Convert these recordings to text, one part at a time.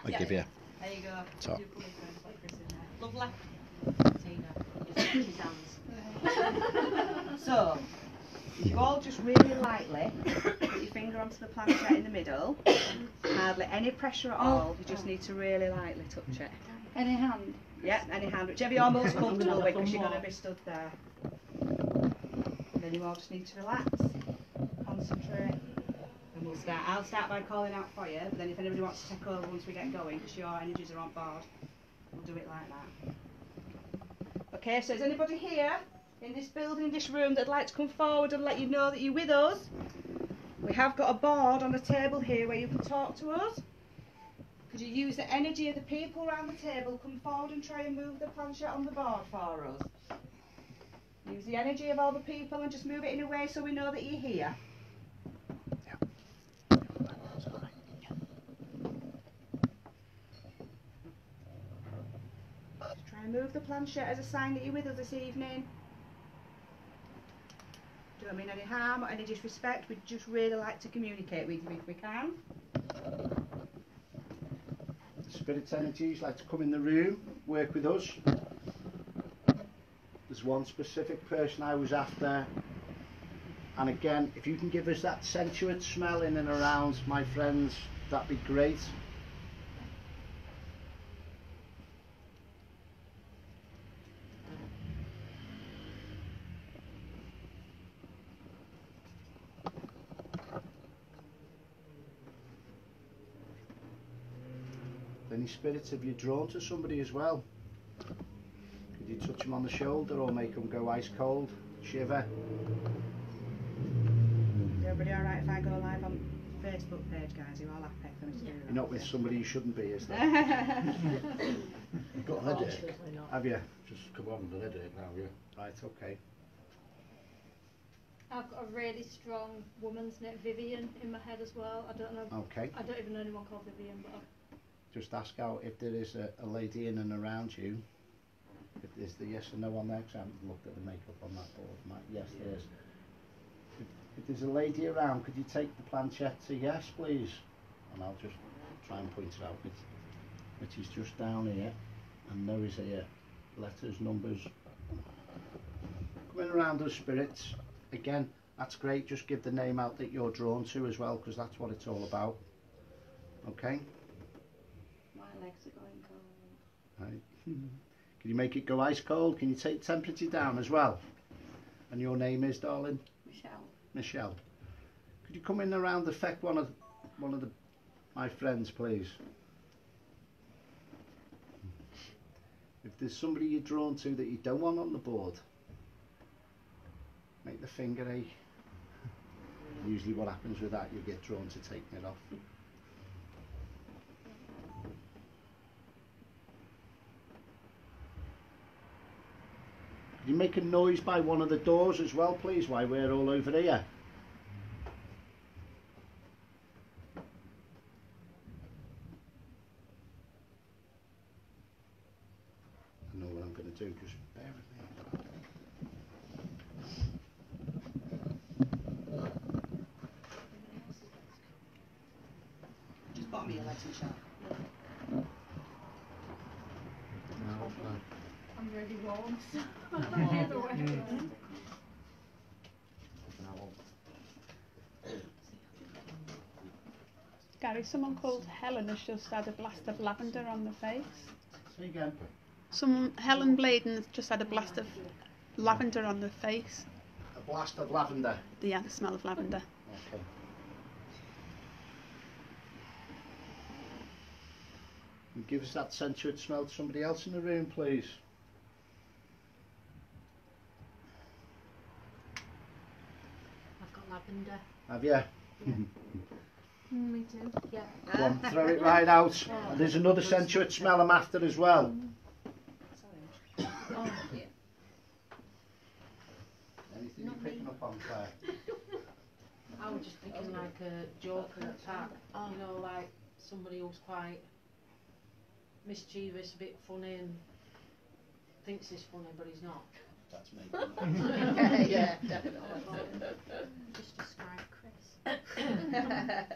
I give you. There you go. Top. Lovely. So, you all just really lightly put your finger onto the planchette in the middle. Hardly any pressure at all. You just need to really lightly touch it. Any hand? Yeah, any hand, whichever you're most comfortable with, because you're going to be stood there. And then you all just need to relax, concentrate, and we'll start. I'll start by calling out for you, but then if anybody wants to take over once we get going, because your energies are on board, we'll do it like that. Okay, so is anybody here in this building, in this room, that'd like to come forward and let you know that you're with us? We have got a board on a table here where you can talk to us. Could you use the energy of the people around the table, come forward and try and move the planchette on the board for us? Use the energy of all the people and just move it in a way so we know that you're here. Just try and move the planchette as a sign that you're with us this evening. Don't mean any harm or any disrespect, we'd just really like to communicate with you if we can. Spirit energies like to come in the room, work with us. There's one specific person I was after, and again, if you can give us that sensuous smell in and around, my friends, that'd be great. Any spirits have you drawn to somebody as well? Could you touch them on the shoulder or make them go ice cold, shiver? Is everybody alright if I go live on Facebook page, guys? You're all happy for me to do that? You're not with somebody you shouldn't be, is there? You've got a headache. Have you? Just come on with a headache now, yeah. Right, okay. I've got a really strong woman's name, Vivian, in my head as well. I don't know. Okay. I don't even know anyone called Vivian, but Just ask out if there is a lady in and around you. If there's the yes or no on there, because I haven't looked at the makeup on that board. Yes, there is. If there's a lady around, could you take the planchette to yes, please? And I'll just try and point it out. Which is just down here, and no is here. Letters, numbers. Coming around those spirits. Again, that's great. Just give the name out that you're drawn to as well, because that's what it's all about. Okay? Legs are going cold. Right. Can you make it go ice cold? Can you take temperature down as well? And your name is, darling? Michelle. Michelle. Could you come in around affect one of my friends, please? If there's somebody you're drawn to that you don't want on the board, make the finger ache. Usually what happens with that, you get drawn to taking it off. Could you make a noise by one of the doors as well, please, while we're all over here? I know what I'm going to do, just bear with me. Just bottom of your legs, Michelle. I'm really warm, so either way. Gary, someone called Helen has just had a blast of lavender on the face. Say again. Helen Bladen has just had a blast of lavender on the face. A blast of lavender. Yeah, the smell of lavender. Okay. And give us that sensuous smell to somebody else in the room, please. I've got lavender. Have you? Yeah. Me too. Yeah. Go on, throw it right out. And there's another sensuous smell I'm after as well. Sorry. Oh, yeah. Anything you're picking up on, Claire? I was just thinking like a joker attack, you know, like somebody who's quite mischievous, a bit funny and thinks he's funny but he's not. That's me. Yeah, definitely. Just describe Chris. You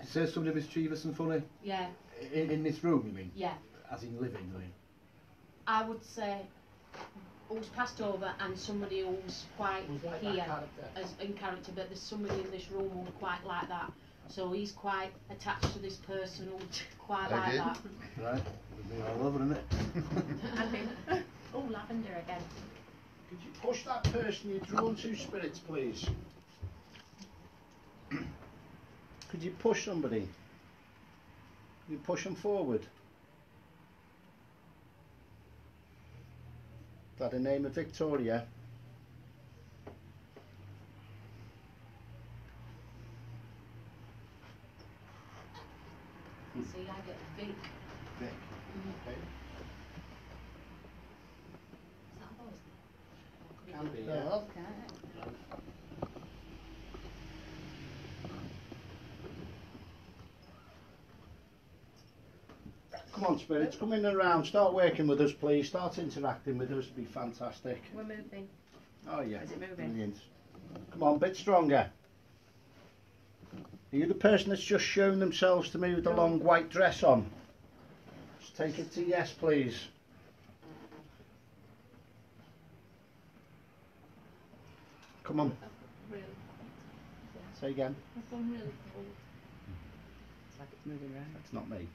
say somebody mischievous and funny? Yeah, In this room, you mean? Yeah. As in living, I mean. I would say who's passed over and somebody who's quite Who's like that here character? as in character, but there's somebody in this room who's quite like that. So he's quite attached to this person who's quite like Okay. that. Right. We've been all over, innit? Oh, lavender again. Could you push that person you're drawn to, spirits, please? Could you push somebody? Could you push them forward? Is that the name of Victoria? See, I get Vic. Vic. Mhm. Okay. Is that a boy's name? Can be, Oh, yeah. okay. Come on, spirits, come in and around. Start working with us, please. Start interacting with us. It'd be fantastic. We're moving. Oh, yeah. Is it moving? Brilliant. Come on, a bit stronger. Are you the person that's just shown themselves to me with the long white dress on? Just take it to yes, please. Come on, Really. say again. I've gone really cold. It's like it's moving around. That's not me.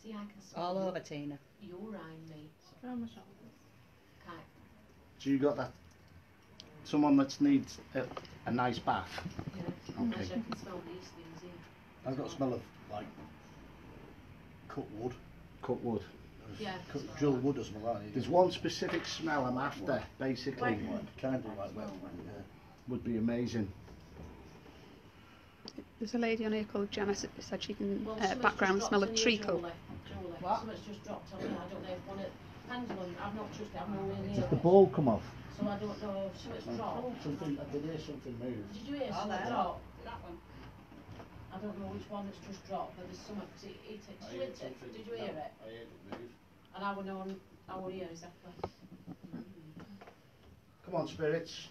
See, I can see All over, Tina. you're eyeing me. Around my shoulders. Kind So you got that? Someone that needs a nice bath. yeah. Okay. I can smell these things here. I've got a smell of, like, cut wood. Cut wood. Yeah. Cut, drilled wood or something like that. There's one specific smell I'm after, basically. Kind of like wet one, yeah. Would be amazing. There's a lady on here called Janice that said she can Well, something's background just smell dropped of in here, treacle. Julie. What? Something's just dropped on me. I don't know if one of pendulum. I've not trusted. I'm nowhere near Did the it. ball come off? So I don't know. Something's dropped. Something, I did hear something move. Did you hear Oh, something there. drop? That one. I don't know which one that's just dropped, but there's something. Cause it split it. Did you hear it? I heard it move. And I would know. I would hear exactly. Come on, spirits.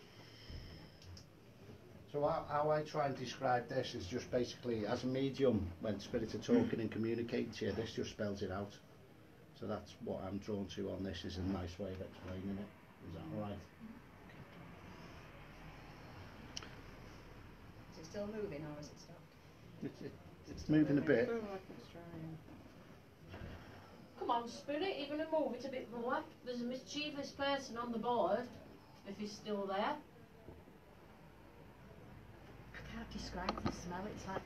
So how I try and describe this is just basically, as a medium, when spirits are talking and communicating to you, this just spells it out. So that's what I'm drawn to on this, is a nice way of explaining it. Is that alright? Is it still moving or is it stopped? It's moving a bit. Come on, spirit. You're gonna move it a bit more. There's a mischievous person on the board. If he's still there. I can't describe the smell. It's like.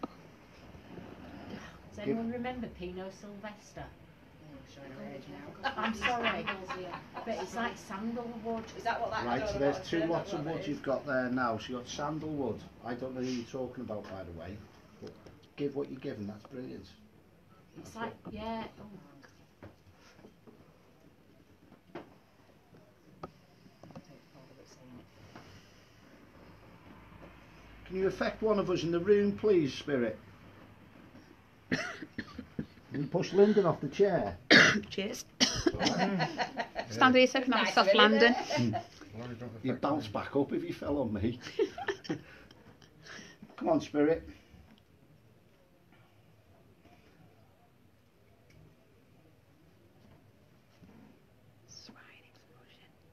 Does anyone remember Pinot Sylvester? Oh, showing her age now. I'm sorry, Sandals here. but it's like sandalwood. Is that what that? I Right, don't so know there's what two term lots that of one wood is. you've got there now. So you've got sandalwood. I don't know who you're talking about, by the way. But give what you're given, that's brilliant. It's like, yeah. Oh. Can you affect one of us in the room, please, spirit? Can you push Lyndon off the chair? Cheers. Stand here a second, have a soft landing. You bounce back up if you fell on me. Come on, spirit.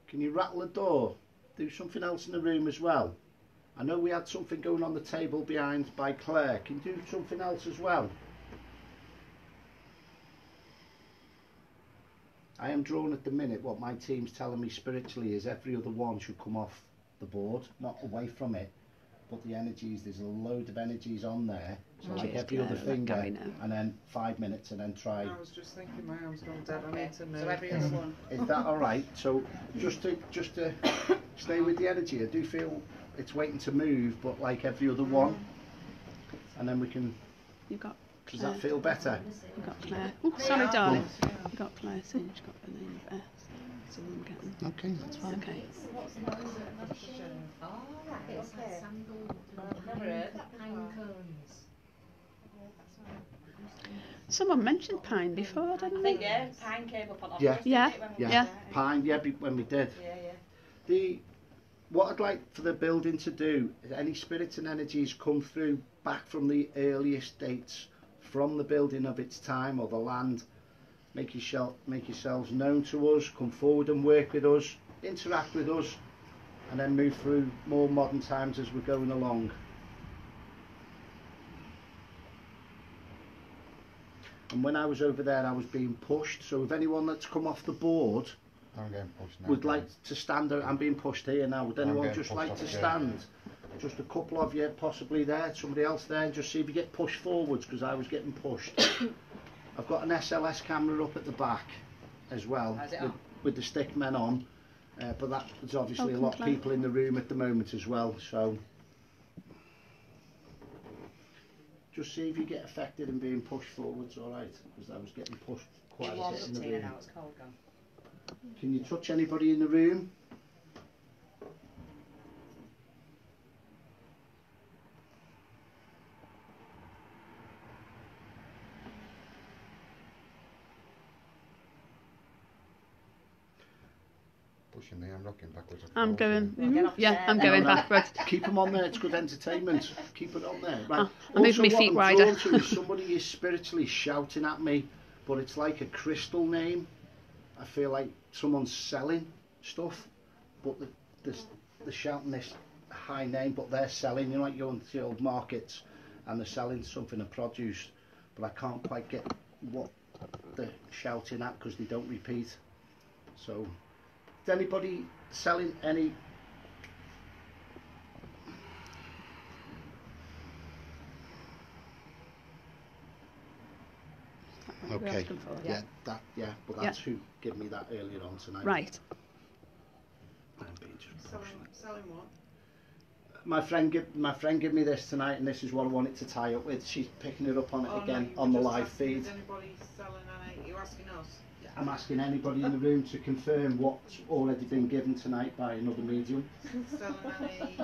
Can you rattle the door? Do something else in the room as well. I know we had something going on the table behind by Claire. Can you do something else as well? I am drawn at the minute. What my team's telling me spiritually is every other one should come off the board, not away from it. But the energies, there's a load of energies on there. So like Cheers, every other Claire, let finger, Gary know. and then 5 minutes, and then try. I was just thinking my arm's gone dead. I Okay, need to move. so every other one. Is that all right? So just to stay with the energy, I do feel it's waiting to move, but like every other one, and then we can. You've got Does Claire. that feel better? You've got Claire. Oh, sorry, darling. You've got Claire. So you've got the name of so I'm getting. Okay, that's fine. Okay. Oh, right. It's like sandalwood. Never heard that Pine before. cones. Someone mentioned pine before, I didn't think, they? yeah, pine came up on offers, Yeah. didn't Yeah, it, when we Yeah, were yeah. there? pine. Yeah, when we did Yeah, yeah. the what I'd like for the building to do is any spirits and energies come through back from the earliest dates from the building of its time or the land. Make yourselves known to us, come forward and work with us, interact with us, and then move through more modern times as we're going along. And when I was over there, I was being pushed, so if anyone that's come off the board I'm getting pushed now. would like to stand, I'm being pushed here now, would anyone getting just pushed like off to the chair. stand? Just a couple of you possibly there, somebody else there, and just see if you get pushed forwards, because I was getting pushed. I've got an SLS camera up at the back as well, How's it on? with the stick men on, but there's obviously a Oh, lot of Claire. people in the room at the moment as well, so just see if you get affected and being pushed forwards, alright, because I was getting pushed quite It a warms bit up, in the Tina, room. now it's cold gone. Can you touch anybody in the room? Pushing me, I'm rocking backwards. and I'm forwards going. Get off the Yeah, chair I'm then. going No, no. backwards. Keep them on there, it's good entertainment. Keep it on there. Right. Oh, I'm moving my Also, feet what I'm wider. drawn to is somebody is spiritually shouting at me, but it's like a crystal name. I feel like someone's selling stuff, but they're shouting this high name, but they're selling. You know, like you're on the old markets and they're selling something, a produce, but I can't quite get what they're shouting at because they don't repeat. So, is anybody selling any? We're Okay. asking for, Yeah, but that's who gave me that earlier on tonight. Right. I'm being just Selling, pushing it. selling what? My friend gave me this tonight, and this is what I wanted to tie up with. She's picking it up on it Oh, no, again you on the were just live asking, feed. Is anybody selling any? You're asking us? I'm asking anybody in the room to confirm what's already been given tonight by another medium. Selling any?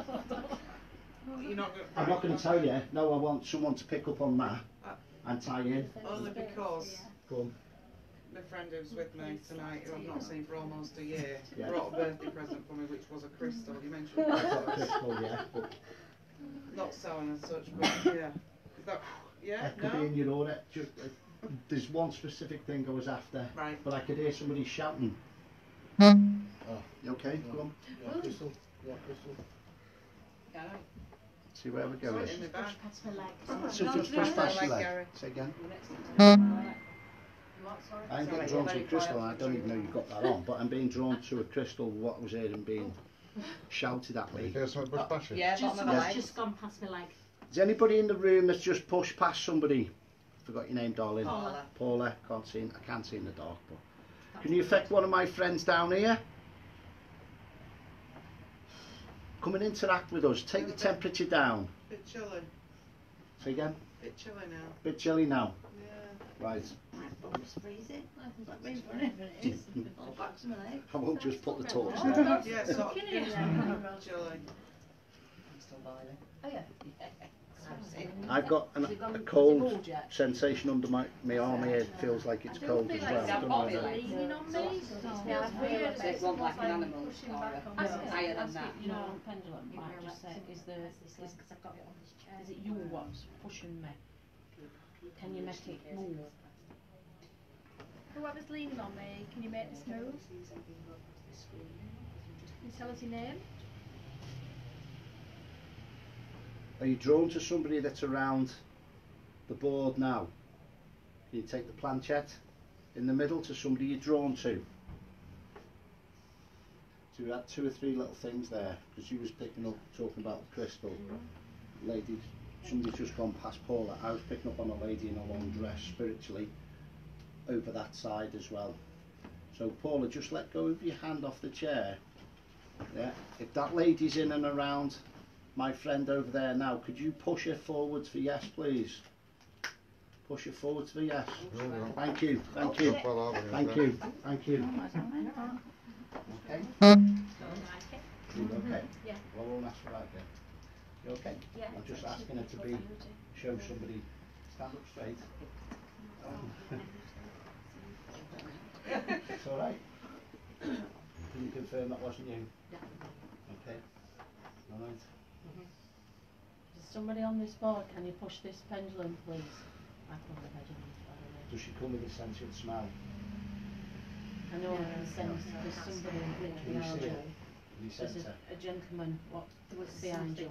You're not going I'm not going to tell you. No, I want someone to pick up on that Uh, and tie in. Only because Go on. my friend who's with me tonight, who I've not seen for almost a year, Yeah. brought a birthday present for me, which was a crystal. You mentioned I've got a crystals. crystal, yeah. But Not selling as such, but yeah. Is that, yeah? that could be No? in your order. There's one specific thing I was after, Right. but I could hear somebody shouting. Oh. You okay? Go on. Yeah, crystal. Yeah, crystal. Yeah. See where we're going. In my bag. Past my leg. Something's No, pushed past no, your like leg. Gary. Say again. What, sorry? I'm Sorry, getting drawn to very a crystal, quiet. and I don't even know you've got that on, but I'm being drawn to a crystal. What I was hearing being shouted at You me. hear something push past you? Yeah, Just, bottom of the Yeah. leg. just gone past my leg. Is anybody in the room that's just pushed past somebody? Forgot your name, darling. Paula. Paula. I can't see in the dark, but can you affect one of my friends down here? Come and interact with us. Take the temperature down. Bit chilly. Say again. Bit chilly now. Bit chilly now. Yeah. Right. It's freezing. Like rain whatever it is. All back to my leg. I won't just put the torch Oh, there. God. Yeah, sort of Cooking in bit there. chilly. Oh yeah. I've got a cold sensation under my arm here. It feels like it's cold as well. Don't know whether- Leaning on me. Yeah, It's weird. so it won't like an animal pushing or back a- on me. higher than that. You know, pendulum. Like just say, is it you what's pushing me? Can you make it move? Whoever's leaning on me, can you make this move? Can you tell us your name? Are you drawn to somebody that's around the board now? Can you take the planchette in the middle to somebody you're drawn to? So you had 2 or 3 little things there, because you was picking up, talking about the crystal. Lady, somebody's just gone past Paula. I was picking up on a lady in a long dress, spiritually, over that side as well. So Paula, just let go of your hand off the chair. Yeah, if that lady's in and around my friend over there now, could you push her forwards for yes, please? Push her forwards for yes. Thank you, thank you, thank you, thank you. Okay? You okay? Yeah. Well, I won't ask for that then. You okay? Yeah. I'm just asking her to be, show somebody, stand up straight. It's alright. Can you confirm that wasn't you? Yeah. Okay. Alright. Is somebody on this board, can you push this pendulum, please? I put the pendulum, by the way. Does she come with a sense of smell? I know I can sense there's somebody Can you behind see you. it? Can you There's sense her? a gentleman behind you.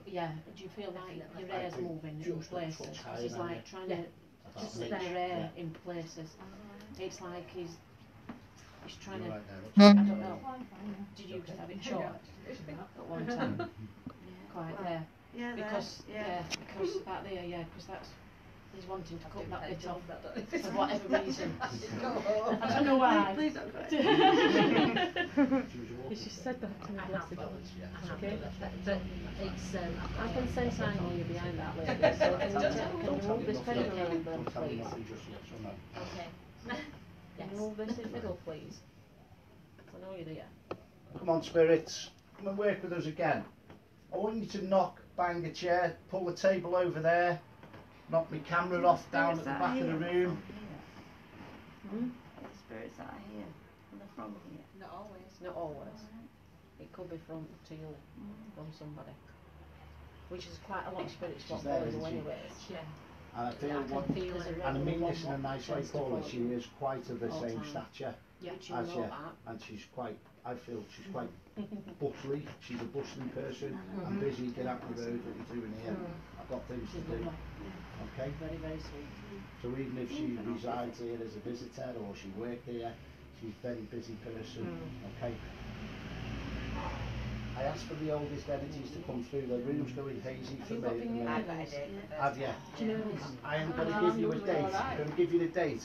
Yeah, do you feel like your hair's moving in places? Because he's like trying to just set your hair in places. It's like he's trying to, Right there, I look. don't know, did you used to have it short at one time? Quite there. Yeah, Because, because that there, because that's, he's wanting to cut that bit off for whatever reason. I don't know why. Please don't go ahead. She said that to me, bless her. Okay, but it's I can sense angling you behind that lady, so can you move this pendulum a little bit, Don't tell me please? nothing, just yes or no. okay. Can you move this fiddle, please? I know you're there. Come on, spirits. Come and work with us again. I want you to knock, bang a chair, pull the table over there, knock my camera off down at the back of the room. Hmm? The spirits that are here, in the front here. Not always. Not always. It could be from to you, from somebody. Which is quite a lot of spirits what She's there, follow you isn't she? anyways. Yeah. And I feel I what, can feel there's a and I regular mean one this in a what nice way, tends to Paula, follow she you is quite of the all same time. stature Which you as know you, that. and she's quite, I feel she's quite bustly, she's a bustling person. I'm busy, get out the road, what are you doing here? I've got things to She's do, lovely. okay? Very, very sweet. So even if she resides here as a visitor or she worked here, she's a very busy person, okay? I asked for the oldest energies to come through. The room's going hazy for Have you got me. in your Have you? Do you know this? I am going to give you a date. I'm going to give you the date.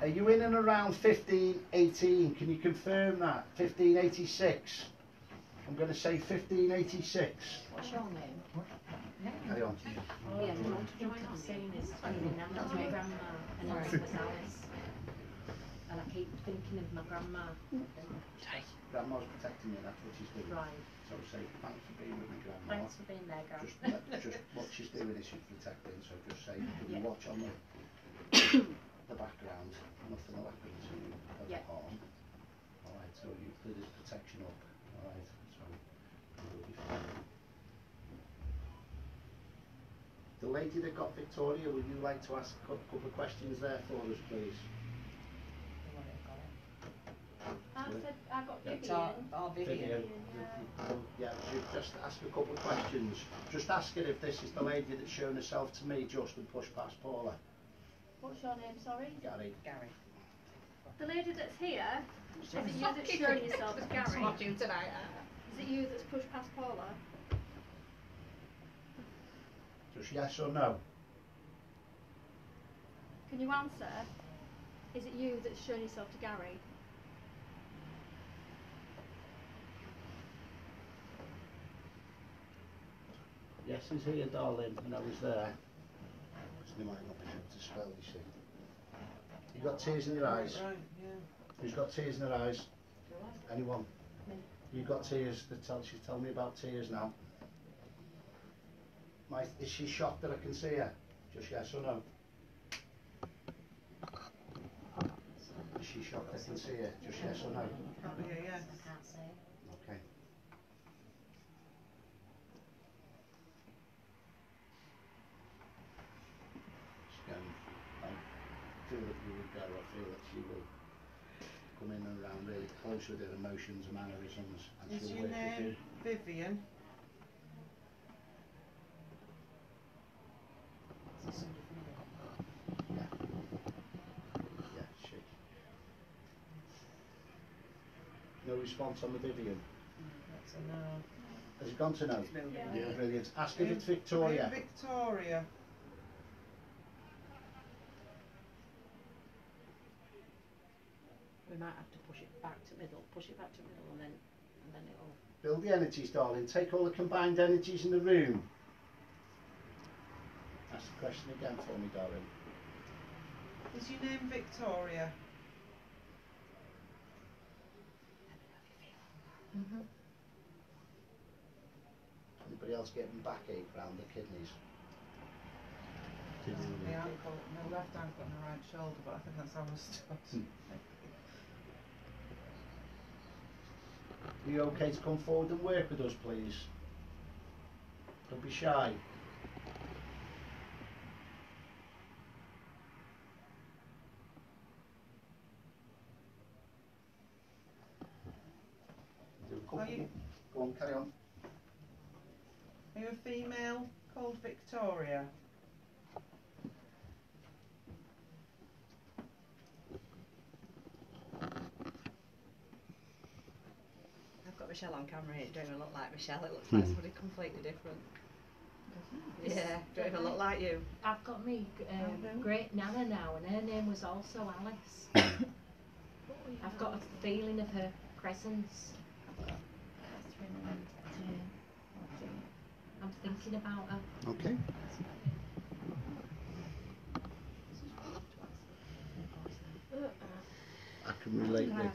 Are you in and around 1518? Can you confirm that? 1586. I'm going to say 1586. What's your name? Carry on. Yeah, do you mind not saying this? I mean, I'm not my grandma, and her name was Alice. And I keep thinking of my grandma. Grandma's protecting you, that's what she's doing. Right. So say thanks for being with me, Grandma. Thanks for being there, Grandma. Just what she's doing is she's protecting, so just say, can you Yeah. watch on the background, nothing will happen to you of Yeah. harm. Alright, so you put this protection up, alright, so you'll be fine. The lady that got Victoria, would you like to ask a couple of questions there for us, please? I said I got Vivian. Vivian. Yeah, you just ask a couple of questions. Just ask her if this is the lady that's shown herself to me, just and push past Paula. What's your name, sorry? Gary. The lady that's here, is it you that's shown yourself as Gary? Watching tonight. Is it you that's pushed past Paula? Just yes or no? Can you answer? Is it you that's shown yourself to Gary? Yes, he's here, darling. No, he's there. Because they might not be able to spell, you see. You got tears in your eyes? Right, yeah. Who's got tears in their eyes? Anyone? You got tears? She's telling me about tears now. Is she shocked that I can see her? Just yes or no? Is she shocked I can see her? Just yes or no? Probably a yes. I can't say. Okay. I feel that you would go, I feel that she will come in and around really close with her emotions and mannerisms, and Is she'll your work with you. name Vivian? Is it somebody from Yeah. Yeah, she. No response on the Vivian. That's a no. Has it gone to no? Yeah. Brilliant. Ask if it's Victoria. Victoria. We might have to push it back to middle, and then it'll. Build the energies, darling. Take all the combined energies in the room. Ask the question again for me, darling. Is your name Victoria? Anybody else getting backache round the kidneys? The ankle, my left ankle and my right shoulder, but I think that's how I stood. Are you okay to come forward and work with us, please? Don't be shy. Do a couple. Are you- Go on, carry on. Are you a female called Victoria? I've got Michelle on camera here. It don't even look like Michelle. It looks like somebody completely different. Yeah, don't even look like you. I've got me great nana now, and her name was also Alice. I've got a feeling of her presence. I'm thinking about her. Okay. I can relate with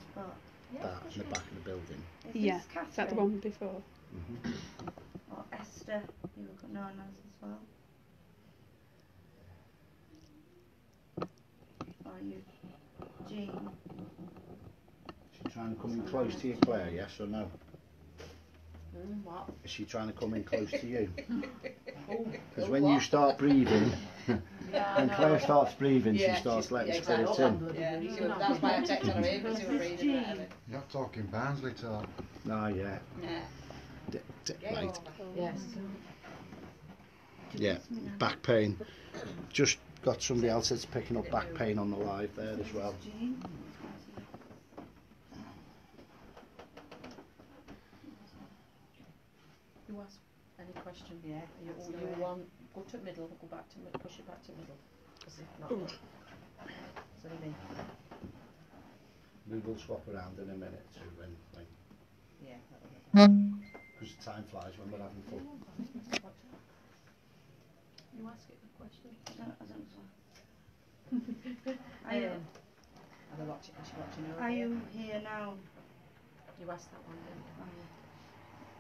that in the back of the building. Yeah, is that the one before? Or Esther, you were known as well. Or you, Jean. She's trying to come in close to you, Claire, yes or no? What? Is she trying to come in close to you? Oh, Because when you start breathing, when Claire starts breathing, she starts letting spirits in. Yeah, that's why I texted her in, because you were reading it. You're talking Barnsley talk. Oh, yeah. Yeah. Right. yes. Yeah, back pain. Just got somebody else that's picking up back pain on the live there as well. Jean. You ask any question? Yeah. You want go to middle, go back to middle, push it back to middle. Because if not, So do me. We will swap around in a minute too when Yeah. because time flies when we're having fun. you ask it the question. I don't know. Are you, Are they watching? Is she watching her? are you here now? You asked that one, didn't you? Oh,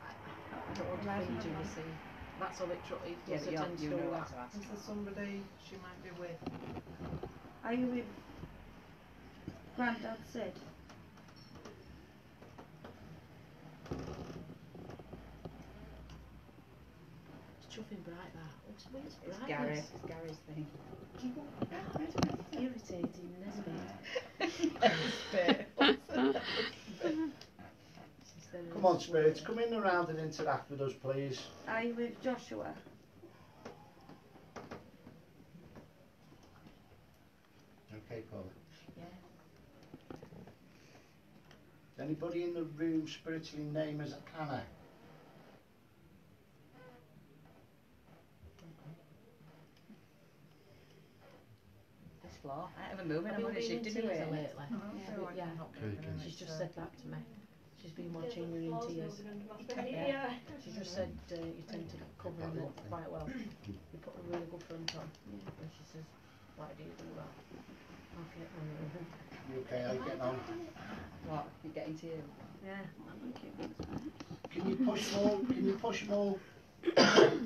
I don't want to feed you, you see. That's all it Yeah, does but tend to you do know that. what to ask. Is there somebody she might be with? Are you with Grandad Sid? It's chuffing bright that. What's It's brightness? Gary. It's Gary's thing. Irritating, Come on, spirits, come in around and interact with us, please. Are you with Joshua? Okay, Paul. Yeah. Anybody in the room spiritually named as Anna? This floor. I ain't even moving. Have I'm you only been in shifting tears away. lately? I feel like Yeah. I'm not Creaking. moving any She's just further. said that to me. She's been watching you in tears. Yeah. She just said you tend to cover them up quite well. You put a really good front on. And she says, why do you do that? Okay. You okay? How you getting on? What? You're getting to you? Yeah. Can you push more? Can you push more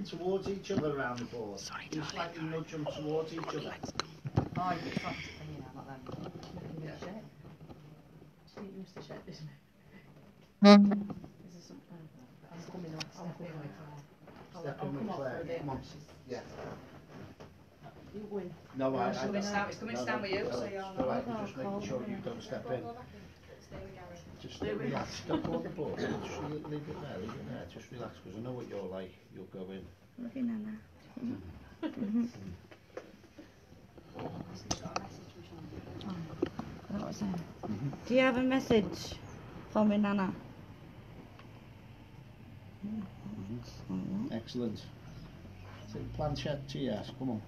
towards each other around the board? Sorry, Can you slightly nudge them towards each other? Oh, it's not thingy now, not them. Yeah. She used to shake this me. Is there something? I'm coming off. I'm coming off. Step I'll in come with off for a Claire. bit. Come on. Yeah. You win. No, I. It's coming to stand with you, so you're All not. right, we're just making sure you don't step in. Just relax. Don't go on the board. Just leave it there. Leave it there. Just relax, because I know what you're like. You'll go in. Love you, Nana. That was it. Do you have a message for me, Nana? Excellent. So planchette to yes. Come on.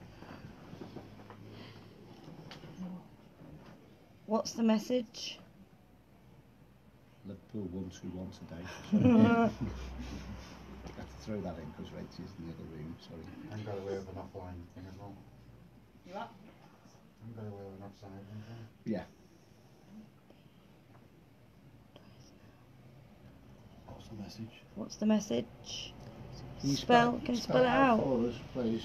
What's the message? Liverpool won 2-1 today. I had to throw that in because Rachel's in the other room. Sorry. And got away with an offline thing as well. You what? And got away with an offside thing as well. Yeah. What's the message? What's the message? Can you Can you spell it out? for us, please?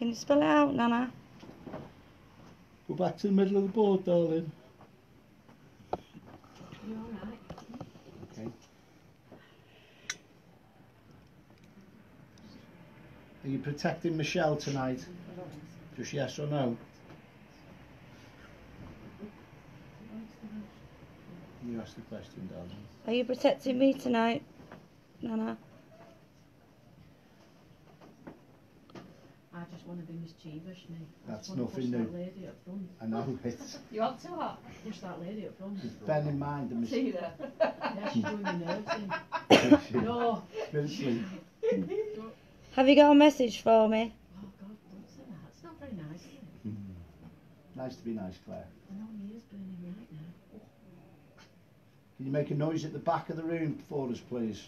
Can you spell it out, Nana? Go back to the middle of the board, darling. You alright? Okay. Are you protecting Michelle tonight? Just yes or no? You asked the question, darling. Are you protecting me tonight, Nana? I just want to be mischievous, me. That's I just nothing wanna push new. that lady up front. I know it's. You want to what? Push that lady up front. Just bear in mind the See mistake. there. Yeah, she's doing me nerves in. No. Seriously. Have you got a message for me? Oh God, don't say that. It's not very nice, is it? Nice to be nice, Claire. I know my ear's burning right now. Can you make a noise at the back of the room for us, please?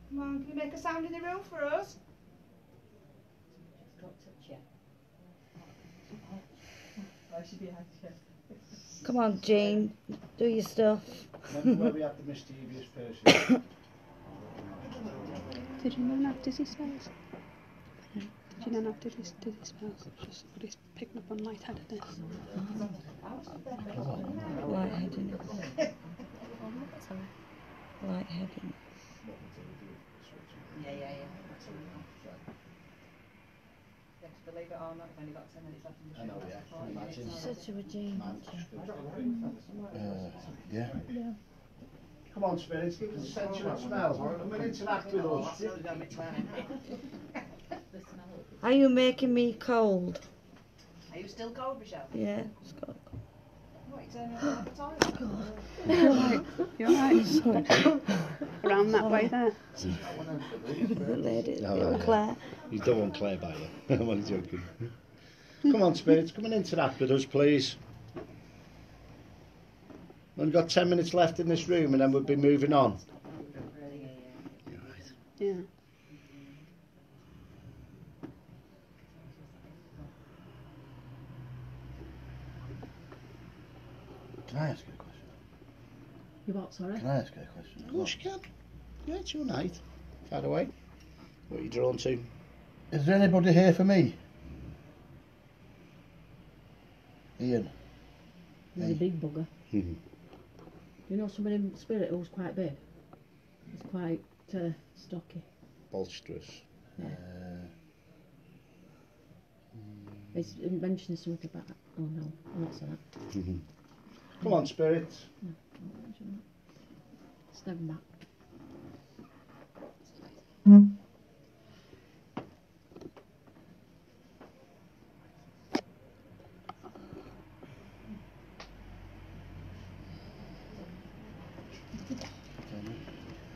Come on, can you make a sound in the room for us? Got touch you. Oh, she'd be anxious. Come on, Jean. Do your stuff. Remember where we had the mischievous person? Did you not have dizzy spells? Did you not have dizzy spells? Just what he's picking up on lightheadedness. Lightheadedness. Lightheadedness. Yeah. Believe it or not, I've only got 10 minutes left in the show. I know, yeah. That's 40 minutes Imagine. on. Said to a Jean. Yeah. Come on, spirits, give us a sensual smell. Come and interact with us. Are you making me cold? Are you still cold, Michelle? Yeah. It's got What, you turning on the toilet? You're right. Around that way there. the lady. Oh, yeah. Claire. You don't want Claire by you. I'm only joking. Come on, spirits, come and interact with us, please. We've got 10 minutes left in this room and then we'll be moving on. Yeah. Can I ask you a question? You what, sorry? Can I ask you a question? Of course you can. Yeah, it's your night. Fire away. What are you drawn to? Is there anybody here for me? Ian. He's a big bugger. You know somebody in spirit who's quite big? He's quite stocky. Bolsterous. He's mentioning something about that. Oh no, I'm not saying that. Come on, spirits. No, I'm not mentioning that. Step back.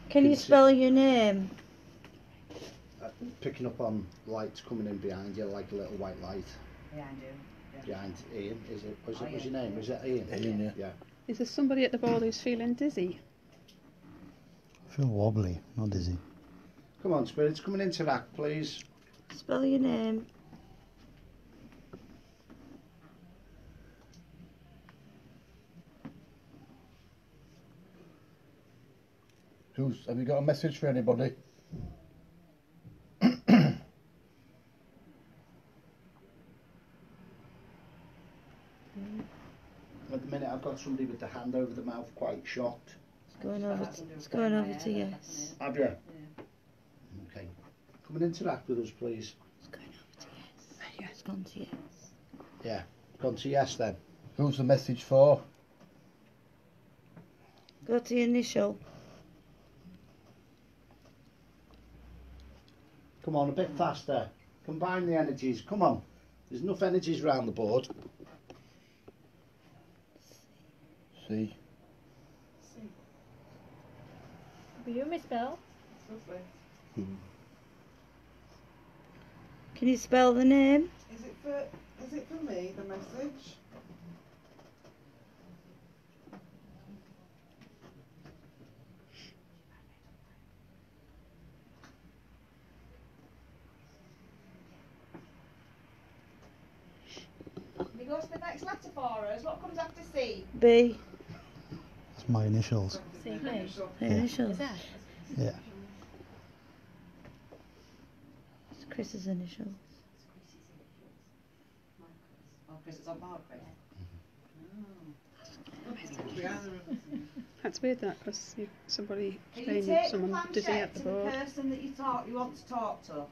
Can you spell your name? Picking up on lights coming in behind you, like a little white light. Behind you. Behind Ian, is it? Was Oh, your yeah. name? Is it Ian? Ian, yeah. Yeah. Is there somebody at the board who's feeling dizzy? I feel wobbly, not dizzy. Come on, spirits, come and interact, please. Spell your name. Have you got a message for anybody? At the minute, I've got somebody with the hand over the mouth, quite shocked. It's going over to yes. Have you? Okay. Come and interact with us, please. It's going over to yes. Yeah. It's gone to yes. Yeah. Gone to yes then. Who's the message for? Go to your initial. Come on, a bit faster. Combine the energies. Come on. There's enough energies around the board. See. Will you misspell? Can you spell the name? Is it for me, the message? go to the next letter for us. What comes after C? B. It's my initials. CB. Yeah. Initials. Is that? Yeah. It's Chris's initials. Oh, Chris is on board, Chris. That's weird, that, because somebody Can you saying take someone the dizzy planchette at the to the board. person that you want to talk to?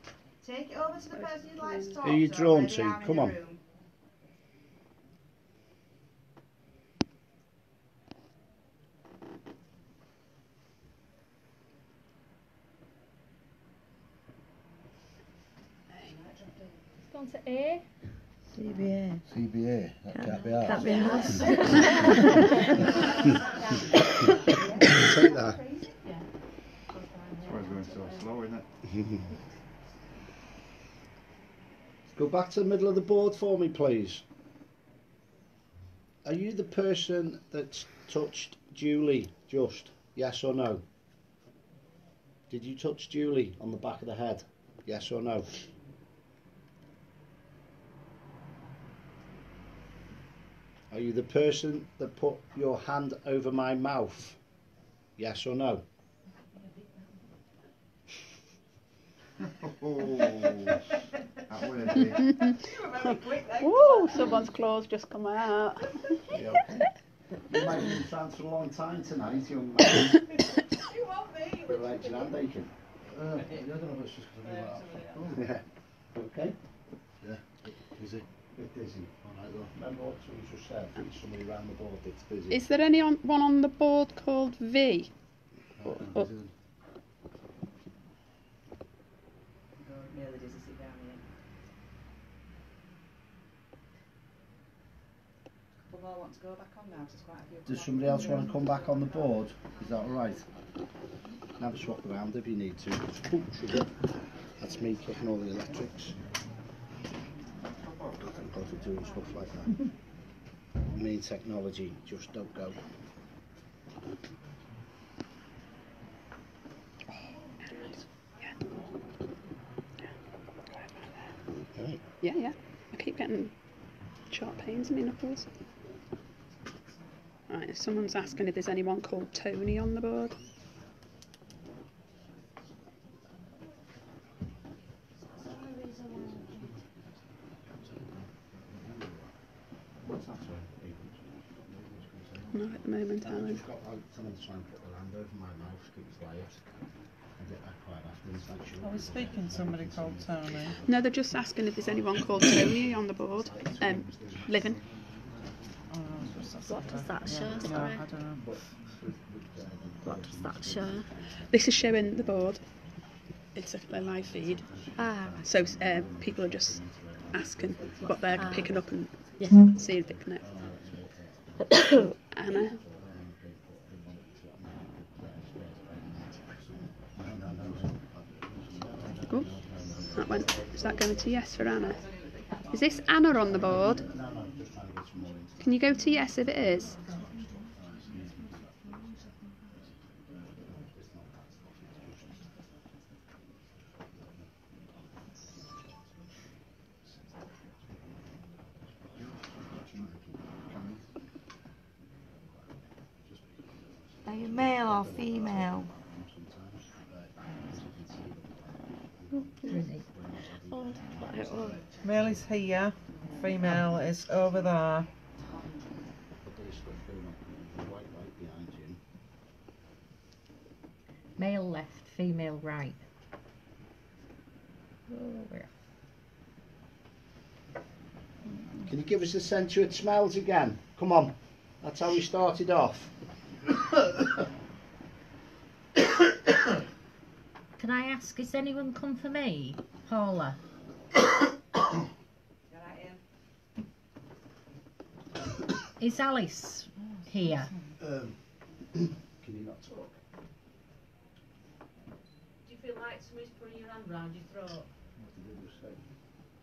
Take it over to the person you'd like to talk Who are you to. drawn where they to? are in Come the on. room. It's gone to A. CBA. CBA. That can't be ours. Can't be ours. Take that. That's why it's going so slow, isn't it? Go back to the middle of the board for me, please. Are you the person that's touched Julie, just? Yes or no? Did you touch Julie on the back of the head? Yes or no? Are you the person that put your hand over my mouth? Yes or no? Oh, that way, Dick. You were very quick then. Ooh, someone's claws just come out. You might have been trying for a long time tonight, young man. You want me? Your legs and hand aching. I don't know if it's just because I do like that. Yeah. Okay. Yeah. Busy. Bit dizzy. Alright, well, remember what you just said? There's somebody around the board that's busy. Is there anyone on the board called V? Right, Oh. busy then. Really dizzy, sit down here. Couple more want to go back on now, 'cause there's quite a few. Does somebody else want to come back on the board? Is that alright? Have a swap around if you need to. Oh, sugar. That's me kicking all the electrics. I've got to do stuff like that. Mean technology, just don't go. Okay. Yeah, yeah. I keep getting sharp pains in my knuckles. Right, someone's asking if there's anyone called Tony on the board. No, at the moment, I've Alan. just got someone to try and put their hand over my mouth to keep it quiet. I get that quite often. It's like sugar. I was speaking to somebody called Tony. No, they're just asking if there's anyone called Tony on the board. Living. Oh, no, it's just What does that show? No, Sorry. I don't know. What does that show? This is showing the board. It's a live feed. Ah, So people are just asking what they're picking up and yeah. seeing if it connects. Anna. Oh, that went. Is that going to yes for Anna? Is this Anna on the board? Can you go to yes if it is? Are you male or female? Male is here, female is over there. Male left, female right. Can you give us a sense of it smells again? Come on. That's how we started off. Can I ask, is anyone come for me? Paula? Is Alice here? Can you not talk? Do you feel like somebody's putting your hand round your throat? What did they just say?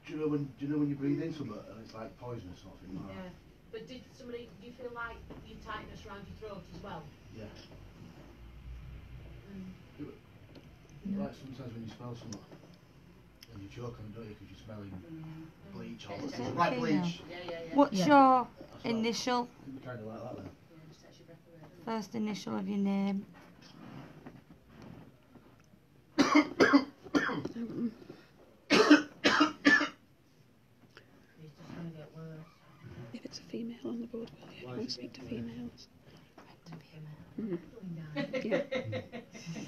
Do you know when you breathe in something and it's like poisonous or something like Yeah. But do you feel like your tightness around your throat as well? that? Yeah. Like sometimes when you smell something and you choke on it, don't you, because you're smelling bleed bleach on. Is it Like female? bleach. What's Yeah. your initial? Kind of like that then. First initial of your name. If it's a female on the board, will you? You won't speak to females. Yeah.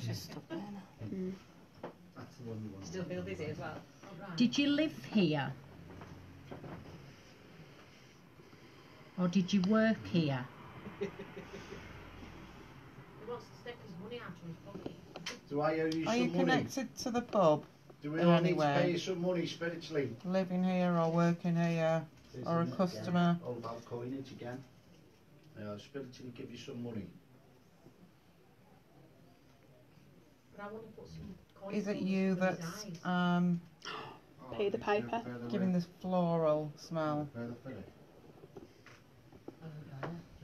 Just stop there now. That's the one you want. Still feel busy as well. Did you live here? Or did you work here? He wants to stick his money out of his pocket. Do I owe you Are some you money? connected to the pub? Do we in all any need to way? pay you some money spiritually? Living here or working here? Or a Isn't it customer? again? All about coinage again. I'll spiritually give you some money. But I want to put some coins Is it in you for his that's eyes. Pay the piper. giving this floral smell? Pay the fee.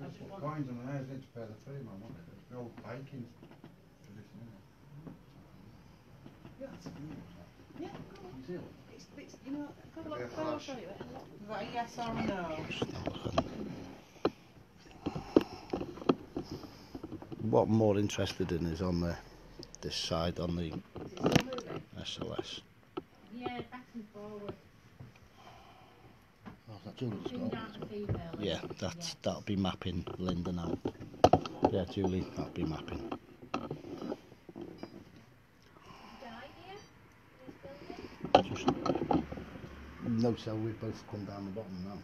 Just put coins on there, isn't it, to pay the fee, man, won't it? It's the old Viking tradition, isn't it? Yeah, it's you know, have a look, I'll show you it. Is that a yes or a no? What I'm more interested in is on this side on the SLS. Yeah, back and forward. Oh, that's Julie's Bring down the female. Yeah, that'll be mapping Linda now. Yeah, Julie, that'll be mapping. Just, no, so we've both come down the bottom now.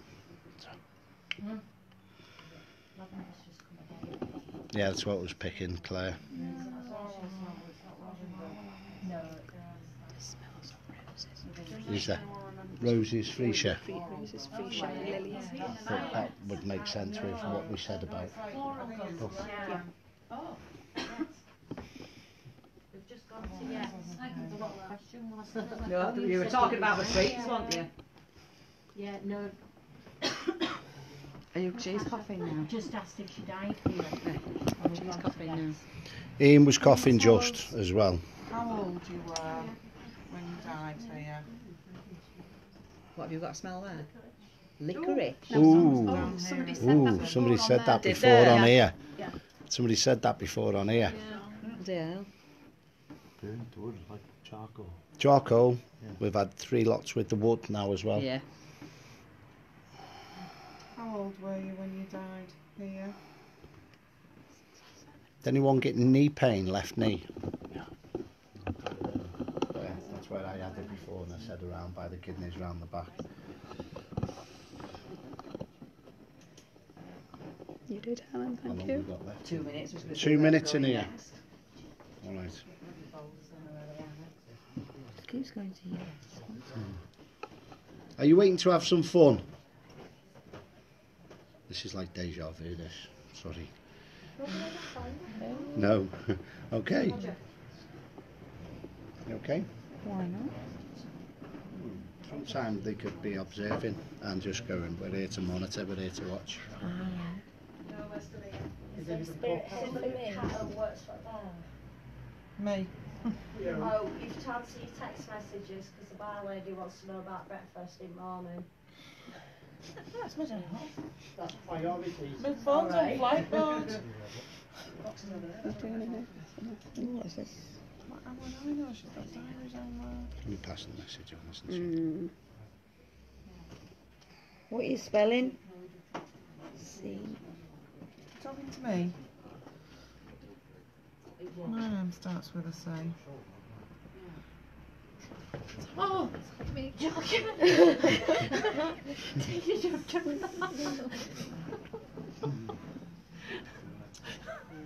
Yeah, that's what I was picking, Claire. Is that roses, freesia? Roses, freesia, lilies. That would make sense with what we said about. Yeah. Oh, yes. We've just gone to yes. I can do what question was. No, you were talking about the sweets, weren't you? Yeah, no, Are you? She's coughing now. just asked if she died here. She's coughing now. Ian was coughing just as well. How old you were when you died here? What have you got a smell there? Licorice. Ooh, Oh, somebody said that ooh, before somebody on said there. that Did before they? on here. Yeah. Somebody said that before on here. Yeah. Burnt wood, like charcoal. Charcoal. Yeah. We've had 3 lots with the wood now as well. Yeah. How old were you when you died here? Did anyone get knee pain, left knee? Yeah, that's where I had it before, and I said around by the kidneys round the back. You did, Helen, How thank long you. we got left? 2 minutes. Was 2 minutes in going here. next. All right. Who's going to yes? Are you waiting to have some fun? This is like deja vu, this. Sorry. No. Okay. You okay? Why not? Sometimes they could be observing and just going, we're here to monitor, we're here to watch. Me. Oh, you've to answer your text messages because the bar lady wants to know about breakfast in morning. That's my job. That's priority. My phone's on flight mode. What is this? What am I know? She's got diaries on there. Can you pass the message on, isn't she? What are you spelling? C. Talking to me? My name starts with a C. Oh, me joking.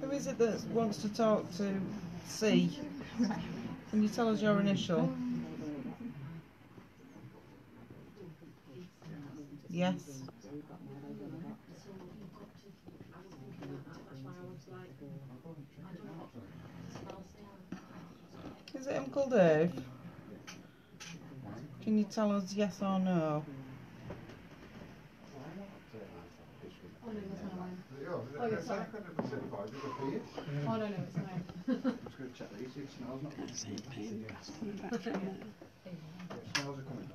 Who is it that wants to talk to C? Can you tell us your initial? Yes. Is it Uncle Dave? Can you tell us yes or no? Oh, yeah, sorry. Oh, no, it's mine. Just going to check these, it smells not good.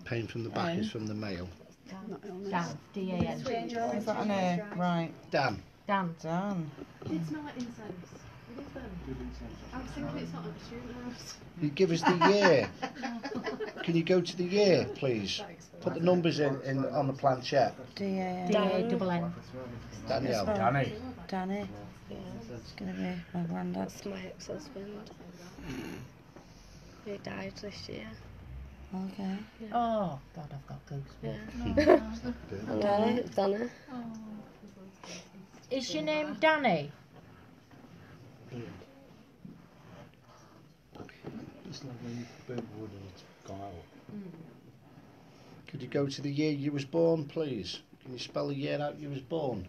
Pain from the back is from the male. Not illness. Dan. D-A-N. Is that an A? Right. Dan. Dan. Dan. It smell like incense. It is then. I was thinking it's not like a student house. You give us the year. Can you go to the year, please? Put the numbers in on the planchette. D-A-N-N. Danielle. Danny. Danny. Yeah, it's going to be my granddad. That's my ex-husband. He died this year. Okay. Yeah. Oh, God, I've got goosebumps. Yeah. I know, Dana. Is your name Danny? It's like when you burn wood and it's gone out. Could you go to the year you was born, please? Can you spell the year out you was born?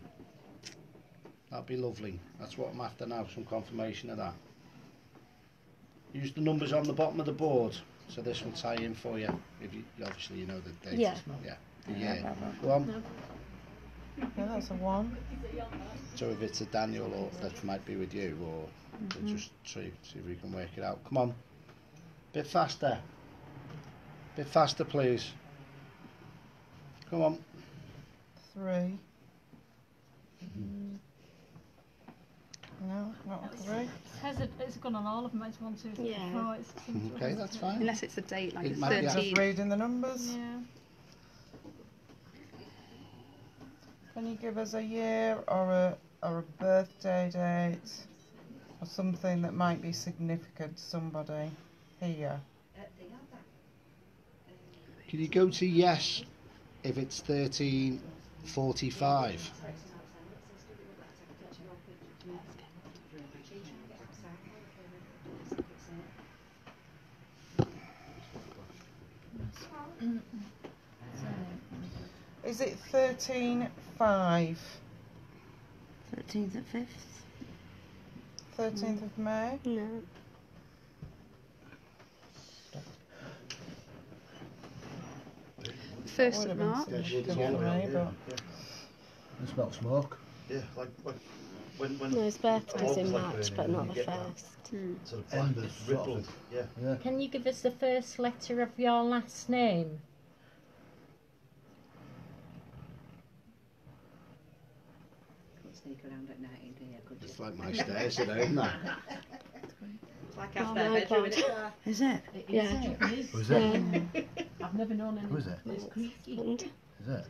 That'd be lovely. That's what I'm after now, some confirmation of that. Use the numbers on the bottom of the board, so this will tie in for you. If you obviously you know the date. Yeah. Yeah. The year. Go on. Yeah, that's a 1. So if it's a Daniel or that might be with you, or we'll just see if we can work it out. Come on. Bit faster. Bit faster, please. Come on. 3. No, not a 3. It's gone on all of them. It's 1, 2, 3, Yeah. 4. It's Okay, that's fine. Unless it's a date like It it's might be 13. Just reading the numbers. Yeah. Can you give us a year or a birthday date or something that might be significant to somebody here? Can you go to yes if it's 13:45? Is it 13/5? 13th of 5th? 13th of May? No. First Would of have been March. significant for me, but I smell smoke. Yeah, like when No, his birthday's in like March, burning but and not you the get that first. sort of Embers it's sort of rippled. thing. Yeah. Can you give us the first letter of your last name? Couldn't sneak around at night in here, could you? It's like my stairs, isn't that? It's like Oh our my bedroom, God. isn't it? is it? Yeah. Who's it? I've never known any. Who is it? It's creaky. And Is it?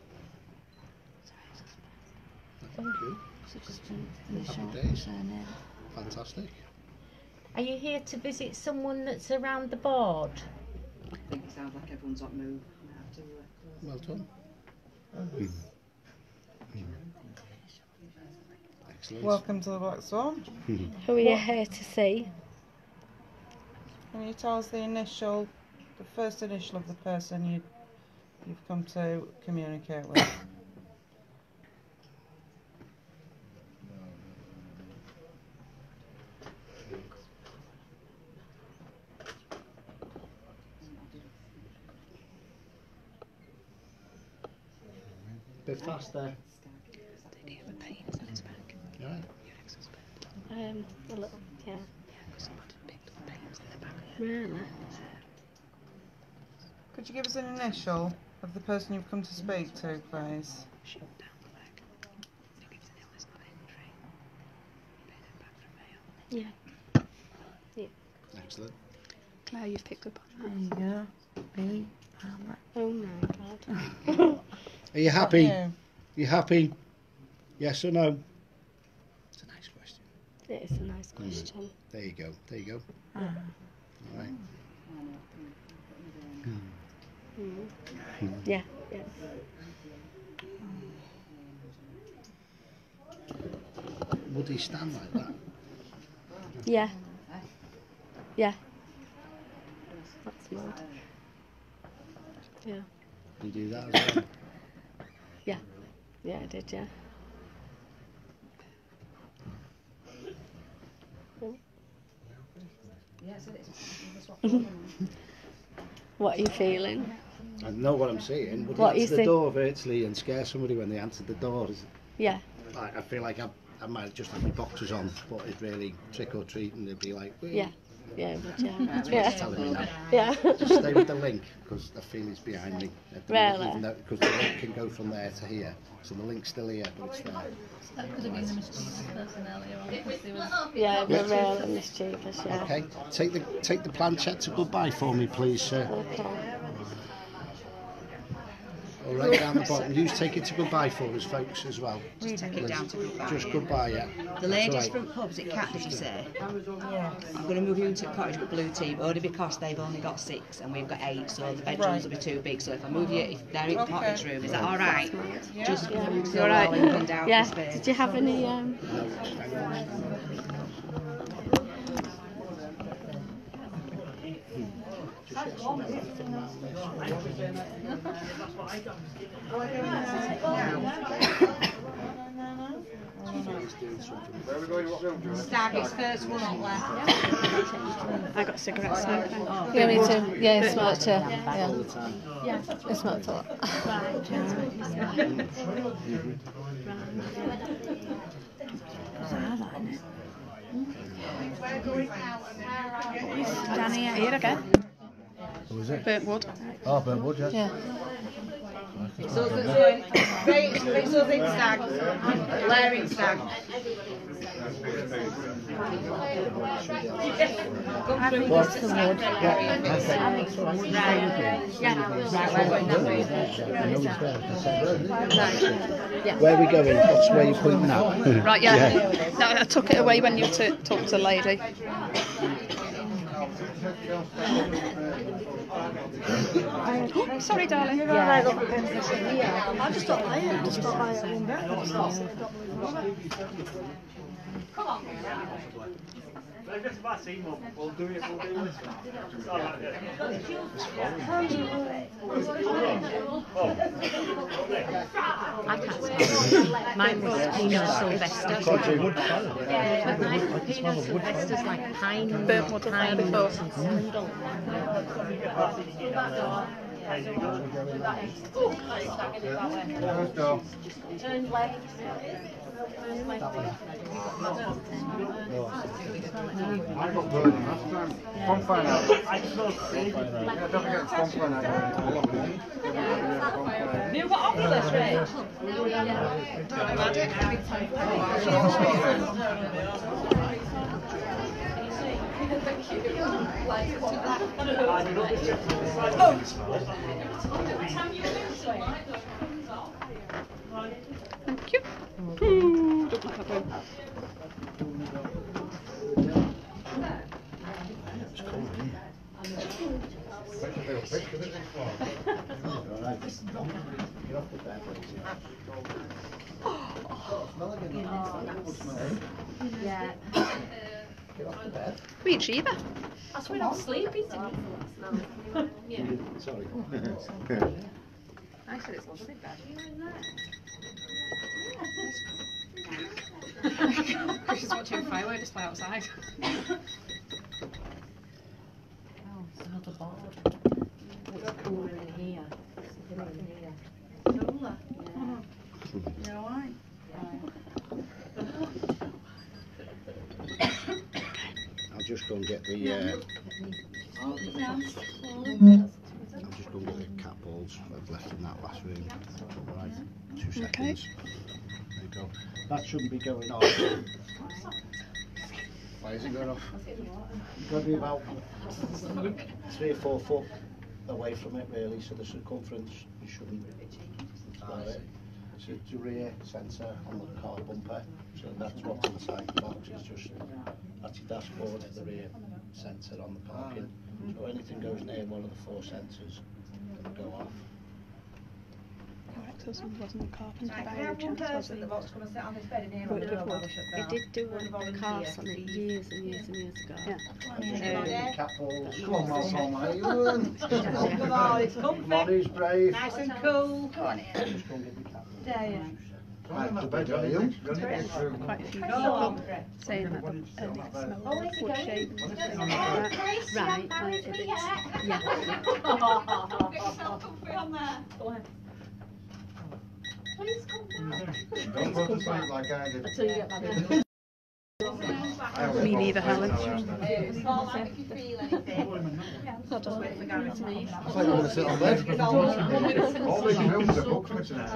Happy days. Fantastic. Are you here to visit someone that's around the board? I think it sounds like everyone's on move. I have to, Well done. Excellent. Welcome to the Black Swan. who are you here to see? Can you tell us the first initial of the person you've come to communicate with? Bit faster. Did he have a pain on his back? You all right? A little, yeah. Really? Could you give us an initial of the person you've come to speak to, please? Yeah. Excellent. Claire, you've picked up There on you go. Billy. Oh my God. Are you happy? You. You happy? Yes or no? It's a nice question. It is a nice question. There you go. There you go. Ah. All right. Yeah, yeah. Would he stand like that? Yeah. Yeah. That's mad. Yeah. You do that as well? Yeah. Yeah, I did, yeah. What are you feeling? I know what I'm saying. Would What he you answer the think? door virtually and scare somebody when they answered the door? Yeah. I feel like I might just have my boxers on, but it'd really trick or treat and it'd be like, "Wait." Yeah. Yeah, but yeah. That's what Yeah. it's telling me now. Yeah. Just stay with the link, because I feel it's behind me. At the minute, Really? even though- Because the link can go from there to here. So the link's still here, but it's there. That could have been the mischievous person earlier on, because they was... Yeah, they're really mischievous, yeah. Okay, take the planchette to goodbye for me, please, sir. Okay. All right, down the bottom. You take it to goodbye for us, folks, as well. Just take it down to goodbye. Just goodbye, yeah. The That's ladies all right. from pubs at Cat, did you say? Yeah. I'm going to move you into a cottage with blue tea, but only because they've only got 6 and we've got 8, so the bedrooms will be too big. So if I move you, if they're in the cottage room, is that all right? Yeah. Just Yeah. move You're right. and out Yeah. the space. Did you have any Stag, it's first one on left. I got cigarette smoke. Yeah, me too. Yeah, smoked too. All Yeah. the time. I smoked a lot. Danny, here again. Who was it? Burntwood. Oh, Burntwood, yes. Yeah. So it's going right, so big stag, layering stag. What? Yeah, Where are we going? What's where you pointing now? Right, yeah. No, I took it away when you talked to the lady. Oh, sorry, darling. I just don't like it. I just don't like it one bit. Come on. I can't smell. Mine was Pinot Sylvester. Mine Pinot Sylvester's like pine, Burntwood was there before. and sandal. Let's go. Turn left. I got burning last time. Bonfire night. Yeah, don't forget it's bonfire night. Have you got Oculus, Rich? Thank you. Ooh, don't like that one. All right. Get off the bed, Yeah. Get off the bed. We achiever. That's when I was sleeping to last night. Yeah. Sorry. I said it's lovely bed. She's watching fireworks display outside. Oh, it's another board. It's cooler in here. It's cooler in here. Cooler. Yeah. You alright? I'll just go and get the. I'll just go and get the cat balls I've left in that last room. All right. 2 seconds. Okay. There you go. That shouldn't be going off. Why is it going off? You've got to be about 3 or 4 foot away from it, really, so the circumference you shouldn't. That's about it. So it's a rear sensor on the car bumper, so that's what's inside the box. It's just that's your dashboard, the rear sensor on the parking. So anything goes near one of the 4 sensors, it'll go off. Your ex-husband wasn't a carpenter Right, by can I have any one chance, was person he? that wants to come and sit on this bed in here Would on the it have door while would? we shut He down? did do Would a volunteer, course on it please? years and years and years ago. Yeah. I'm just going to get the cat balls. Come on, Malcolm, how you doing? Come on, it's Come on, who's brave? nice and cool. Come on in. Just go and get the cat balls. There you are. I'm in that bed, are you? Quite a few Go people on. saying that the smell Oh, of wood shaving and things like that. Right, right, if it's... Yeah. Get yourself comfy on there. Please come down. Don't go to sleep like I did. Until you get back in. I always Me neither, Helen. It's all right if you feel anything. Just wait for Gary to come back. I thought you were going to sit on bed. All these rooms are booked for tonight.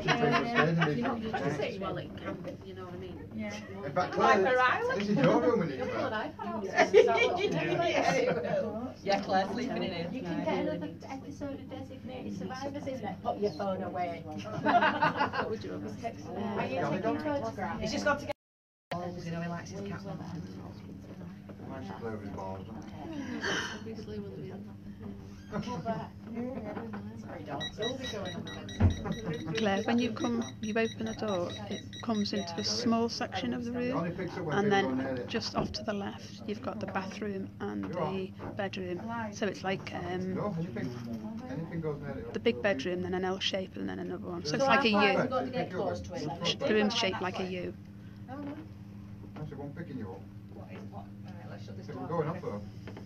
You're not used to sitting well, it can be, you know what I mean? Yeah. In fact, Claire, this is your room, isn't it? Yeah, Claire's sleeping in here. You can get another episode of Designated Survivors in there. Put your phone away. What would you have text? Are you taking photographs? He's just got to get balls, you know, he likes his cat. Mine's Claire with balls, Obviously, will it be in Claire, when you open a door, it comes into a small section of the room, and then just off to the left, you've got the bathroom and the bedroom. So it's like anything goes near it. the big bedroom, then an L shape, and then another one. So it's like a U. got to get close to it. The room's shaped like a U. That's one picking you up. Alright, let's shut this We're door. going off though.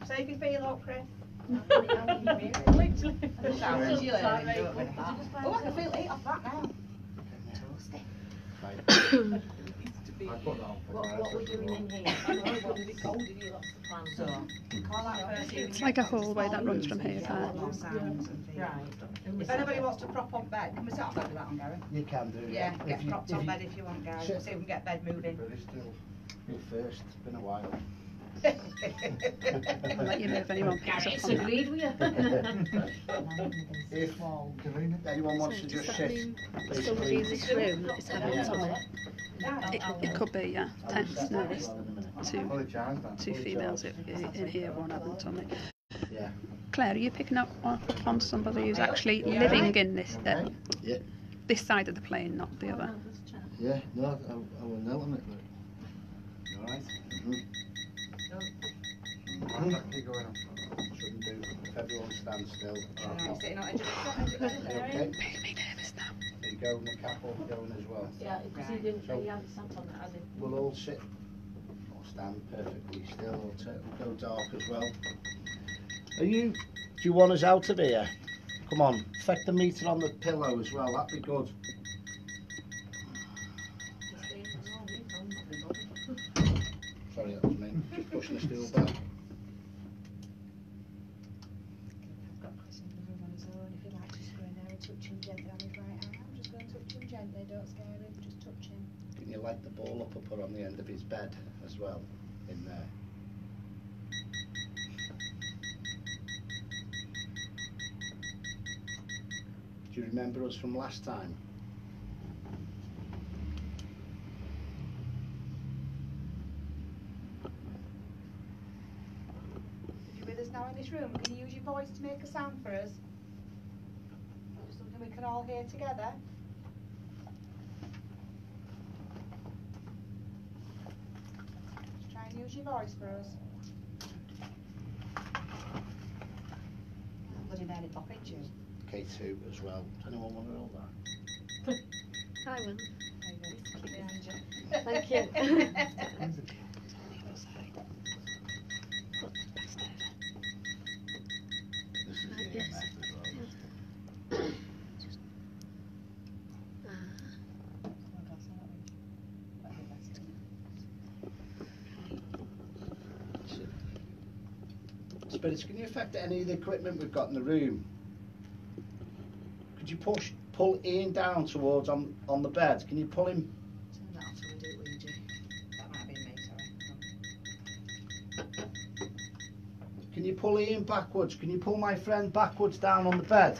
So you can feel up, Chris. Literally. Oh, I can feel heat off that now. I put that on for What were you doing in here? What was it called? If you lost the plan. So, call that person. It's like a hallway that runs from here to there. Right. If anybody wants to prop on bed, can we sit on bed with that on, Gary? You can do. Yeah, If get you- propped if on you- bed if you want, Gary. Sure. See if we can get bed moving. But it's still. You first. It's been a while. I'll let you know if anyone picks up It's on that. agreed with you. If anyone wants to just sit, Somebody in this room is having Tommy. It could be, yeah. Tense, nervous. Well, the chance, man. Two females in here, one having Tommy. Yeah. Claire, are you picking up on somebody who's actually living in this Yeah. this side of the plane, not the other? Yeah, no, I will nail on it. Like. You alright? Why's that key going off? Shouldn't do. If everyone stands still. Sitting on edge of the Okay. Making me nervous now. There you go, and the cap will go in as well. Yeah, because he hadn't sat on that, has he? We'll all sit or stand perfectly still or go dark as well. Do you want us out of here? Come on, affect the meter on the pillow as well, that'd be good. Sorry, that was me. Just pushing the stool back. I've got Chris in the room on his own. If he likes, just go in there and touch him gently on his right arm. Just go and touch him gently, don't scare him, just touch him. Can you light the ball up I put on the end of his bed as well, in there? Do you remember us from last time? If you're with us now in this room, can you use your voice to make a sound for us? Something we can all hear together? Just try and use your voice for us. Bloody Mary pocket you. K2 as well. Does anyone want to roll that? I will. Thank you. This is the Yes. EMF as well. Spirits, can you affect any of the equipment we've got in the room? Could you pull Ian down towards on the bed? Can you pull him? Turn that off so we do it, Ouija. That might have been me, sorry. Can you pull Ian backwards? Can you pull my friend backwards down on the bed?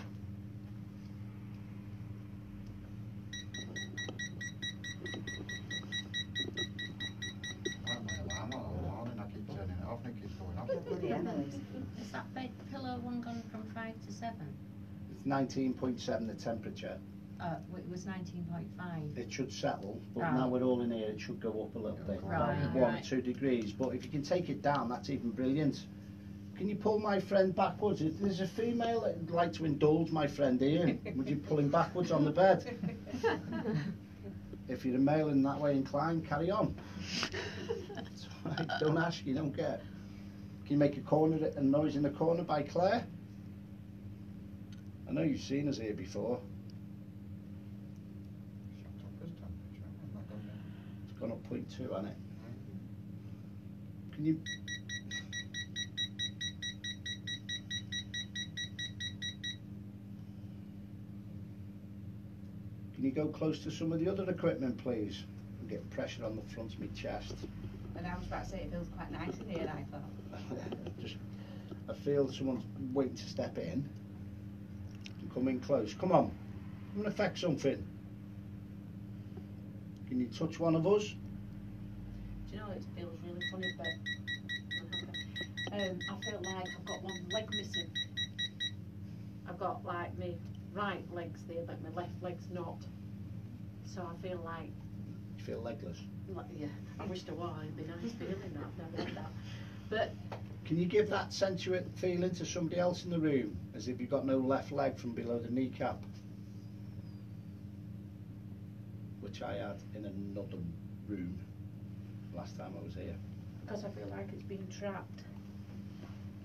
My alarm not alarming, I keep turning it off and it keeps going off. Bloody Emily's. Is that bed pillow one gone from 5 to 7? It's 19.7 the temperature. It was 19.5. It should settle, but Right. now we're all in here, it should go up a little bit. Right, About 1 or right. 2 degrees. But if you can take it down, that's even brilliant. Can you pull my friend backwards? If there's a female that would like to indulge my friend Ian, would you pull him backwards on the bed? If you're a male in that way inclined, carry on. It's all right, don't ask, you don't get. Can you make a noise in the corner by Claire? I know you've seen us here before. Shut up this temperature. I'm not going there. It's gone up 0.2, hasn't it? Can you? Can you go close to some of the other equipment, please? And get pressure on the front of my chest. And I was about to say it feels quite nice in here, I thought. I feel someone's waiting to step in. Come in close. Come on. I'm going to affect something. Can you touch one of us? Do you know, it feels really funny, but I feel like I've got one leg missing. I've got like my right leg's there, but my left leg's not. So I feel like... You feel legless? Like, yeah, I wish I was. It'd be nice feeling that. I've never had that. But... Can you give that sensuous feeling to somebody else in the room, as if you've got no left leg from below the kneecap? Which I had in another room last time I was here. Because I feel like it's been trapped.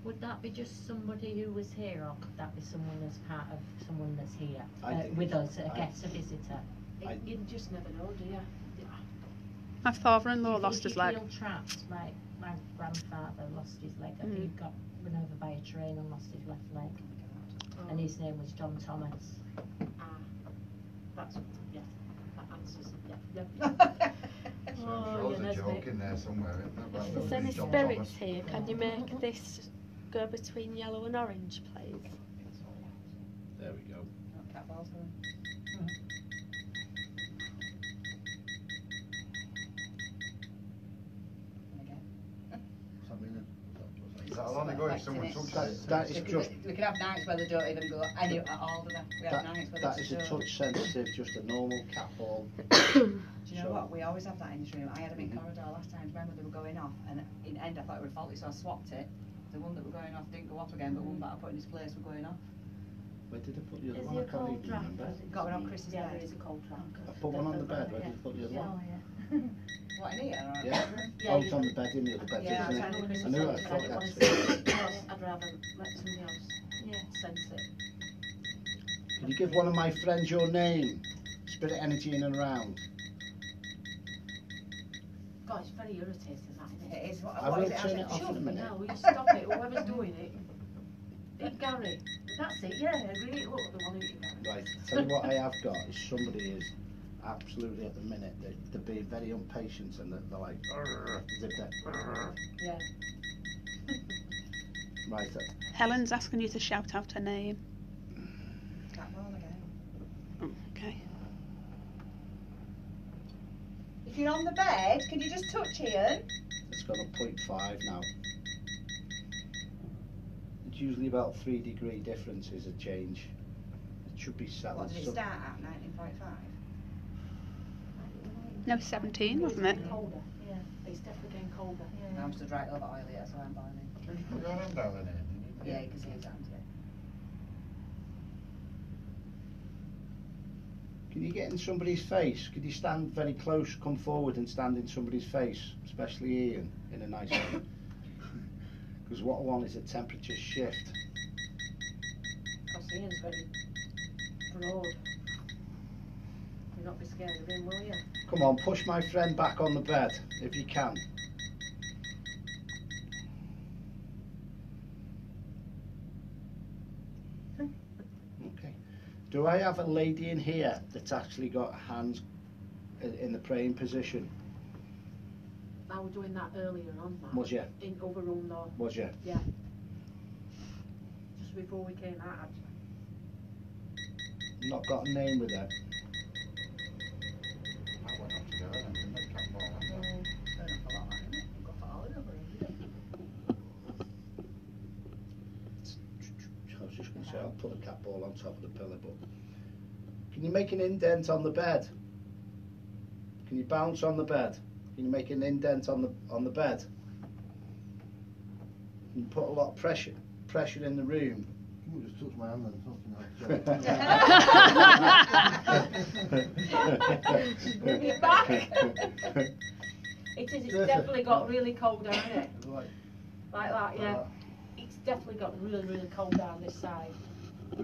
Would that be just somebody who was here, or could that be someone as part of someone that's here with us, a guest, a visitor? You just never know, do you? My father-in-law lost his leg. If you feel trapped, like my grandfather lost his leg. I think he got run over by a train and lost his left leg. And his name was John Thomas. That's, yeah, that answers it, yeah. So there's a joke in there somewhere, isn't there? If there's any spirits here, can you make this go between yellow and orange, please? There we go. Is that only going if someone touches it? That is just... We can have nights where they don't even go any at all, do they? We have nights where that is a touch sensitive, just a normal cat ball. Do you know what? We always have that in this room. I had them in corridor last time. Remember they were going off, and in end I thought it was faulty, so I swapped it. The one that were going off didn't go off again, but one that I put in its place were going off. Where did I put the other Is one? there I a can't cold even draft? remember. Got one on Chris's Yeah, bed. there is a cold draft. I put one on the bed. Where did I put the other one? What, in here? Or? Yeah. Yeah, Oh, it's on the bed, in the other bed, Yeah, isn't I it? know I knew it, I thought that's it. I'd rather let somebody else sense it. Can you give one of my friends your name? Spirit energy in and around. God, it's very irritating, that, isn't it? It is. I will turn it off in a Shut minute. now, will you stop it? Whoever's doing it. Big Gary. That's it, yeah, I agree. Look, the one who Gary. Right, tell you what I have got is somebody is absolutely at the minute, they're being very impatient and they're like, as if they're, Yeah. right. Helen's asking you to shout out her name. Cat ball again. Okay. If you're on the bed, can you just touch Ian? It's got a 0.5 now. It's usually about 3-degree differences a change. It should be 7. What did it start at? 19.5? No, 17, wasn't it? Colder, yeah. It's definitely getting colder. Yeah. I'm stood right over oily, that's why I'm boiling. Can you put your hand down in it? Yeah, you can see his hands, yeah. Can you get in somebody's face? Could you stand very close, come forward and stand in somebody's face, especially Ian, in a nice way? Because what I want is a temperature shift. Because Ian's very broad. You'll not be scared of him, will you? Come on, push my friend back on the bed, if you can. Okay. Do I have a lady in here that's actually got hands in the praying position? I was doing that earlier on, Matt. Was you? In overrun though. Was you? Yeah. Just before we came out. Not got a name with her. That went up together and didn't it? Cat ball, hasn't it? I was just going to say, I'll put a cat ball on top of the pillow, but can you make an indent on the bed? Can you bounce on the bed? Can you make an indent on the bed? Can you put a lot of pressure in the room? Can you just touch my hand and something Bring it back. It is, it's definitely got really cold down it. Like that, yeah. It's definitely got really, really cold down this side.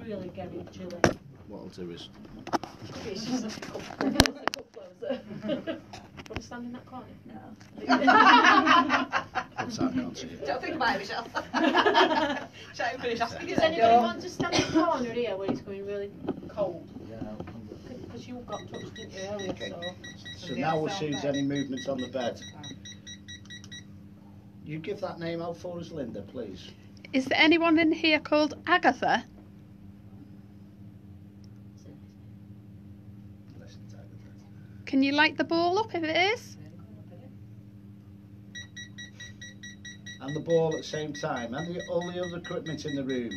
Really getting chilly. What I'll do is... It's just a cup closer. Want to stand in that corner? Put What's that? I can't see it. Don't think about it, Michelle. Shall I finish asking you Does then? anybody want to stand in the corner here where it's going really cold? Yeah, I'll come with Because you got touched didn't you, earlier, Okay. so... So now we'll see if there's any movement on the bed. You give that name out for us, Linda, please. Is there anyone in here called Agatha? Can you light the ball up if it is? And the ball at the same time, and all the other equipment in the room.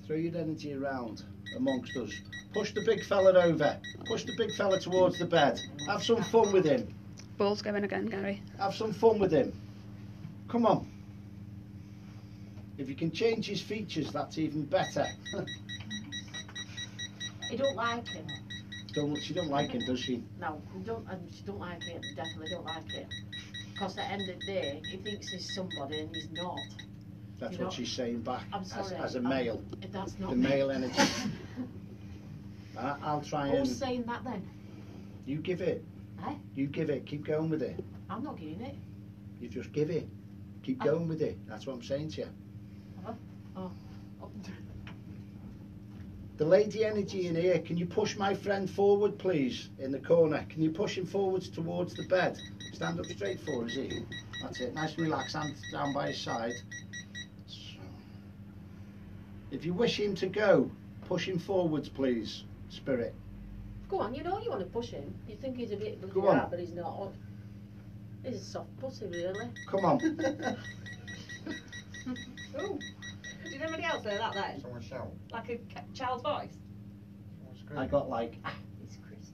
Throw your energy around amongst us. Push the big fella over. Push the big fella towards the bed. Have some fun with him. Ball's going again, Gary. Have some fun with him. Come on. If you can change his features, that's even better. I don't like him. She don't like him, does she? No, she don't like it, definitely don't like it. Because at the end of the day, he thinks he's somebody and he's not. That's You what know, she's saying back I'm sorry, as a male. That's not The me. male energy. I'll try and... Who's saying that then? You give it. Eh? You give it. Keep going with it. I'm not giving it. You just give it. Keep going with it. That's what I'm saying to you. Oh. The lady energy in here, can you push my friend forward, please, in the corner? Can you push him forwards towards the bed? Stand up straight for us, Ian. That's it. Nice and relaxed. Hands down by his side. So. If you wish him to go, push him forwards, please, Spirit. Go on, you know you want to push him. You think he's a bit bloody Go on. hard, but he's not. He's a soft pussy, really. Come on. Ooh. Did anybody else say that then? Someone shout. Like a child's voice? Someone scream. I got like... It's Chris.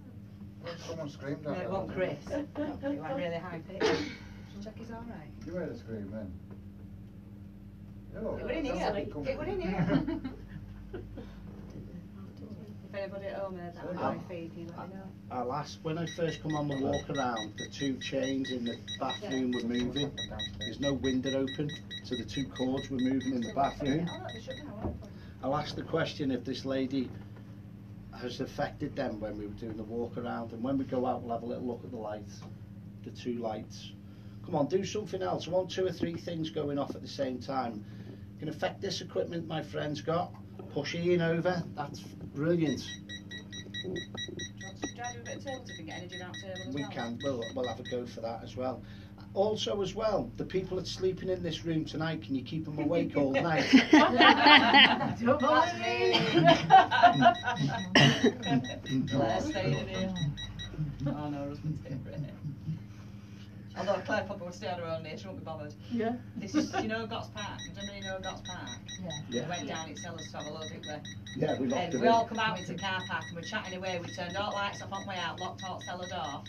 Someone screamed No, at it her. wasn't Chris. It went really high pitch. Check he's alright. You heard a scream then. Hello. It were in here. It were in here. If anybody at home heard that on my feed, you let me know. I'll ask, when I first come on the walk around, the two chains in the bathroom were moving. There's no window open, so the two cords were moving in the bathroom. Oh, they should now. I'll ask the question if this lady has affected them when we were doing the walk around, and when we go out we'll have a little look at the lights, the two lights. Come on, do something else. I want 2 or 3 things going off at the same time. Can affect this equipment my friend's got. Push Ian over, that's brilliant. Do you want to try to do a bit of table tipping and get energy down table as We well? can, we'll have a go for that as well. Also as well, the people that's sleeping in this room tonight, can you keep them awake all night? Don't ask me. Claire staying in here. Oh no, her husband's favourite. Although Claire probably would stay on her own here, she won't be bothered. Yeah. This is, you know Gotts Park? Does anybody know Gotts Park? Yeah. We went down at Sellers to have a look, didn't we? Yeah, we locked And it we in. all come out into the car park and we're chatting away. We turned all lights off on the way out, locked all cellar door.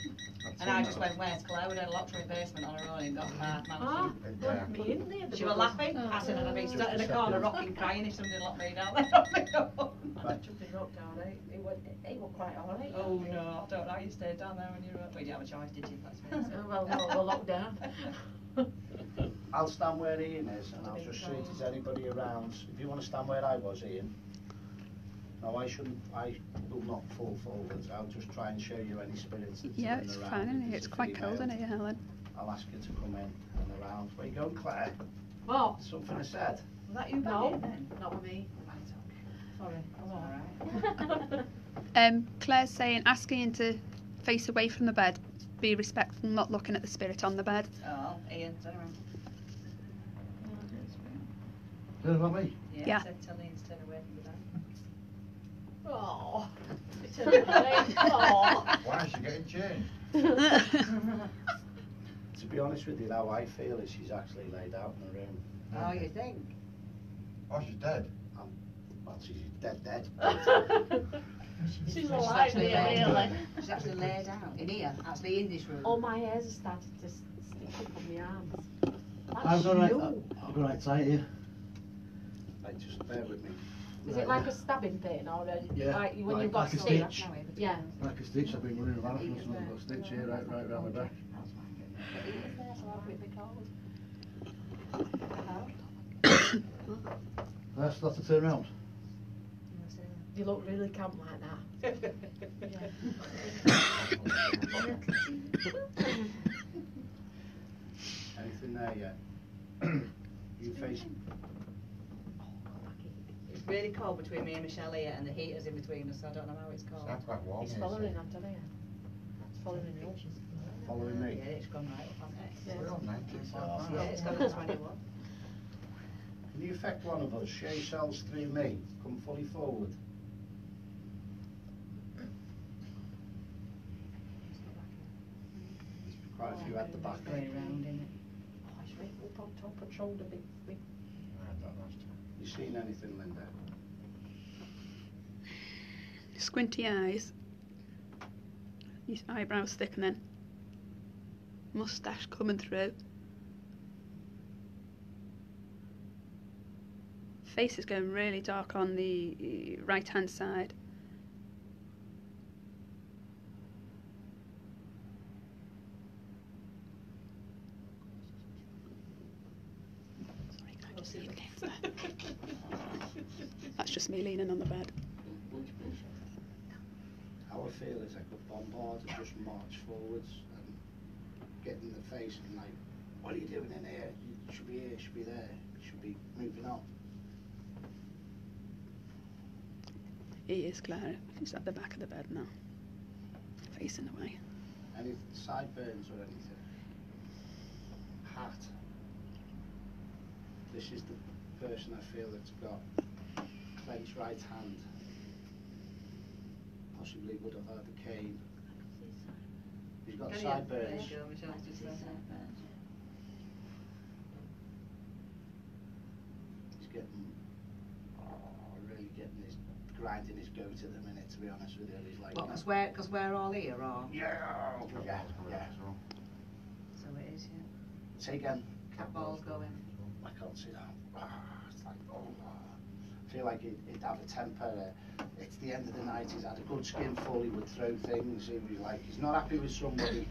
And I just went, where's Claire? We'd had locked her in the basement on her own in Gotts Park. Ah, Yeah. let me in there. She was laughing, passing and I'd be stuck in the corner rocking, crying if somebody locked me down there on my own. I jumped rock down, eh? It was quite alright. Oh no, I don't know how you stayed down there when you were... Well, you didn't have a choice, did you? Let's face it. Well, no, we're locked down. I'll stand where Ian is and I'll just see if there's anybody around. If you want to stand where I was, Ian. No, I will not fall forwards. I'll just try and show you any spirits that's Yeah, in and it's around. fine, If isn't it? there's It's a quite cold, female, isn't it, Helen? I'll ask her to come in and around. Where you going, Claire? What? Something I said. Was that you back No, in then? not with me. Sorry. Alright. Claire's saying, ask Ian to face away from the bed. Be respectful, not looking at the spirit on the bed. Oh, Ian, turn around. Is that about me? Yeah. Tell Ian to turn away from the bed. Oh. Oh. Why is she getting changed? To be honest with you, how I feel is she's actually laid out in the room. Oh, you think? Oh, she's dead. Well, she's dead. She's alive here, really. She's actually laid out in here, actually in this room. All my hairs have started to stick up on my arms. I've got right, you. I've got right side here. Like, just bear with me. Is it like a stabbing pain or a, Yeah, like when like- you've got like a stitch? stitch. Yeah. Like a stitch, I've been running around and I've got a stitch here right around my back. That's to turn around. You look really camp like that. Nothing there yet. You facing? It's really cold between me and Michelle here, and the heater's in between us, so I don't know how it's cold. Sounds quite warm. It's here, following, so. I'm telling you. It's following you. Following me? Yeah, it's gone right up on it. We're on 90, so. Yeah, it's gone to 21. Can you affect one of us? Share yourselves through me. Come fully forward. Quite a few at the back. Going round, innit? Oh, it's right up on top of shoulder, big. You seen anything, Linda? Squinty eyes. His eyebrows thickening. Moustache coming through. Face is going really dark on the right hand side. Sorry, can I just lean against there? That's just me leaning on the bed. How I feel is I could bombard and just march forwards and get in the face and like, what are you doing in here? You should be here, you should be there, you should be moving on. He is Claire. He's at the back of the bed now, facing away. Any sideburns or anything? Hat. This is the person I feel that's got clenched right hand. Possibly would have had a cane. He's got sideburns. He's getting, really getting his, grinding his goat at the minute, to be honest with you. He's like, What, because we're all here, or? Yeah. So it is, yeah. Say again. Cat balls going. I can't see that. It's like, I feel like he'd have a temper. It's the end of the night. He's had a good skinful. He would throw things. He was like, he's not happy with somebody.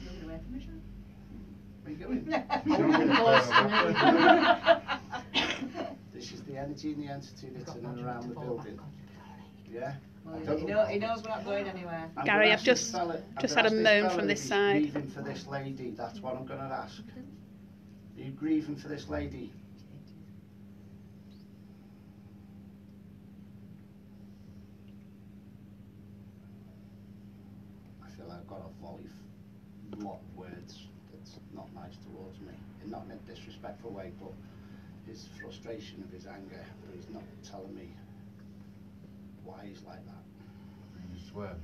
Moving away from Michelle. Where are you going? This is the energy and the entity that's in and around the building. Yeah? Well, he knows we're not going anywhere. Gary, I've just had a moan from this side. Grieving for this lady, that's what I'm going to ask. Are you grieving for this lady? I feel I've got a lot of words that's not nice towards me, and not in a disrespectful way, but his frustration of his anger, but he's not telling me why he's like that. You swear,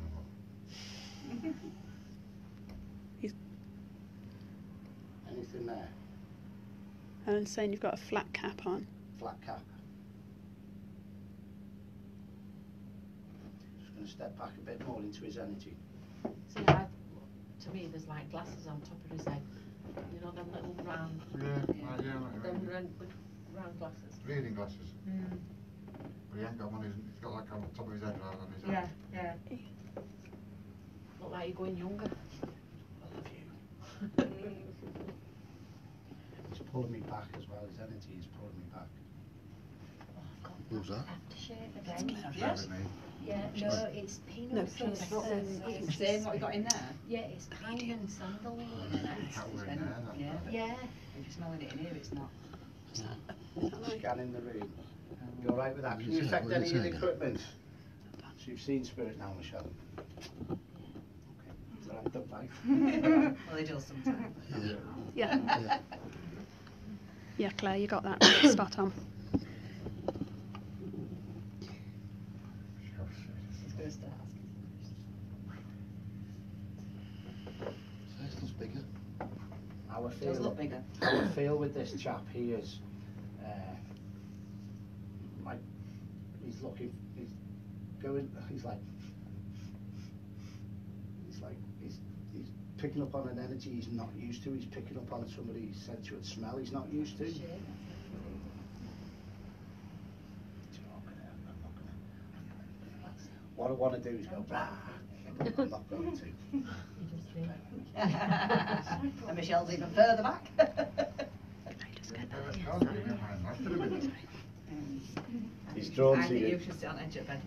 Anything there? Alan's saying you've got a flat cap on. Flat cap. Just going to step back a bit more into his energy. See, to me, there's like glasses on top of his head. You know, them little round. Them round glasses. Reading glasses. But he ain't got one. He's got like on the top of his head rather than his head. Yeah. Look like you're going younger. I love you. He's pulling me back as well. His energy is pulling me back. Who's that? Aftershave again. Yes. Yeah, no, it's peanuts. It's saying what we got in there. Yeah, it's pine and sandalwood. Yeah. If you're smelling it in here, it's not. Scanning the room. You alright with that? Can you affect any of the equipment? So you've seen spirit now, Michelle. Okay. Right, don't bite. Well, they do sometimes. Yeah. Yeah, Claire, you got that right, spot on. He's going to start asking. So it looks bigger. How I It does look bigger. How I feel with this chap, he is like, he's looking, he's picking up on an energy he's not used to. He's picking up on somebody's sensual smell he's not used to. What I want to do is go, brah. I'm not going to. And Michelle's even further back. He's drawn I to you. think you should sit on the edge of bed,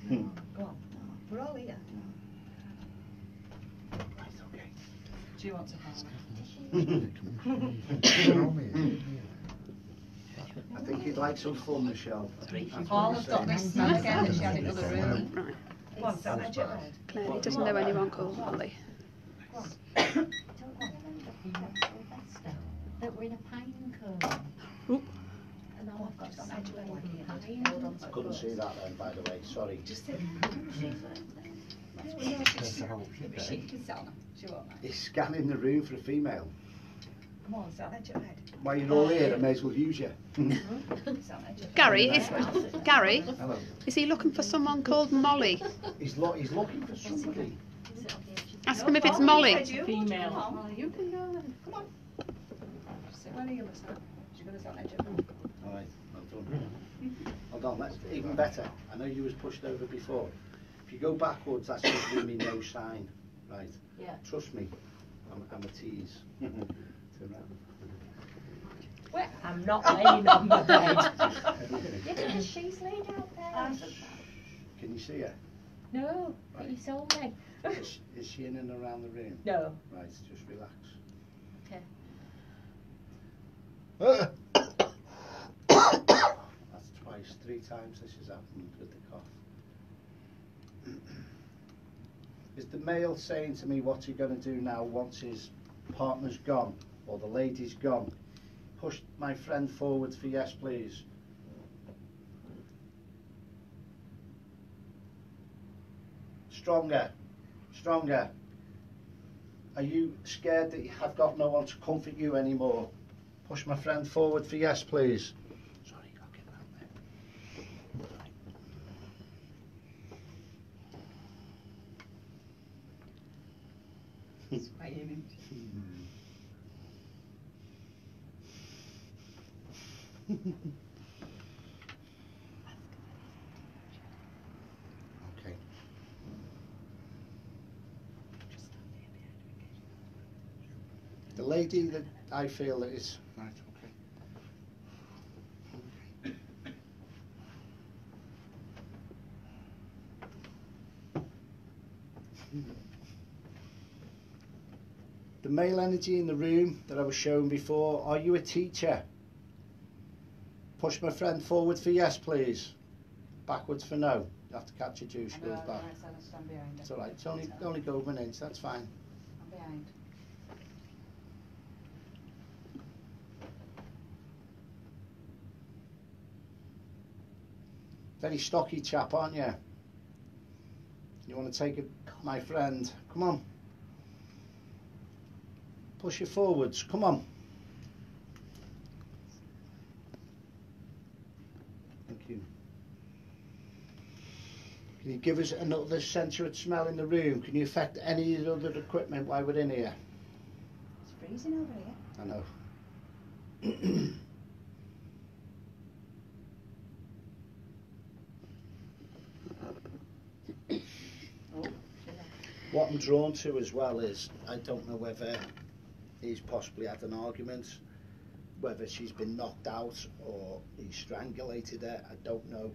Michelle. Go on. We're all here. Right, okay. Do you want to follow? I think he'd like some fun, Michelle. All have got this man again that she had in the other room. Right. Go on, sit on the edge of bed. Clearly doesn't know anyone called Molly. That we're in a pine cone. Oop. And all I've got is Edge of bed like he had. pine. Hold on to I couldn't see that then, by the way, sorry. Just sit. She can sit on her. She won't mind. He's scanning the room for a female. Come on, sit on the edge of bed. While you're all here, I may as well use you. Sit on the edge of bed. Gary, Hello. is he looking for someone called Molly? He's looking for somebody. Ask him if it's Molly. Female. Come on, you can go then. Come on. Sit where you're going to sit. She's going to sit on the edge of bed. All right, well done. Hold on, that's even better. I know you was pushed over before. If you go backwards, that's just giving me no sign. Right? Yeah. Trust me, I'm a tease. Turn around. I'm not laying on the bed. Yeah, she's laid out there. Can you see her? No, but you told me. Is she in and around the room? No. Right, just relax. Okay. That's twice, 3 times this has happened with the cough. Is the male saying to me what's he going to do now once his partner's gone or the lady's gone? Push my friend forward for yes, please. Stronger, stronger. Are you scared that you have got no one to comfort you anymore? Push my friend forward for yes, please. Sorry, got to get around there. Okay. The lady that I feel that is right. Okay. The male energy in the room that I was shown before. Are you a teacher? Push my friend forward for yes, please. Backwards for no. You have to catch your juice. Goes back. Stand behind her. It's all right. It's only go over an inch. That's fine. I'm behind. Very stocky chap, aren't you? You want to take it, my friend? Come on. Push it forwards. Come on. Thank you. Can you give us another sensory smell in the room? Can you affect any of the other equipment while we're in here? It's freezing over here. I know. What I'm drawn to as well is, I don't know whether he's possibly had an argument, whether she's been knocked out or he strangulated her, I don't know.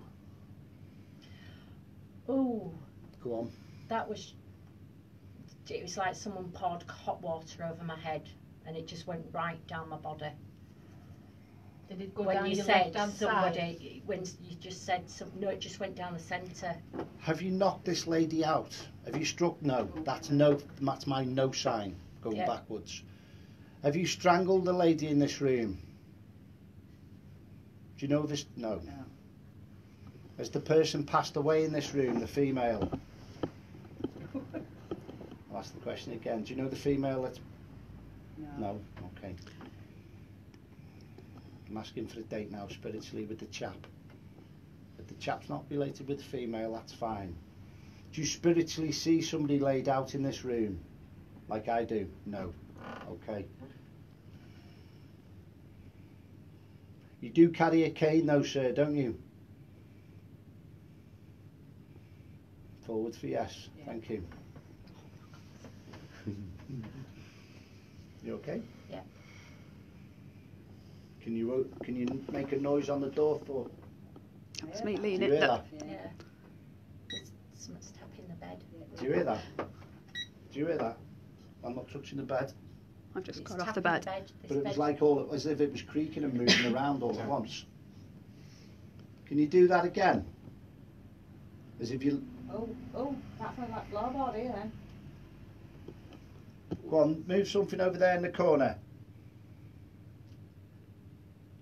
Oh. Go on. That was, it was like someone poured hot water over my head and it just went right down my body. Did it go when down you your said left-hand somebody, side? when you just said something, no, it just went down the centre. Have you knocked this lady out? Have you struck no? That's no. That's my no sign going Yeah. backwards. Have you strangled the lady in this room? Do you know this? No. No. Has the person passed away in this room, the female? I'll ask the question again. Do you know the female that's... No? Okay. I'm asking for a date now spiritually with the chap. If the chap's not related with the female, that's fine. Do you spiritually see somebody laid out in this room? Like I do? No. Okay. You do carry a cane though, sir, don't you? Forward for yes. Yeah. Thank you. You okay? Yeah. Can you make a noise on the door for? That's me Do leaning you hear it. that? Yeah. There's someone's tapping the bed. Do you hear that? Do you hear that? I'm not touching the bed. I've just It's got off the tapping bed. this But it was bed. like all, as if it was creaking and moving around all at once. Can you do that again? As if you... Oh, that's on that floorboard here then. Go on, move something over there in the corner.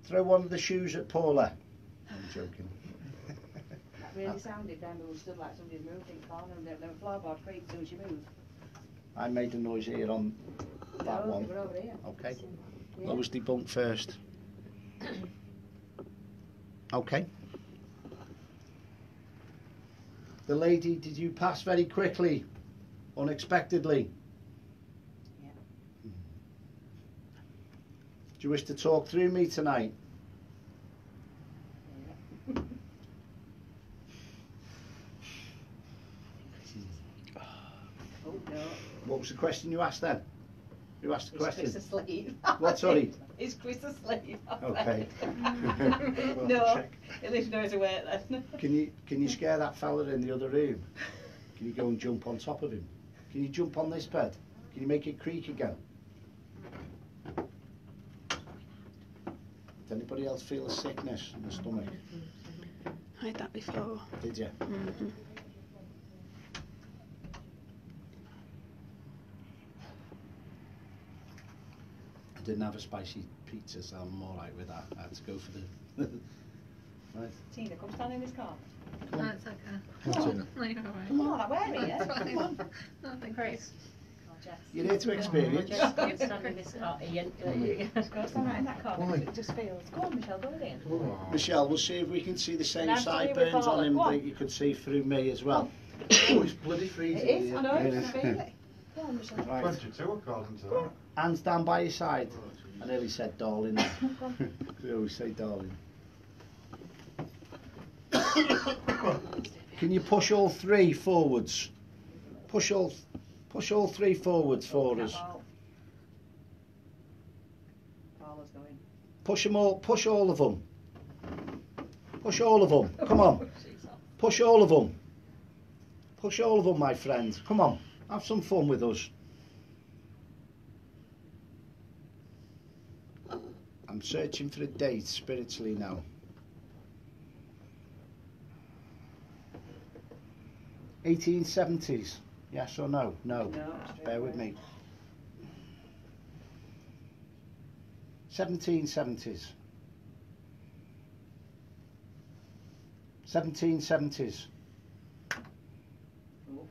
Throw one of the shoes at Paula. I'm joking. That really sounded then, but it stood like somebody moved in the corner and the floorboard creaked as soon as you moved. I made a noise here on that No, one. they were over here. Okay. Yeah. Lowest debunk first. Okay. The lady, did you pass very quickly? Unexpectedly? Yeah. Do you wish to talk through me tonight? Oh no. What was the question you asked then? Who asked the Is question? Chris asleep? What, sorry? Is Chris asleep? Okay. Well, No, check. at least knows awake then. Can you scare that fella in the other room? Can you go and jump on top of him? Can you jump on this bed? Can you make it creak again? Did anybody else feel a sickness in the stomach? I had that before. Did you? Mm-hmm. I didn't have a spicy pizza, so I'm alright with that. I had to go for the... Right. Tina, come stand in this car. Come on. it's okay. Come on, Tina. No, you're alright. Come on, I wear it, yeah? Come on. Nothing great. You're here to experience. Just you stand in this car, Ian. Just go stand right in that car Why? because it just feels. Go on, Michelle, go in. Michelle, we'll see if we can see the same And I'm sorry with sideburns on Paula. him Go on. that you could see through me as well. Oh, it's bloody freezing. It is, I know, It it's is. really. Go on, Michelle. Right. 22 according to that. Hands down by your side. I nearly said darling. We always say darling. Can you push all three forwards? Push all three forwards for us. Paula's going. Push them all. Push all of them. Push all of them. Come on. Push all of them. Push all of them, my friend. Come on. Have some fun with us. I'm searching for a date spiritually now. 1870s. Yes or no? No. No. Bear with me. 1770s. 1770s.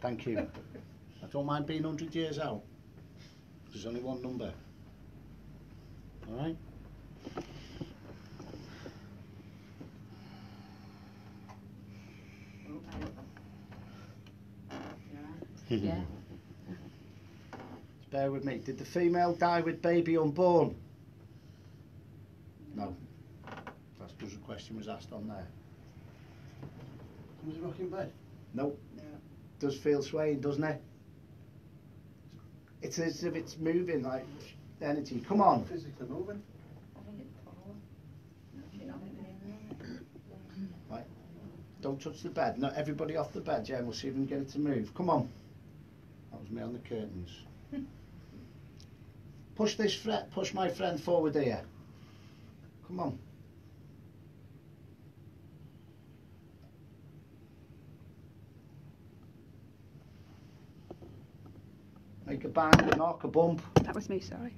Thank you. I don't mind being 100 years out. There's only one number. Alright? Yeah. Bear with me. Did the female die with baby unborn? No. That's because the question was asked on there. Was it rocking bed? Nope. Does feel swaying, doesn't it? It's as if it's moving, like energy. Come on. Physically moving. Right. Don't touch the bed. No, everybody off the bed, yeah, and we'll see if we can get it to move. Come on. That was me on the curtains. Push push my friend forward here. Come on. Make a bang, a knock, a bump. That was me, sorry.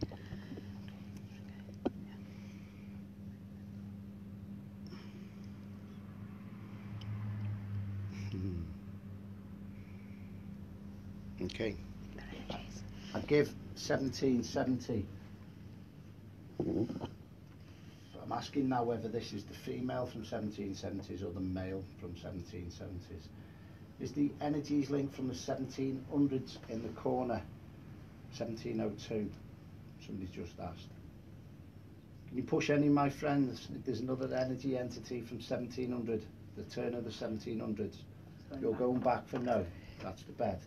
Okay. I give 1770. I'm asking now whether this is the female from 1770s or the male from 1770s. Is the energies linked from the 1700s in the corner? 1702. Somebody's just asked. Can you push any of my friends? There's another energy entity from 1700, the turn of the 1700s. You're going back for no. That's the bed.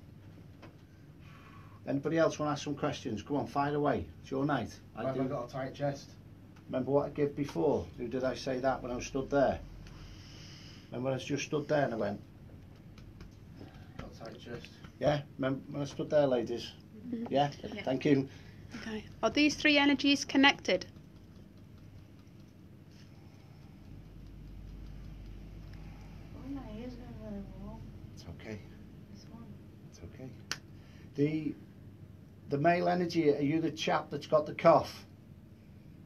Anybody else want to ask some questions? Come on, fire away. It's your night. Why have I got a tight chest? Remember what I gave before? Who did I say that when I was stood there? Remember when I just stood there and I went? Got a tight chest. Yeah? Remember when I stood there, ladies? Yeah? Thank you. Okay. Are these three energies connected? It's okay. It's okay. The male energy, are you the chap that's got the cough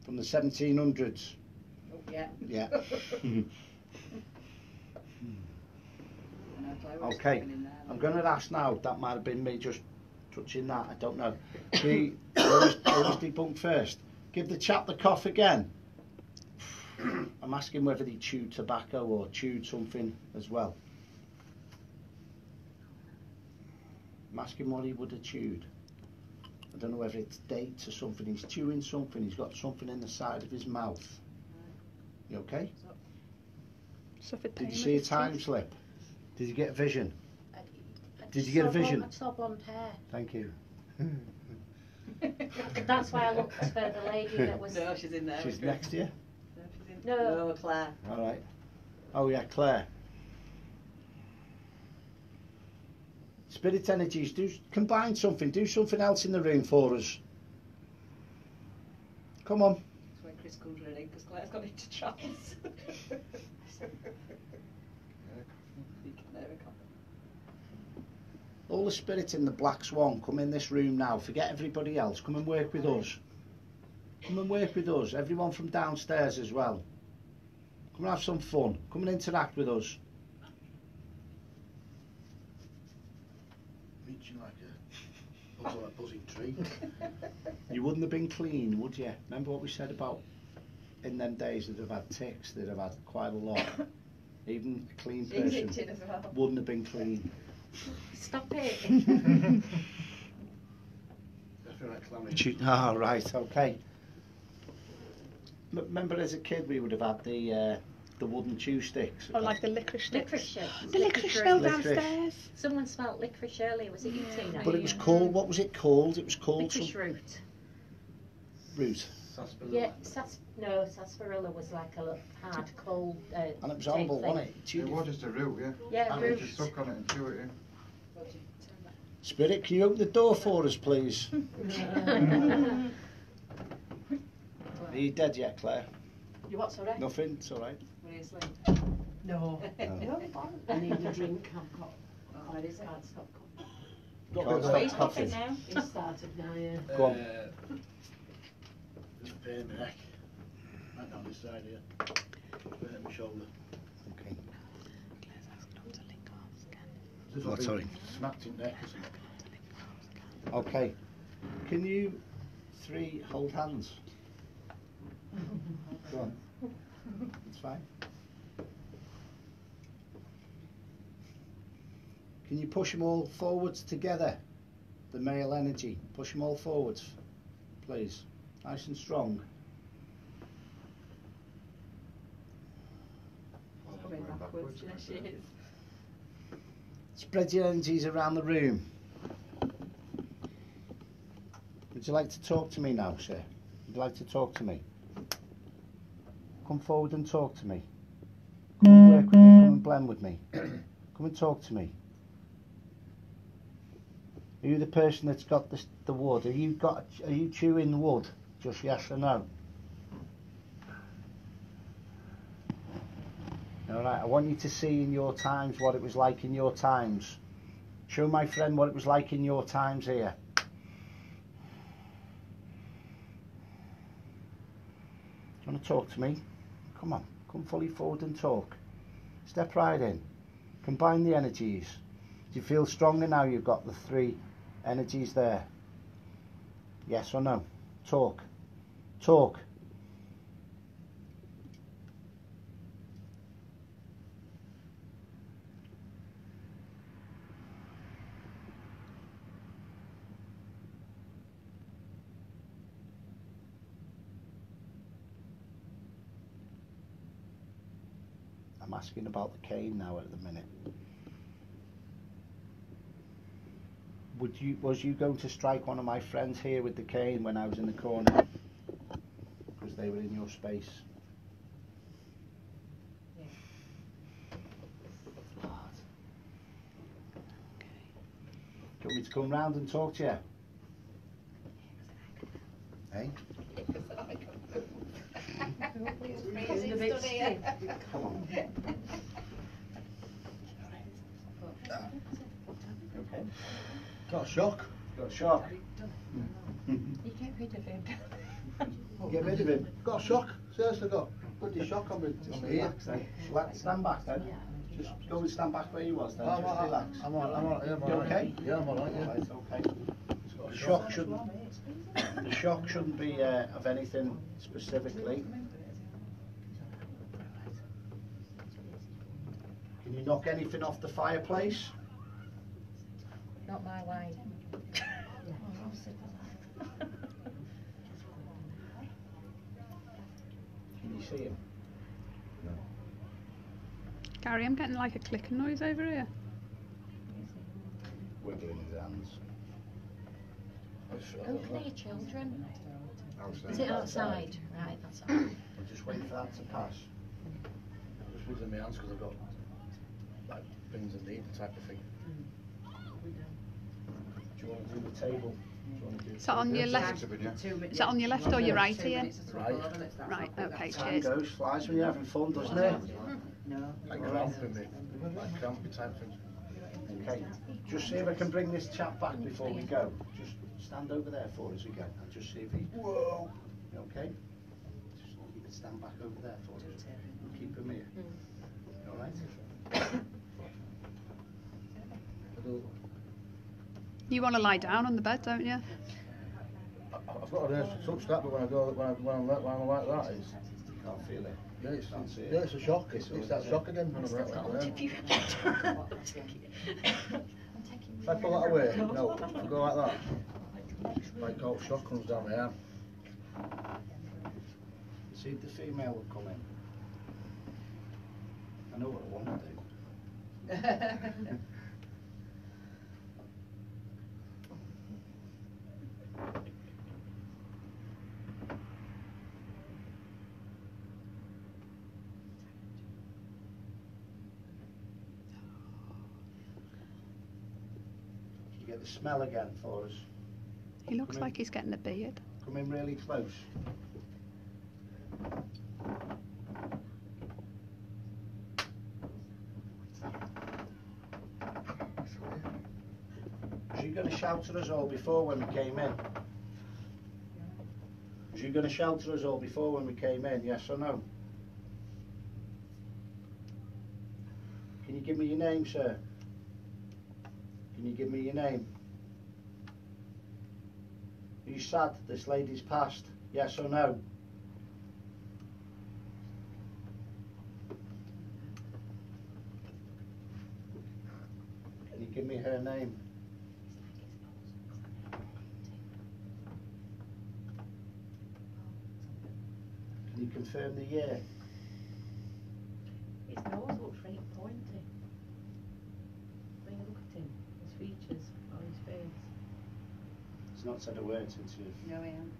from the 1700s? Oh, yeah. Yeah. Okay. I'm going to ask now. That might have been me just touching that. I don't know. Always debunk first. Give the chap the cough again. I'm asking whether he chewed tobacco or chewed something as well. I'm asking what he would have chewed. I don't know whether it's dates or something. He's chewing something. He's got something in the side of his mouth. You okay? Did you see a time slip? Did you get a vision? Did you get a vision? I saw blonde hair. Thank you. That's why I looked for the lady that was... No, she's in there. She's next to you? No, she's in... No. No, Claire. All right. Oh yeah, Claire. Spirit energies, do combine something. Do something else in the room for us. Come on. That's when Chris comes running, because Claire's got into trance. All the spirits in the Black Swan, come in this room now. Forget everybody else. Come and work with us. Come and work with us. Everyone from downstairs as well. Come and have some fun. Come and interact with us. Reaching like a buzzing tree. You wouldn't have been clean, would you? Remember what we said about in them days they'd have had ticks, they'd have had quite a lot. Even a clean person wouldn't have been clean. Stop it. I feel like clammy. Ah, right, okay. Remember as a kid we would have had the wooden chew sticks. Or like the licorice sticks. Licorice. The licorice fell Licorice. downstairs. Someone smelled licorice earlier. Was it you, Tina? But it was called, what was it called? It was called Licorice some root. root. Yeah, sarsaparilla was like a hard, cold. And it was horrible, wasn't it? It was just a root, yeah. Yeah, And root. you just suck on it and chew it in. Spirit, can you open the door for us, please? Are you dead yet, Claire? You what, sorry? Nothing, it's alright. Were you asleep? No. No. I need a drink. I've got. Oh, it is. I can't stop coughing. Can't Oh, he's stop coughing coughing. now. It started now, yeah. Go on. Just pain in my neck. Right down this side here. Pain in my shoulder. Okay. Just Oh, like sorry. Smacked in the neck or something. Okay. Can you three hold hands? Go on. It's fine. Can you push them all forwards together? The male energy. Push them all forwards, please. Nice and strong. Going backwards, yes, she is. Spread your energies around the room. Would you like to talk to me now, sir? Would you like to talk to me? Come forward and talk to me. Come and work with me. Come and blend with me. Come and talk to me. Are you the person that's got the wood? Are you chewing wood? Just yes or no? Alright, I want you to see in your times what it was like in your times. Show my friend what it was like in your times here. Do you want to talk to me? Come on, come fully forward and talk. Step right in. Combine the energies. Do you feel stronger now you've got the three energies there? Yes or no? Talk. Talk. I'm asking about the cane now at the minute. Was you going to strike one of my friends here with the cane when I was in the corner? Because they were in your space. Yeah. Hard. Do you want me to come round and talk to you? eh? Doing a bit stiff. Come on. Okay. Got a shock. Got a shock. You get rid of him. Get rid of him. Got a shock. Seriously got bloody shock on me here. Stand back then. Just go and stand back where you was then. I'm Just relax. I'm alright. Yeah, I'm You alright. okay? Yeah, I'm alright. Yeah. Right, okay. The shock shouldn't be of anything specifically. Can you knock anything off the fireplace? Not my way. Can you see him? Gary, I'm getting like a clicking noise over here. Wiggling his hands. Who can hear children? Outside. Is it outside? Right, that's all right. We'll just wait for that to pass. Just wiggling my hands because I've got like things and needle type of thing. Do you want to do the table? Do you want to do Is that on your left? Is that on your left or your right, Ian? Right. Right, okay, Time cheers. goes, flies when you're having fun, doesn't it? Like cramping me. Like cramping type thing. Okay. Just see if I can bring this chap back before we go. Just stand over there for us again and just see if he... Whoa! Okay? Just you can stand back over there for us. Keep him here. Alright? You want to lie down on the bed, don't you? I've got an urge to touch that, but when I go, when I'm like that, it's... You can't feel it. Yeah, it's, Can't see it. yeah, it's a shock. It's that shock again. When I'm like that. If I pull that away, no, if I go like that, like all shock comes down my arm. See if the female will come in. I know what I want to do. You get the smell again for us. He looks like he's getting a beard. Come in really close. Was you going to shout at us all before when we came in? Was you going to shout at us all before when we came in, yes or no? Can you give me your name, sir? Can you give me your name? Are you sad this lady's passed? Yes or no? Can you give me her name? Can you confirm the year? His nose looks right pointy. When you look at him, his features on his face. He's not said a word since you've... No, I am.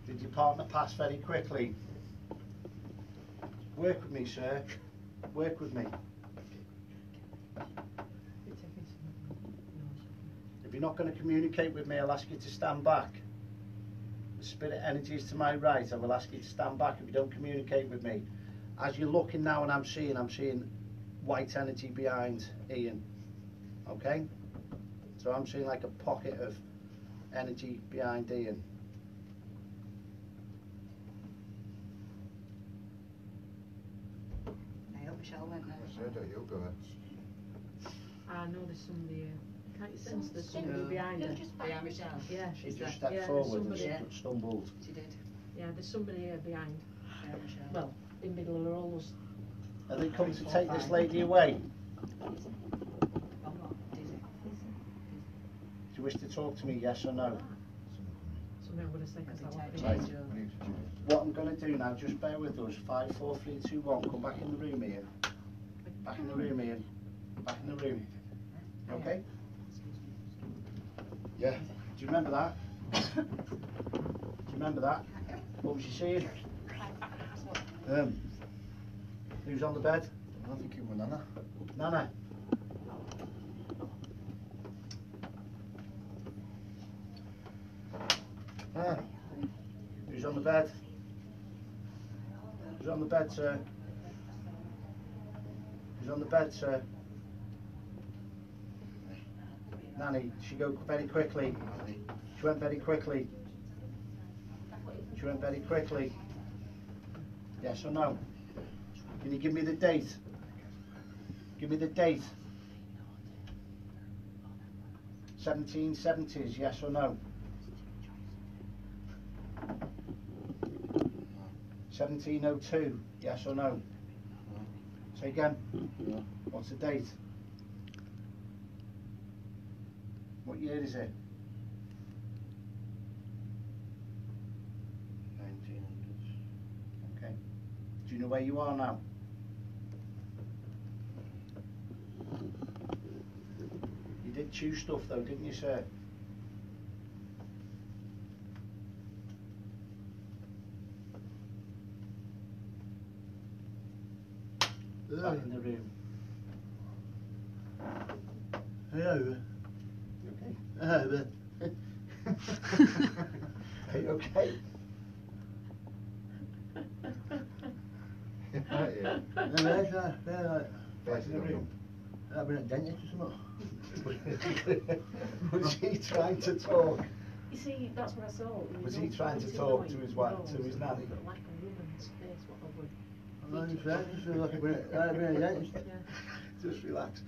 Did your partner pass very quickly? Work with me, sir. Work with me. If you're not going to communicate with me, I'll ask you to stand back. The spirit energy is to my right. I will ask you to stand back if you don't communicate with me. As you're looking now and I'm seeing white energy behind Ian. Okay? So I'm seeing like a pocket of energy behind Ian. I hope Michelle went there. You'll go ahead. I know there's somebody here. Can't you sense there's somebody behind her? Yeah, Michelle. Yeah, She she's just there. stepped Yeah, forward and there's somebody. stumbled. She did. Yeah, there's somebody here behind. Yeah, Michelle. Well, in the middle of all those. Are they coming to take this lady away? I'm not dizzy. Do you wish to talk to me, yes or no? Somebody I'm going to say because I want to Right. change. What I'm going to do now, just bear with us. 5, 4, 3, 2, 1. Come back in the room, Ian. Back in the room, Ian. Back in the room. Okay? Yeah. Do you remember that? Do you remember that? What was you saying? Who's on the bed? I think it was Nana. Nana. Who's on the bed? Who's on the bed, sir? Who's on the bed, sir? Nanny, she go very quickly. She went very quickly. She went very quickly. Yes or no? Can you give me the date? Give me the date. 1770s, yes or no? 1702, yes or no? Say again. What's the date? What year is it? 1900s. Okay. Do you know where you are now? You did choose stuff though, didn't you, sir? Back in the room. Hello. Okay. Hello. Are you okay? Back in the room. I've been at dentist or something. Was he trying to talk? You see, that's what I saw. Was he trying to talk to his wife, to his nanny? Like a woman's face, what I would. Just relax.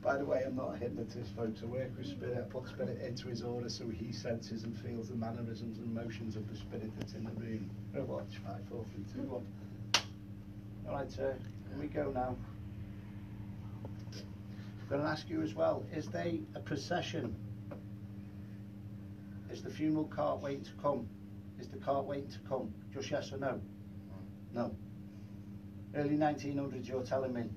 By the way, I'm not a hypnotist, folks. I work with spirit. I put spirit into his aura so he senses and feels the mannerisms and motions of the spirit that's in the room. Watch. 5, 4, 3, 2, 1. All right, sir. Here we go now. I'm going to ask you as well, is there a procession? Is the funeral cart waiting to come? Is the cart waiting to come? Just yes or no? No. Early 1900s, you're telling me.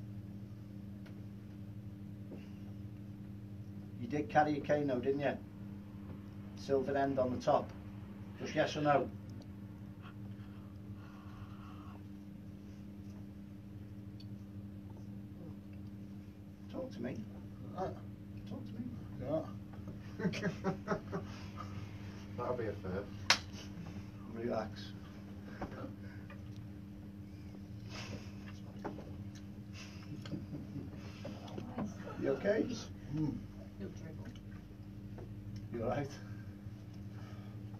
You did carry a cane though, didn't you? Silver end on the top. Just yes or no? Talk to me. Talk to me. Yeah. That'll be a first. Relax. You okay? You alright?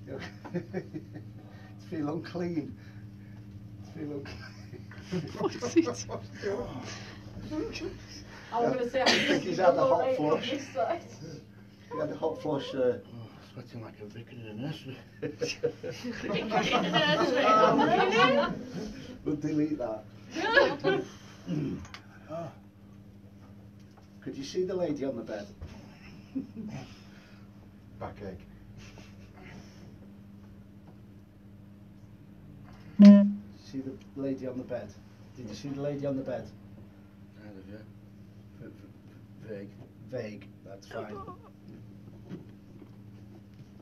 You okay? It's feel unclean. It's feel unclean. What is it? I was going to say, I think he's had the hot right on flush. this side. You had the hot flush, Sweating like a vicar in a nursery. We'll delete that. Could you see the lady on the bed? Backache. See the lady on the bed? Did you see the lady on the bed? Kind of, yeah. Vague. Vague, that's fine.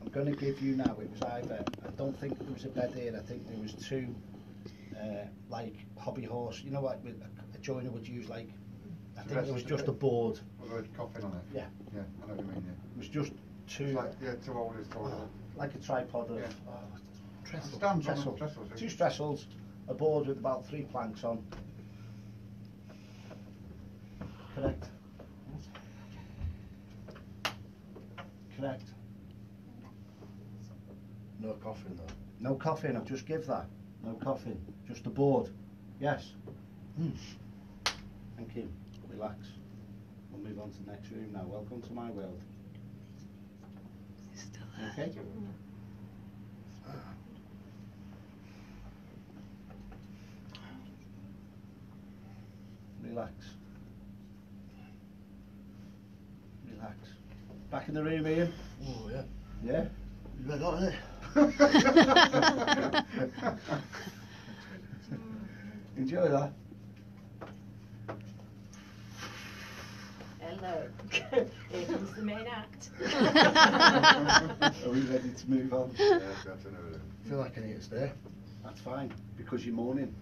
I'm going to give you now, it was either, I don't think there was a bed here, I think there was two, like hobby horse, you know what a joiner would use, like, I think it was just a board. With a coffin on it? Yeah. Yeah, I know what you mean, yeah. It was just two, It's like, yeah, two old toilet. like a tripod of, Yeah. trestle, Stands on trestle. them, trestles, yeah. Two trestles, a board with about 3 planks on. Correct. Correct. No coffin though. No coffin, I'll just give that. No coffin, just a board. Yes. Thank you. Relax. We'll move on to the next room now. Welcome to my world. Still Okay? Relax. Relax. Back in the room, Ian? Oh yeah. Yeah? You read that, isn't it? Enjoy that. Hello. Here comes the main act. Are we ready to move on? Yeah, that's another. I feel like I need to stay. That's fine, because you're mourning.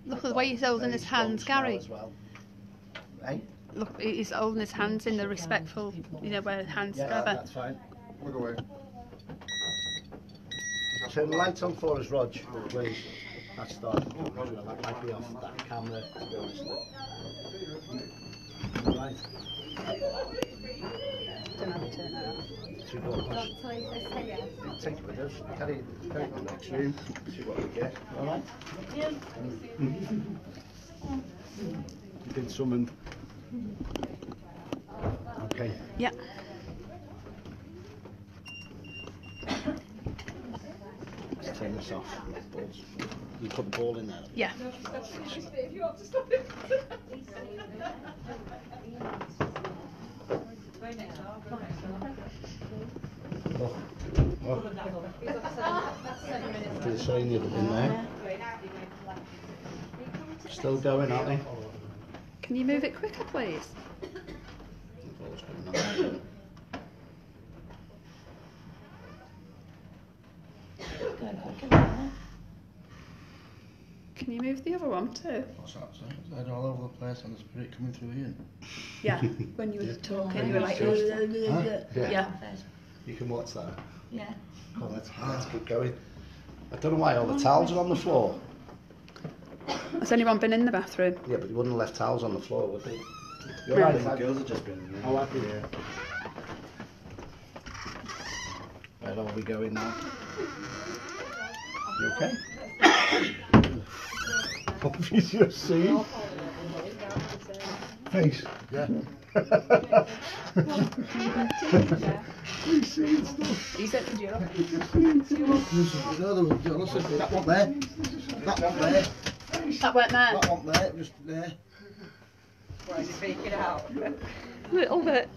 Look at the way he's holding his hands, Gary. As well. Hey? Look, he's holding his hands in the respectful, you know, where hands Yeah, together. that's fine. Look away. turn the lights on for us, Rog, please. That's starting to come through. That might be off that camera, to be honest. Right. Don't have to turn that off. Two more push. Take it with us. Carry it to the next room. See what we get. All right. You've been summoned. Okay. Yeah. Let's turn this off. Balls. You put the ball in there. Yeah. If you want to stop it. The sign you've been there. Still going, aren't they? Can you move it quicker, please? Can you move the other one too? What's that, sir? Is that all over the place and the spirit coming through Ian? Yeah. When you were talking, you were like, Huh? yeah. You can watch that. Yeah. Come on, let's keep going. I don't know why all the towels are on the floor. Has anyone been in the bathroom? Yeah, but you wouldn't have left towels on the floor, would they? You're No. right, The girls have just been in there. Oh, happy. Where are we going now? You okay? What have you just seen? Face. Yeah. We've seen stuff. He said to you. That one there. That one there. That went there. That one there. Just there. Why is he freaking out? A little bit.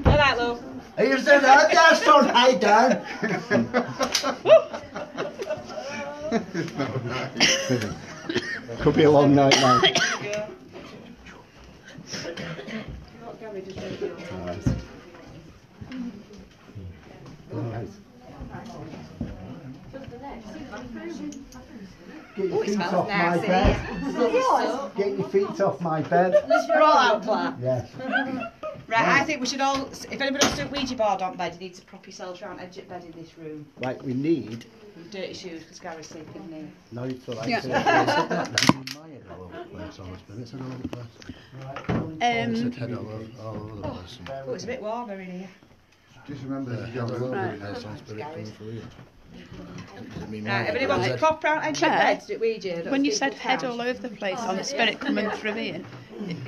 All right, love. Are you saying that? That's not high down. Could be a long night now. Alright. Get your feet off my bed. Get your feet off my bed. We're all out, Claire. Yes. Right, I think we should all, if anybody wants to do a Ouija board on bed, you need to prop yourselves round edge of bed in this room. Right, we need. With dirty shoes, because Gary's sleeping near. No, it's alright. Yeah. It's head all over the place. Oh, it's a bit warmer in here. Just remember that you have a little Right. bit of some spirit coming through you. Right, everybody wants to prop round edge of Claire, bed to do Ouija. When you said head all over the place on the spirit coming through Ian,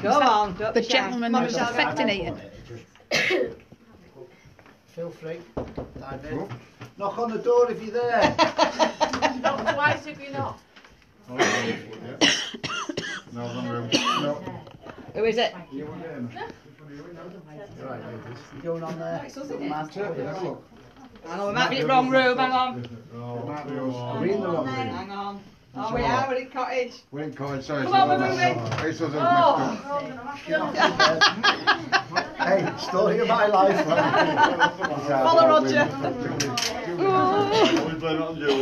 Come on, don't the be shy. gentleman Come on, who was Michelle, affecting Ian. Feel free. Dive in. Knock on the door if you're there. Not twice if you're not. No, wrong room. No. Who is it? Right, ladies. You going on there? It's us, isn't it? Man, Have a look. Hang on, we might be in the wrong room, hang on. Oh, Are we in the wrong room? Hang on. Oh, we are, we're in cottage. we ain't calling, sorry. Come on, we're moving. It's us Oh. Hey, story of my life. Follow Roger.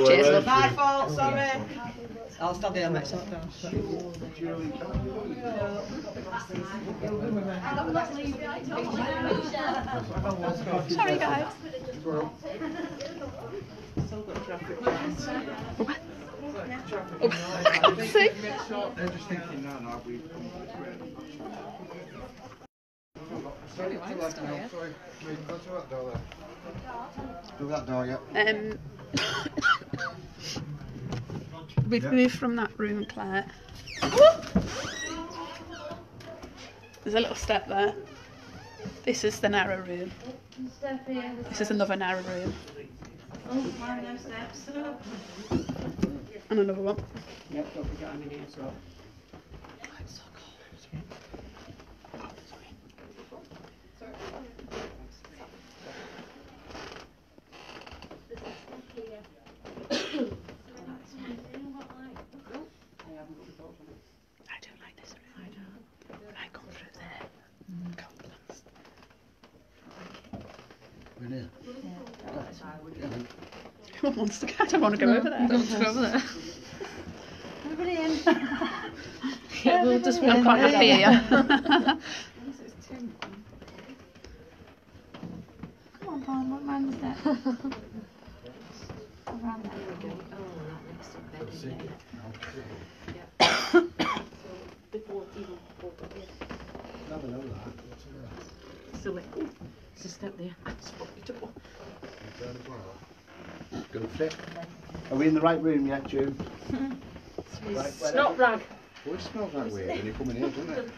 Cheers, love. My fault, sorry. I'll stop there, mate. Stop down. Sorry, guys. See? They're just thinking, no, we. Sorry, sorry, go to that door there. Do that door, yeah. We've moved from that room, Claire. There's a little step there. This is the narrow room. This is another narrow room. And another one. Yep, don't forget I'm in here as well. It's so cold. I don't like this room. I don't. I come through there. Cold blast. We're near. Who wants to go? I don't want to go over there. I don't want to go over there. Everybody in. Yeah, we'll just I'm quite happy here. Come on, Paul, what man is that? around there. There we go. Oh, that looks so bad. Yeah. Before even before the bed. Never know that. What's in there? Silly. It's a step there. Spot it up. Go fit. Are we in the right room yet, June? Right, snot rag. Well, it smells like weird when you come in here, doesn't it?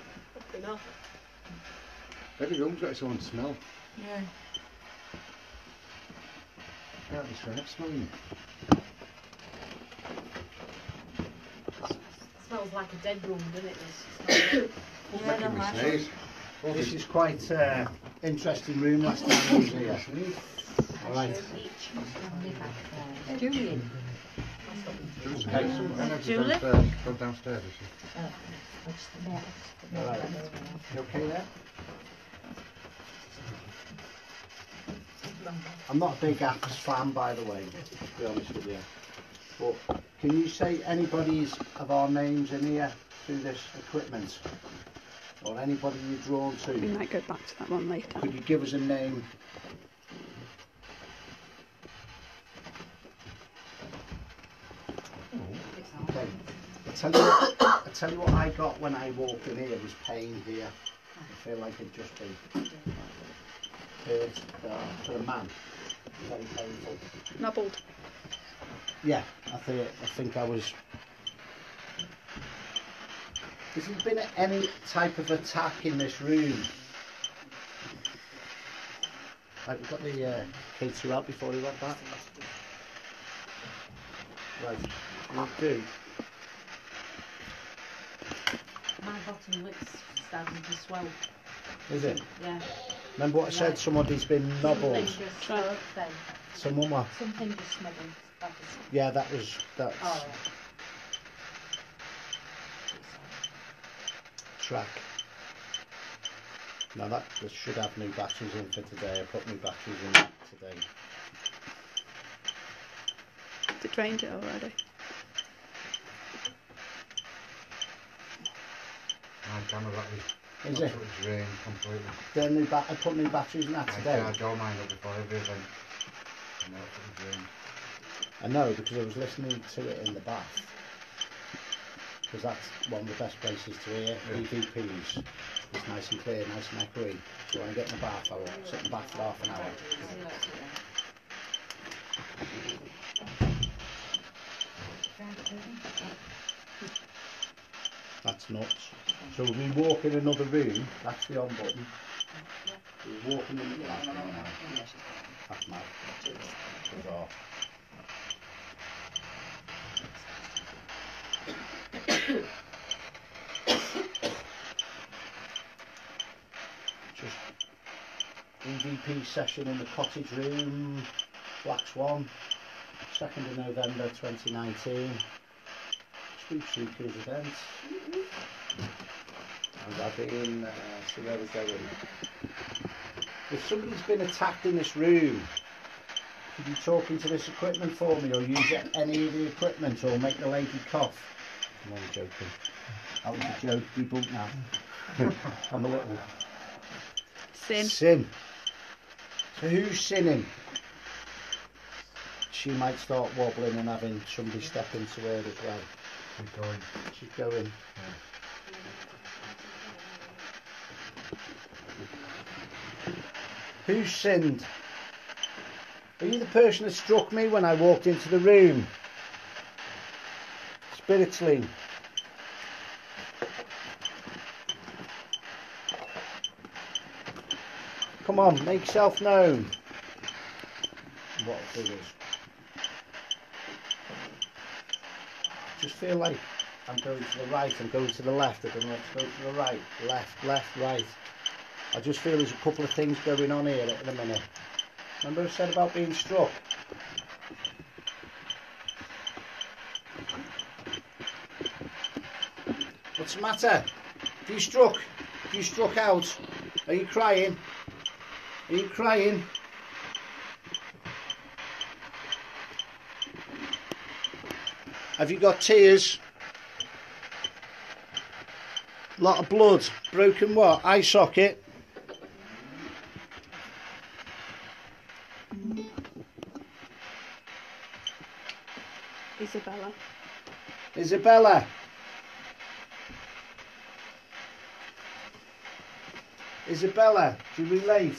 Every room's got its own smell. Yeah. Can't describe smelling. Smells like a dead room, doesn't it? It's making me sneeze. This is quite interesting room last time I was here. Alright. Julian. Julie? Go downstairs, is she? Alright. You okay there? I'm not a big apps fan, by the way, to be honest with you. But can you say anybody's of our names in here through this equipment? Or anybody you're drawn to? We might go back to that one later. Could you give us a name? Okay. I tell you what I got when I walked in here was pain here. I feel like it'd just be hurt for a man. Very painful. Nobbled. Yeah, I think I was. Has there been any type of attack in this room? Right, we've got the K2 out before we went back. Right, we'll do. My bottom lip's starting to swell. Is it? Yeah. Remember what I said? Somebody's been nobbled. Someone what? Something just smelling. Yeah, that's. Oh. Track. Now that should have new batteries in for today. I put new batteries in today. It drained it already. My camera battery. Is it? It's drained completely. Then I put new batteries in that today. I charge all mine up before every event. And now it's drained. I know, because I was listening to it in the bath. Because that's one of the best places to hear EVPs. It's nice and clear, nice and echoey. So when I get in the bath, I will sit in the bath for half an hour. That's nuts. So we walk in another room, that's the on button. We walk in the that's mad. Bizarre. Just EVP session in the cottage room, Black Swan, 2nd of November 2019. Sweet Seekers event. And I've been, see where we're going. If somebody's been attacked in this room, could you talk into this equipment for me, or use any of the equipment, or make the lady cough? I'm only joking. That was a joke, debunked now. I'm a little... Sin. Sin. So who's sinning? She might start wobbling and having somebody step into her as well. She's going. She's going. Yeah. Who sinned? Are you the person that struck me when I walked into the room? Spiritually. Come on, make yourself known. What I'll do is just feel like I'm going to the right, I'm going to the left, I don't know to go to the right, left, left, right. I just feel there's a couple of things going on here in a minute. Remember I said about being struck? What's the matter? Have you struck? Have you struck out? Are you crying? Are you crying? Have you got tears? Lot of blood. Broken what? Eye socket? Isabella. Isabella. Isabella, do you relate?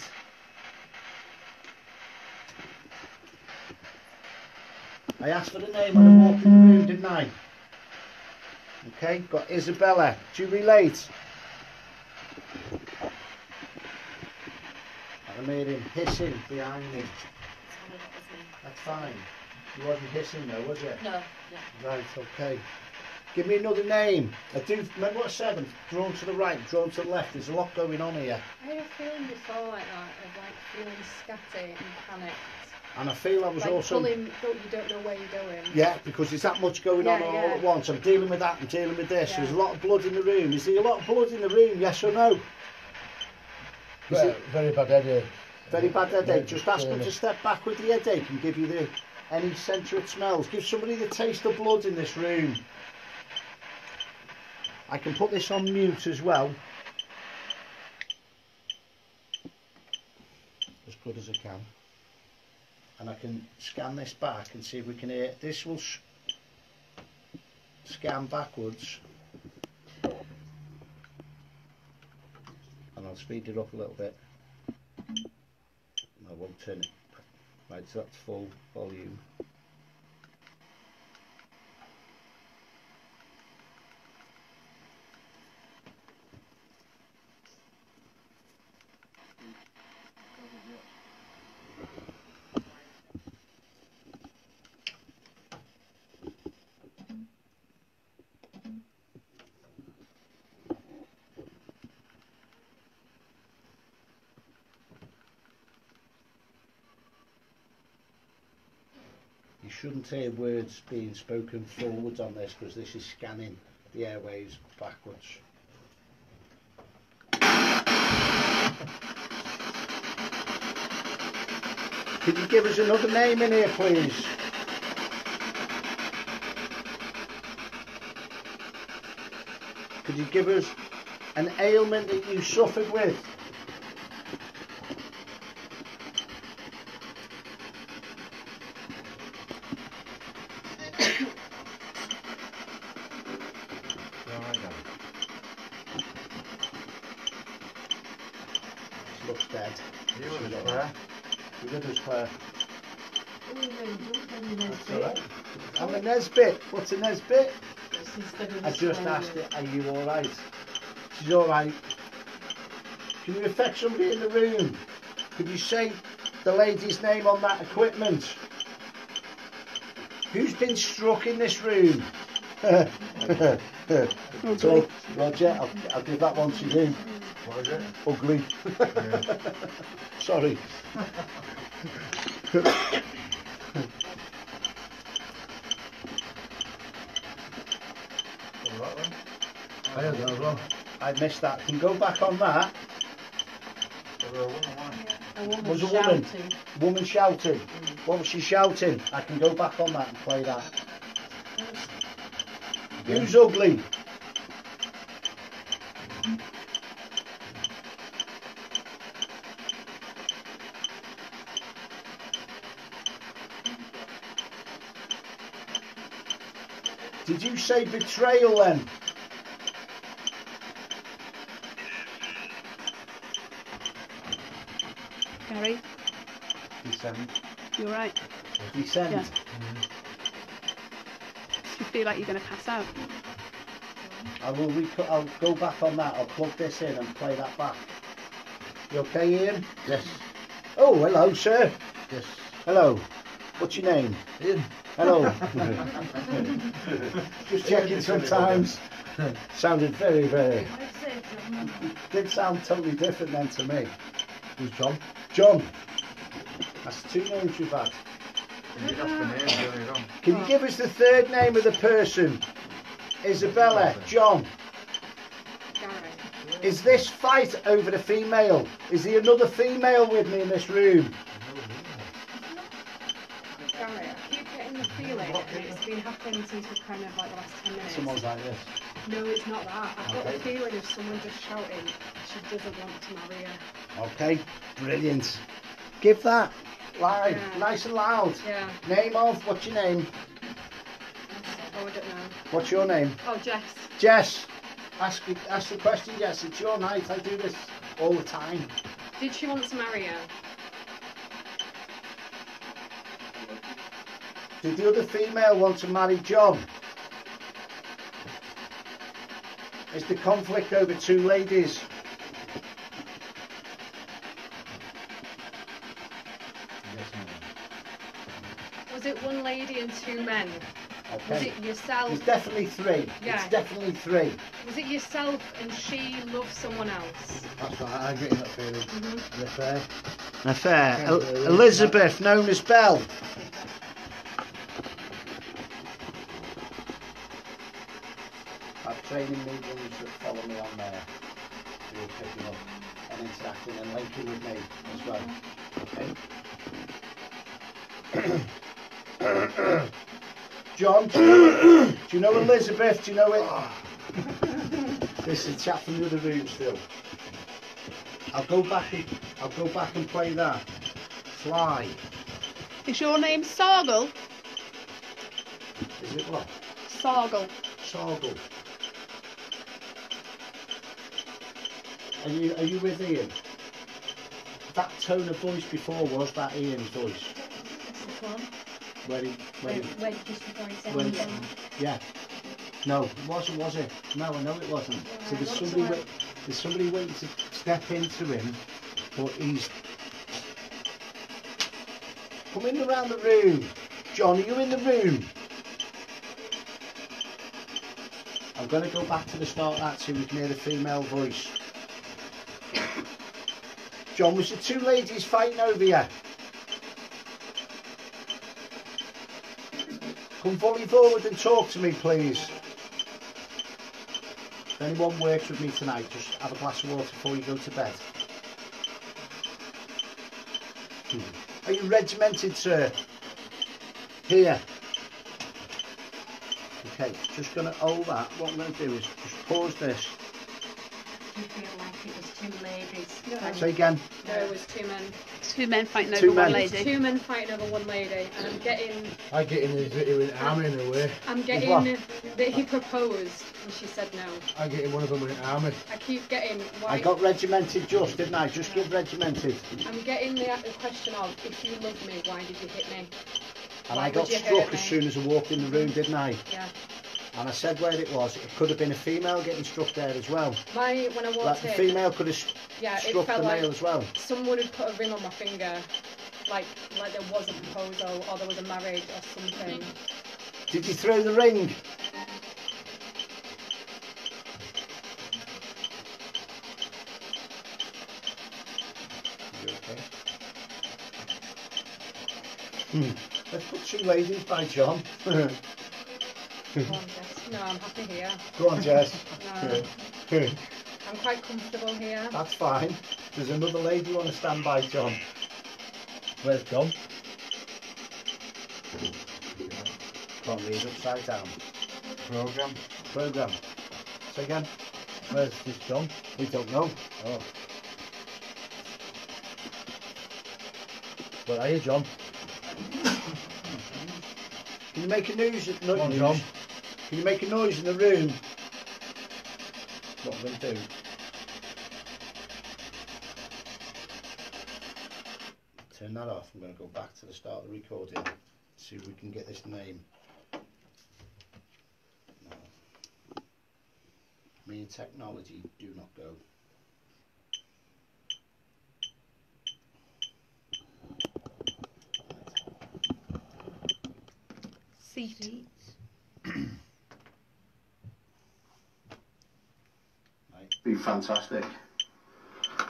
I asked for the name when I walked in the room, didn't I? Okay, got Isabella. Do you relate? I made him hissing behind me. That's fine. You wasn't hissing though, was it? No, no. Right, okay. Give me another name. I do remember what I said, drawn to the right, drawn to the left. There's a lot going on here. I had a feeling before like that of like feeling scatty and panicked. And I feel I was like also... pulling, but you don't know where you're going. Yeah, because there's that much going on all at once. I'm dealing with that and dealing with this. Yeah. There's a lot of blood in the room. Is there a lot of blood in the room, yes or no? Very bad headache. Very bad headache. Just ask them to step back with the headache and give you any centre it smells. Give somebody the taste of blood in this room. I can put this on mute as well. As good as I can. And I can scan this back and see if we can hear. This will scan backwards. And I'll speed it up a little bit. I won't turn it. Right, so that's full volume. You shouldn't hear words being spoken forwards on this because this is scanning the airwaves backwards. Could you give us another name in here, please? Could you give us an ailment that you suffered with? Looks dead. You with us, Claire? You with us, Claire? That's all right. I'm a Nesbit. What's a Nesbit? I just asked her, are you alright? She's alright. Can you affect somebody in the room? Could you say the lady's name on that equipment? Who's been struck in this room? So, Roger, I'll give that one to you. What is it? Ugly. Yeah. Sorry. I had that as well. I missed that. Can go back on that. Was a woman. Woman shouting. What was she shouting? I can go back on that and play that. Who's ugly? Did you say betrayal then? Gary, Descent. you alright? Descent. Yeah. Do you feel like you're going to pass out? I'll go back on that. I'll plug this in and play that back. You okay, Ian? Yes. Oh, hello, sir. Yes. Hello. What's your name? Ian. Hello. Just checking sometimes. Sounded very, very... Did sound totally different then to me. Who's John? John. That's the 2 names we've had. That's the name earlier on. Can you give us the 3rd name of the person? Isabella. John. Is this fight over the female? Is there another female with me in this room? Gary, I keep getting the feeling, and it's been happening since for kind of like the last 10 minutes. Someone's like this. No, it's not that. I've got Okay. the feeling of someone just shouting, she doesn't want to marry her. Okay, brilliant. Give that live, Yeah. nice and loud. Yeah. Name of, what's your name? I don't know. What's your name? Oh, Jess. Jess. Ask the question, Jess. It's your night. I do this all the time. Did she want to marry her? Did the other female want to marry John? Is the conflict over two ladies? Was it one lady and two men? Okay. Was it yourself? It's definitely three. Yeah. It's definitely three. Was it yourself and she loved someone else? That's right, I'm getting that feeling. Mm-hmm. An affair. An affair. Elizabeth, known as Belle. I've training mediums that follow me on there who are picking up and interacting and linking with me as well. Okay. John, do you know Elizabeth? Do you know it? This is a chap from the other room still. I'll go back and play that. Fly. Is your name Sargle? Is it what? Sargle. Sargle. Are you with Ian? That tone of voice before was that Ian's voice. Where he yeah. No, was it? No, I know it wasn't. So there's somebody waiting to step into him, but he's coming around the room. John, are you in the room? I'm going to go back to the start of that so we can hear the female voice. John, was the two ladies fighting over you? Come volley forward and talk to me, please. If anyone works with me tonight, just have a glass of water before you go to bed. Are you regimented, sir? Here. Okay, just going to hold that. What I'm going to do is just pause this. Do you feel like it was two ladies? No. Say again. No, it was two men. Two men fighting over one lady. Two men fighting over one lady, and I get in with an arm in a way. I'm getting that he proposed, and she said no. I get in one of them with an army. I keep getting why. I got regimented just, didn't I? Just give regimented. I'm getting the question of, if you love me, why did you hit me? And Why I got would you struck hurt as me? soon as I walked in the room, didn't I? Yeah. And I said where it was. It could have been a female getting struck there as well. When I Like walked the in, female could have yeah, it struck felt the like male as well. someone had put a ring on my finger, like there was a proposal or there was a marriage or something. Did you throw the ring? You okay? Let's put two ladies by John. Go on, Jess. No, I'm happy here. Go on, Jess. No, I'm quite comfortable here. That's fine. There's another lady want to stand by John. Where's John? Can't read upside down. Program. Say again. Where's this John? We don't know. Oh. Where are you, John? Can you make a noise? Come on, John. Can you make a noise in the room? What I'm going to do. Turn that off. I'm going to go back to the start of the recording. See if we can get this name. No. Me and technology do not go. Seat. Be fantastic.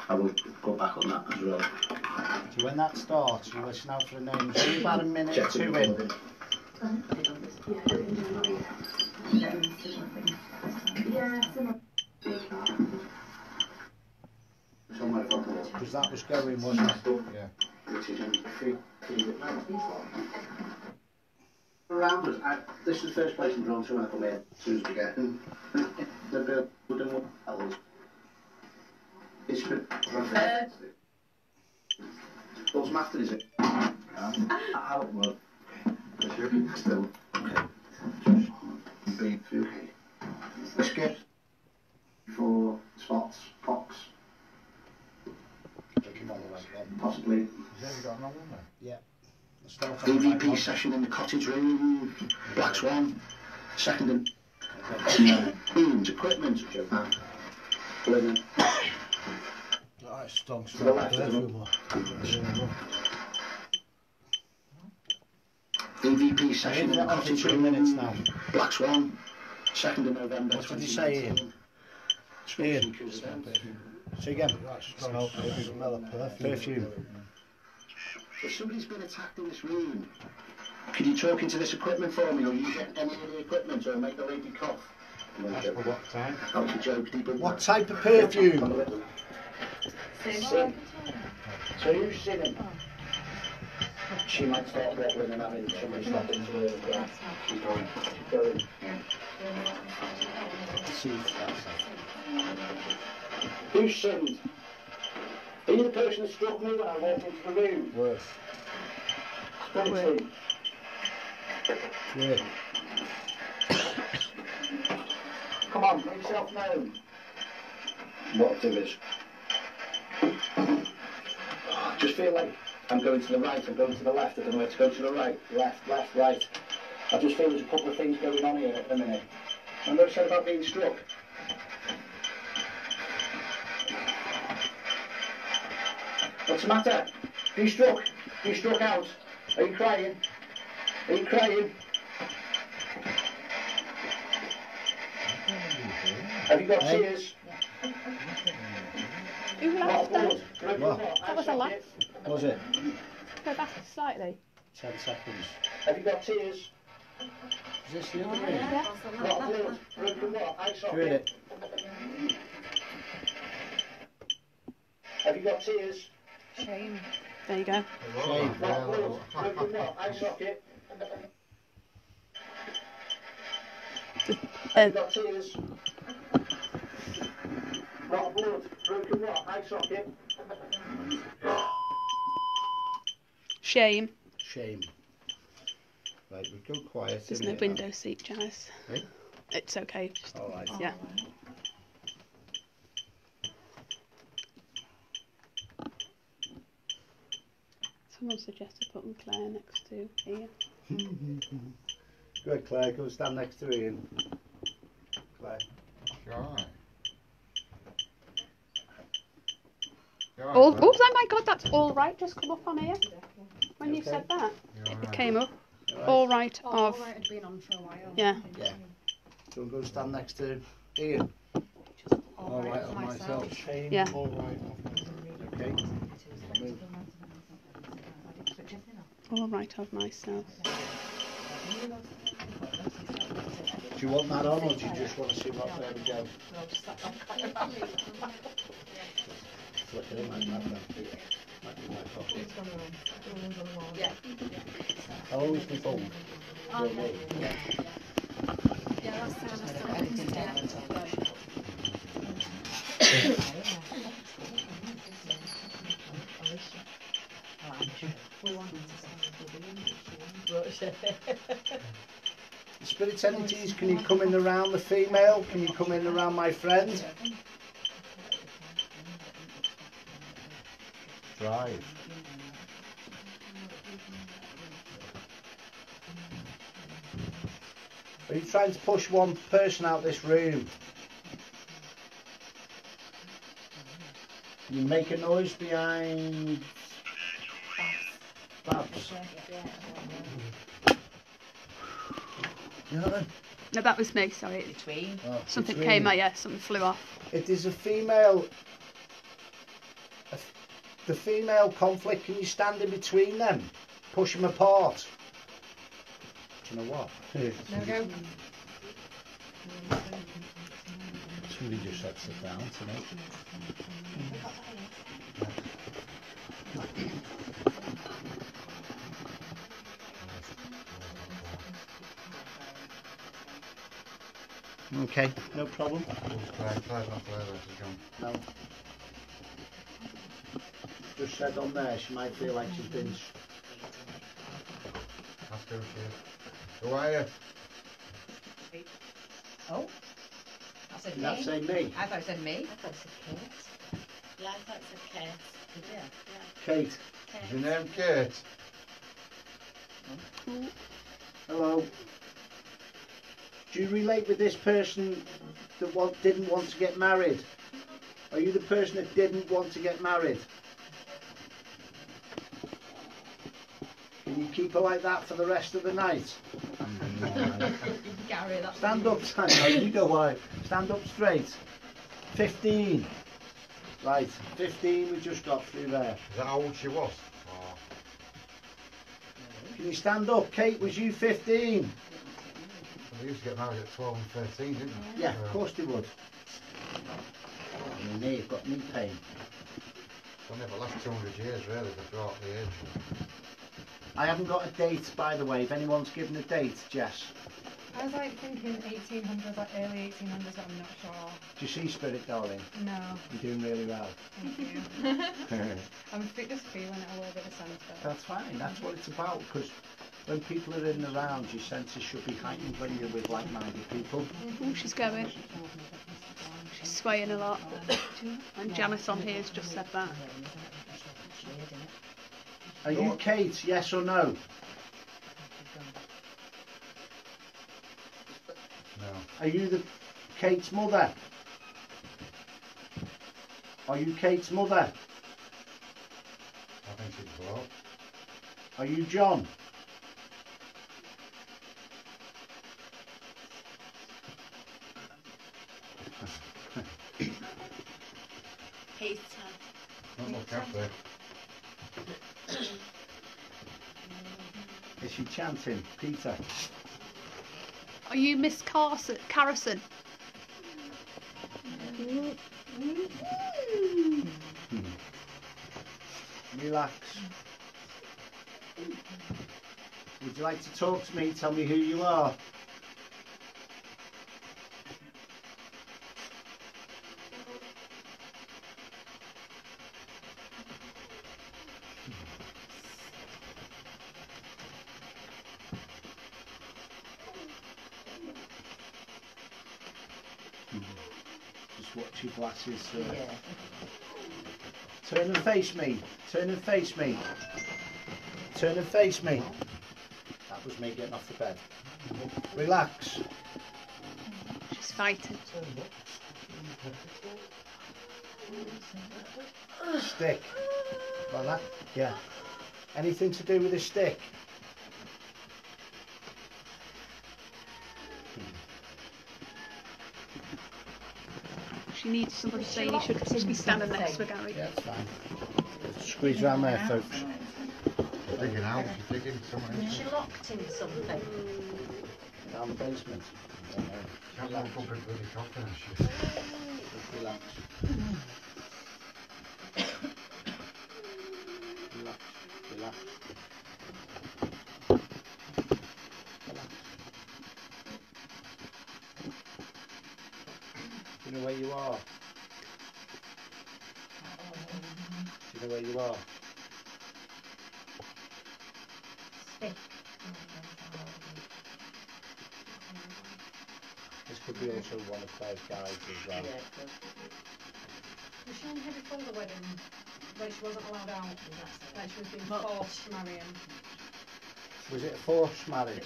I will go back on that as well. So when that starts, you listen out for the names. Give about a minute or two in. Because that was going, wasn't it? Yeah. Around us, this is the first place I'm drawn to when I come here, as soon as we get in. The building what else? It's good. What's matter is it? How well? Still. Okay. be through biscuit for spots, pox, possibly. Yeah. EVP session in the cottage room, Black Swan, second and equipment, linen. That stunk To the left of perfume. EVP session in the On for cottage 2 room, minutes now. Black Swan, 2nd of November. What did you say, Ian? Ian? Say again. Smell of Perfume. If somebody's been attacked in this room, could you talk into this equipment for me, or use any of the equipment, or make the lady cough? Ask for what time? That was a joke, people. What type of perfume? Sin. So who's sinning? She might start wobbling and having somebody slap into her as well. She's going. Going. See if that's Who sinned? Are you the person that struck me when I walked into the room? worse. Squinty. Yeah. Come on, make yourself known. What I'll do is, I just feel like I'm going to the right, I'm going to the left, I don't know where to go to the right, left, right. I just feel there's a couple of things going on here at the minute. Remember what I said about being struck? What's the matter? Are you struck? Are you struck out? Are you crying? Are you crying? Have you got tears? Who laughed then? What? That was a laugh. Was it? Go back slightly. 10 seconds. Have you got tears? Is this the other room? Yeah. What blood? Broken what? Eye Do you hear socket? it? Have you got tears? Shame. There you go. Shame. What blood? Broken what? Eye socket? Have you got tears? What blood? Broken what? Eye socket? Shame. Shame. Right, we go quiet. There's in no here window seat, Janice. Eh? It's okay. Just, All right. yeah. Someone suggested putting Claire next to Ian. Go ahead, Claire. Go stand next to Ian. Claire. Right. Oh my God, that's all right. Just come up on here. When you Okay. said that, You're it right. came up. Right. All right Oh, of. all right, had been on for a while. Yeah. Yeah. Do you want to go stand next to Ian? All right of myself. Shame. Yeah. All right. Okay. Move. All right of myself. Do you want that on, or do you just want to see what there we go? Flick it in like that then. Might be my pocket. Yeah. I'll always be home. Don't worry. Yeah, that's Spirit entities, can you come in around the female? Can you come in around my friend? Drive. Are you trying to push one person out this room? You make a noise behind Babs. Yeah. No, that was me. Sorry. between. Oh, Something between came you. out. Yeah, something flew off. If there's a female, the female conflict, can you stand in between them? Push them apart? Do you know what? No go. Somebody just said sit down tonight. Okay, no problem. Claire's not there, she's gone. No. Just said on there, she might feel like she's been. Ask her if she is. Who are you? Oh. That said Did me. that say me? I thought it said me. I thought it said Kate. Yeah, I thought it said Kate. Did you? Kate. Is your name Kate? Hello. Do you relate with this person that didn't want to get married? Are you the person that didn't want to get married? Can you keep her like that for the rest of the night? Gary, that's Stand up, you know why. Stand up straight. 15. Right, 15 we just got through there. Is that how old she was? Or... Can you stand up? Kate, was you 15? They used to get married at 12 and 13, didn't they? Yeah, of course they would. Your knee, you've got knee pain. It's only the last 200 years really they've brought the age. I haven't got a date, by the way. If anyone's given a date, Jess. I was like thinking 1800s, like early 1800s, but I'm not sure. Do you see Spirit, darling? No. You're doing really well. Thank you. I'm just feeling it a little bit of sense. That's fine. That's what it's about. Because when people are in and around, your senses should be heightened when you're with like-minded people. Oh, she's going. She's swaying a lot. And Janice on here has just said that. Are you Kate? Yes or no? No. Are you Kate's mother? Are you Kate's mother? I think she's below. Are you John? Peter. Not much cafe. Is she chanting? Peter. Are you Miss Carrison? Relax. Would you like to talk to me? Tell me who you are. Just watch your glasses. Yeah. Turn and face me. Turn and face me. Turn and face me. That was me getting off the bed. Relax. She's fighting. Stick. Like that? Yeah. Anything to do with a stick? She needs somebody saying you should be standing next to Gary. Yeah, it's fine. Squeeze around there, folks. Digging out, she's digging somewhere. Is she locked in something? Down the basement. Can't lock up a bloody coffin and shit. Just relax. Relax. Relax. Relax. Do you know where you are? Do you know where you are? Stick. This could be also one of Claire's guides as well. Was she on here before the wedding? Like she wasn't allowed out? Like she was being forced to marry him? Was it a forced marriage?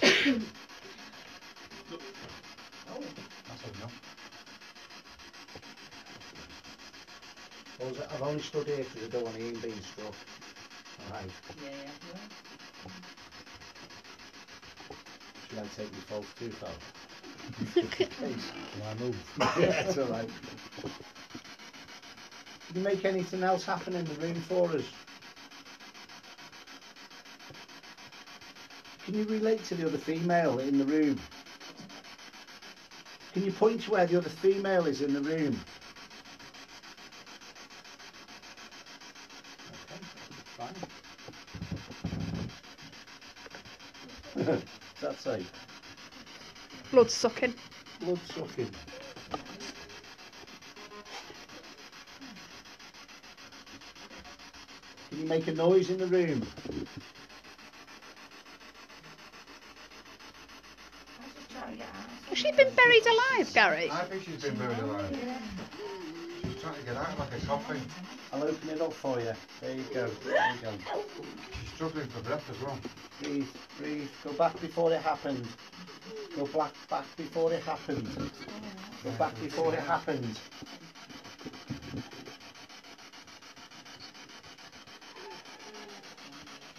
Oh. That's enough. Or was it, I've only stood here because I don't want Ian being struck. Alright. Yeah. Should I take your false tooth out? Can I move? Yeah, it's alright. Can you make anything else happen in the room for us? Can you relate to the other female in the room? Can you point to where the other female is in the room? Okay, fine. That's it. Blood sucking. Blood sucking. Can you make a noise in the room? Has she been buried buried alive, Gary? I think she's been buried alive. She's trying to get out like a coffin. I'll open it up for you. There you go. There you go. She's struggling for breath as well. Breathe, breathe. Go back before it happened. Go back before it happened. Go back before it happened.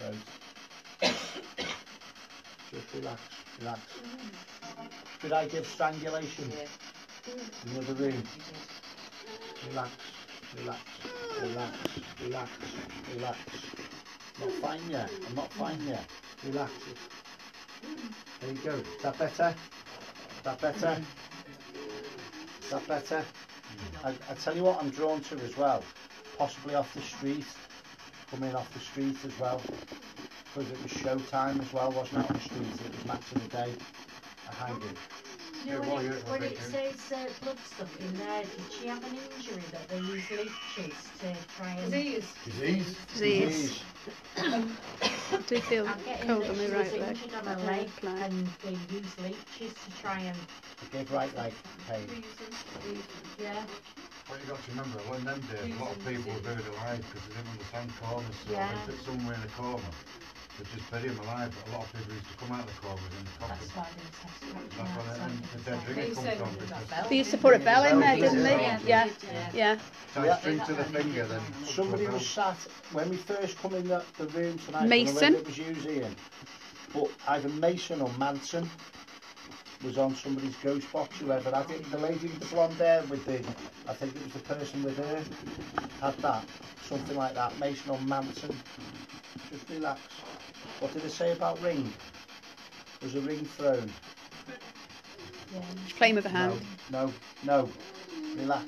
Right. Just relax, relax. Did I give strangulation? In the other room. Relax, relax, relax, relax, relax. I'm not fine yet. I'm not fine yet. Relax. There you go. Is that better? Is that better? Is that better? I tell you what I'm drawn to as well. Possibly off the street. Coming off the street as well. Because it was show time as well, wasn't it, on the street? It was match of the day. A hanging. You know, when it says blood stuff in there, did she have an injury that they use leeches to try and... Disease. I do feel cold on my right leg. On her leg, and they use leeches to try and... Give right leg pain. Yeah. What you got to remember, when them days, a lot of people were buried alive because they didn't understand comas. So Yeah. if it's somewhere in a coma, they just bury them alive. But a lot of people used to come out of the coma in the coffin. That's why they test. That's where the dead ringer comes from. Because They used to put a bell in there, didn't they? Yeah, yeah. tie a string to the finger, then. Somebody was sat when we first come in the room tonight. Mason. It was usually in, but either Mason or Manson was on somebody's ghost box. Whoever had it, the lady with the blonde hair with the, I think it was the person with her, had that, something like that. Mason or Manson. Just relax. What did it say about ring? Was a ring thrown? She's playing with a hand. No, no, no. Relax.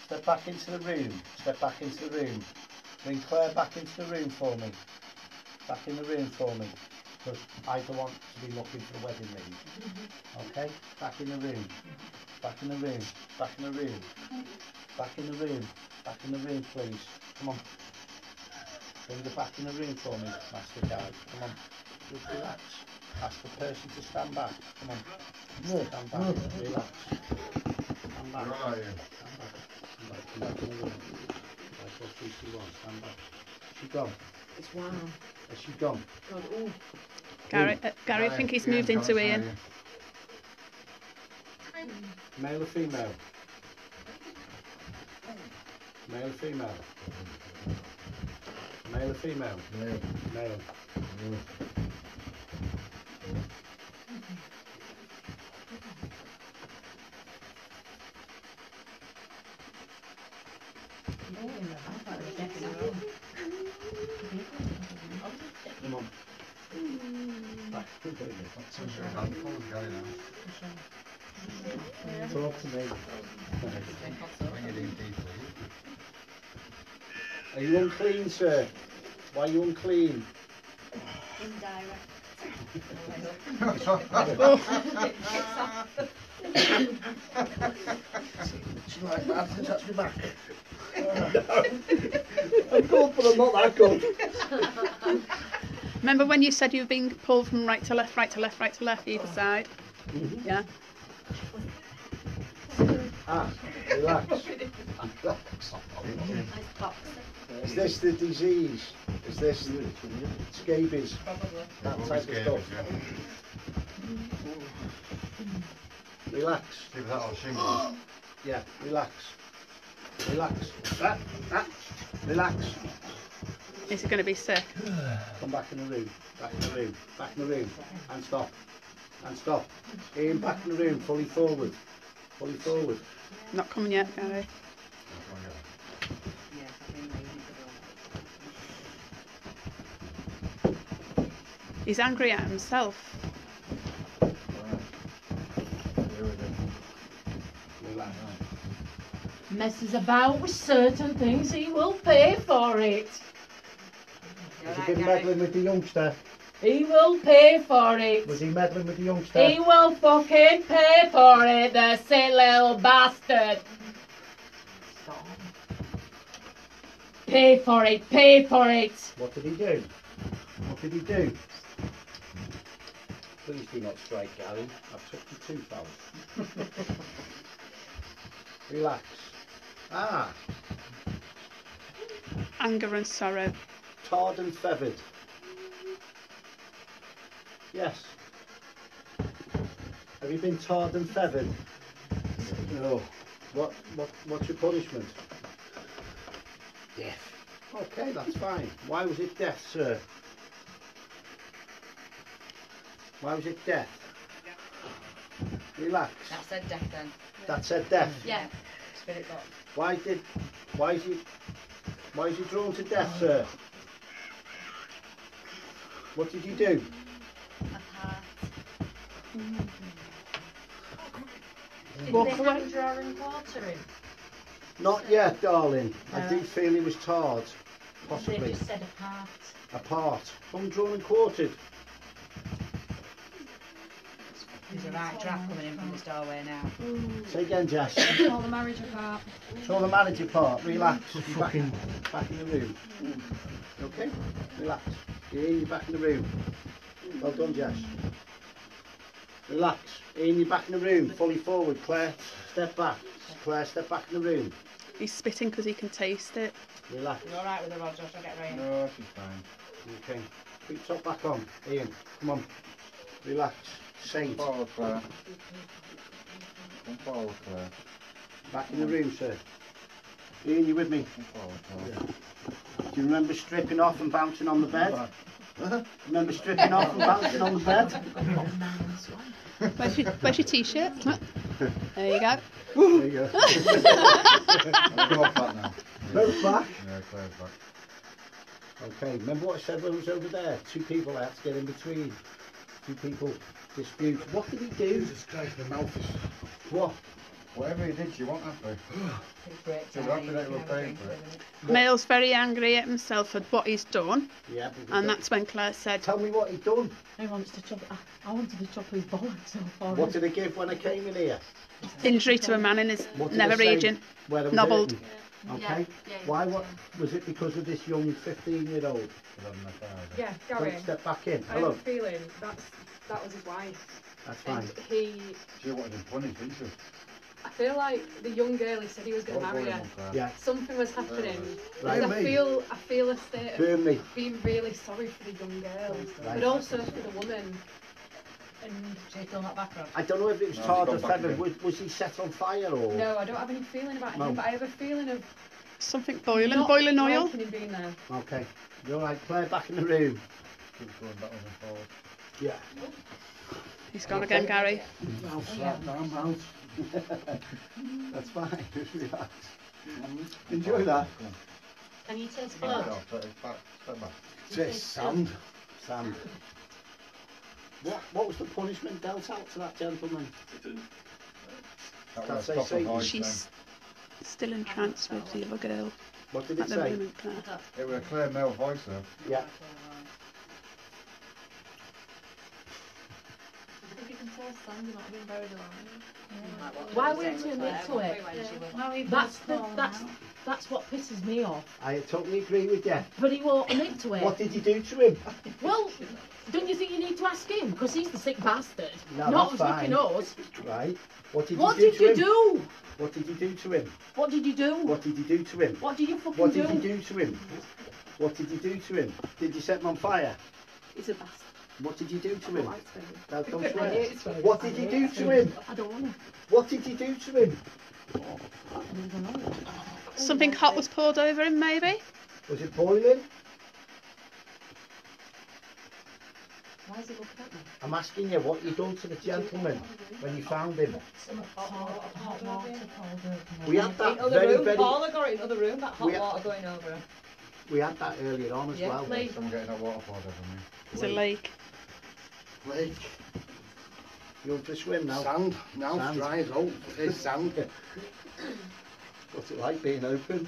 Step back into the room. Step back into the room. Bring Claire back into the room for me. Back in the room for me. Because I don't want to be looking for the wedding ring. Okay? Back in the room. Back in the room. Back in the room. Back in the room. Back in the room, please. Come on. Bring her back in the room for me, Master Guy. Come on. Just relax. Ask the person to stand back. Come on. Stand back. Relax. Stand back. Where are you? Stand back. Stand back. Come back in the room. Like 4, 3, 2, 1. Stand back. She gone. It's wow. Has she gone? God, oh. Gary, I think he's moved into Ian. Male or female? Male or female? Male or female? Male. Male. Come on. Talk to me. Are you unclean, sir? Why are you unclean? She like that, can touch me back. I'm good, but I'm not that good. Remember when you said you were being pulled from right to left, right to left, right to left, either side? Yeah. Relax. Is this the disease? Is this scabies? That type of stuff? Relax. Give that all shingles. Yeah, relax. Relax. Relax. Is he going to be sick? Come back in the room. Back in the room. Back in the room. And stop. And stop. Ian, back in the room. Fully forward. Fully forward. Not coming yet, Gary. He's angry at himself. Messes about with certain things, he will pay for it. Has he been meddling with the youngster? He will pay for it. Was he meddling with the youngster? He will fucking pay for it, the silly little bastard. Pay for it, pay for it. What did he do? What did he do? Please do not strike, Gary. I've took your tooth out. Relax. Ah. Anger and sorrow. Tarred and feathered. Yes. Have you been tarred and feathered? No. What's your punishment? Death. Okay, that's fine. Why was it death, sir? Why was it death? Relax. That said death then. That said death. Yeah. Spirit box. Why is he drawn to death, sir? What did you do? Did they hand draw and quarter him? Not yet, darling. I do feel he was tarred. They Possibly. just said apart. Apart. Undrawn and quartered. There's a right trap coming in from this doorway now. Say again, Jess. All the marriage apart. Show the manager part. Relax. You're back in the room. Okay? Relax. Ian, you're back in the room. Well done, Jess. Relax. Ian, you're back in the room. Fully forward. Claire, step back. Claire, step back in the room. He's spitting because he can taste it. Relax. You alright with the rod, Josh? I'll get right in. No, she's fine. Okay. Put your top back on. Ian, come on. Relax. Saint. Come forward, Claire. Come forward, Claire. Back in the room, sir. Ian, you with me? Come forward, Claire. Do you remember stripping off and bouncing on the bed? Remember stripping off and bouncing on the bed? Where's your t-shirt? There you go. There you go. Go off that now. Both back? Yeah, Claire's back. Okay, remember what I said when I was over there? Two people I had to get in between. Two people dispute. What did he do? Jesus Christ, my mouth is... What? Whatever he did, she wasn't happy. She was happy that he was paying for it. Male's very angry at himself at what he's done. Yeah, and that's when Claire said, tell me what he'd done. I wanted to chop his bollocks off. What did I give when I came in here? injury to a man in his What did nether I say? region. Where I was Nobbled. hurting? Okay. Why? What was it? Because of this young 15-year-old? Yeah, Gary. Don't step back in. I Hello. have a feeling that was his wife. That's fine. And he, She wanted him punished, didn't she? I feel like the young girl, he said he was going to marry her. Yeah. Something was happening. Right. Because I feel a state Burn of me. being really sorry for the young girl, Right. but also for the woman. And she's still not back, Rob. I don't know if it was No, tarred he's or gone back feathered. again. Was he set on fire or? no, I don't have any feeling about No. him, but I have a feeling of Something boiling, not boiling oil. liking him being there. Okay. You're right. Claire, back in the room. Keeps going backwards and forwards. Yeah. He's gone again, Gary. Mouth slap down, mouth. That's fine. Just relax. Enjoy that. Can you taste No, blood? step back. Just sand. Sand. What was the punishment dealt out to that gentleman? That Can't was say proper Satan. voice She's still in trance with the other girl What did at it the say? moment, Claire. then. It was a clear male voice though. Yeah. If you can taste sand, you're not being buried alive. Why were you too late to it? That's what pisses me off. I totally agree with you. But he won't admit to it. What did you do to him? Well, don't you think you need to ask him? Because he's the sick bastard. No, not that's fine. looking us. Right. What did What you do did to you him? do? What did you do to him? What did you do? What did you do to him? What did you fucking What do? did you do to him? What did you do to him? Did you set him on fire? He's a bastard. What did you do to him? Now, don't I swear. hate swearing. What did you do to him? I don't want to. What did you do to him? Something hot was poured over him, maybe? Was it boiling? Why is he looking at me? I'm asking you what you done to the gentleman when you found him. Hot water poured over. We had that Other very, room, very. Paula got it in the other room, that hot We- water going over her. We had that earlier on as Yeah, well. please. I'm getting that water poured over me. It's a lake. Lake. You want to swim now? Sand. Now Sand. it's dry as old. It's sand. What's it like being open?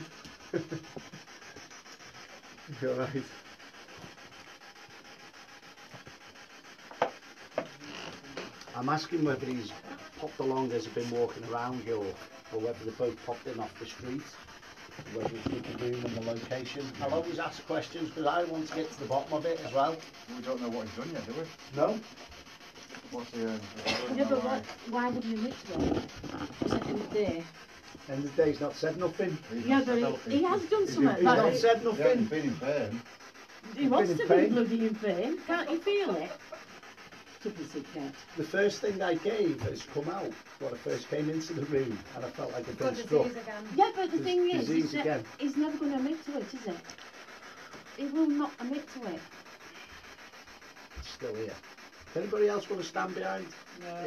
You're right. I'm asking whether he's popped along as he's been walking around you or whether they both popped in off the street. Whether it's with the room and the location. I'll always ask questions because I want to get to the bottom of it as well. We don't know what he's done yet, do we? No? What's the Yeah, but why wouldn't he admit to it? Because at the end of the day. End of the day, he's not said nothing. Yeah, but he has done something. He's not said nothing. He hasn't been in pain. He wants to be bloody in pain. Can't you feel it? The first thing I gave has come out when I first came into the room, and I felt like I'd been struck. Yeah, but the thing is, Disease again. he's never going to admit to it, is it? He will not admit to it. It's still here. Does anybody else want to stand behind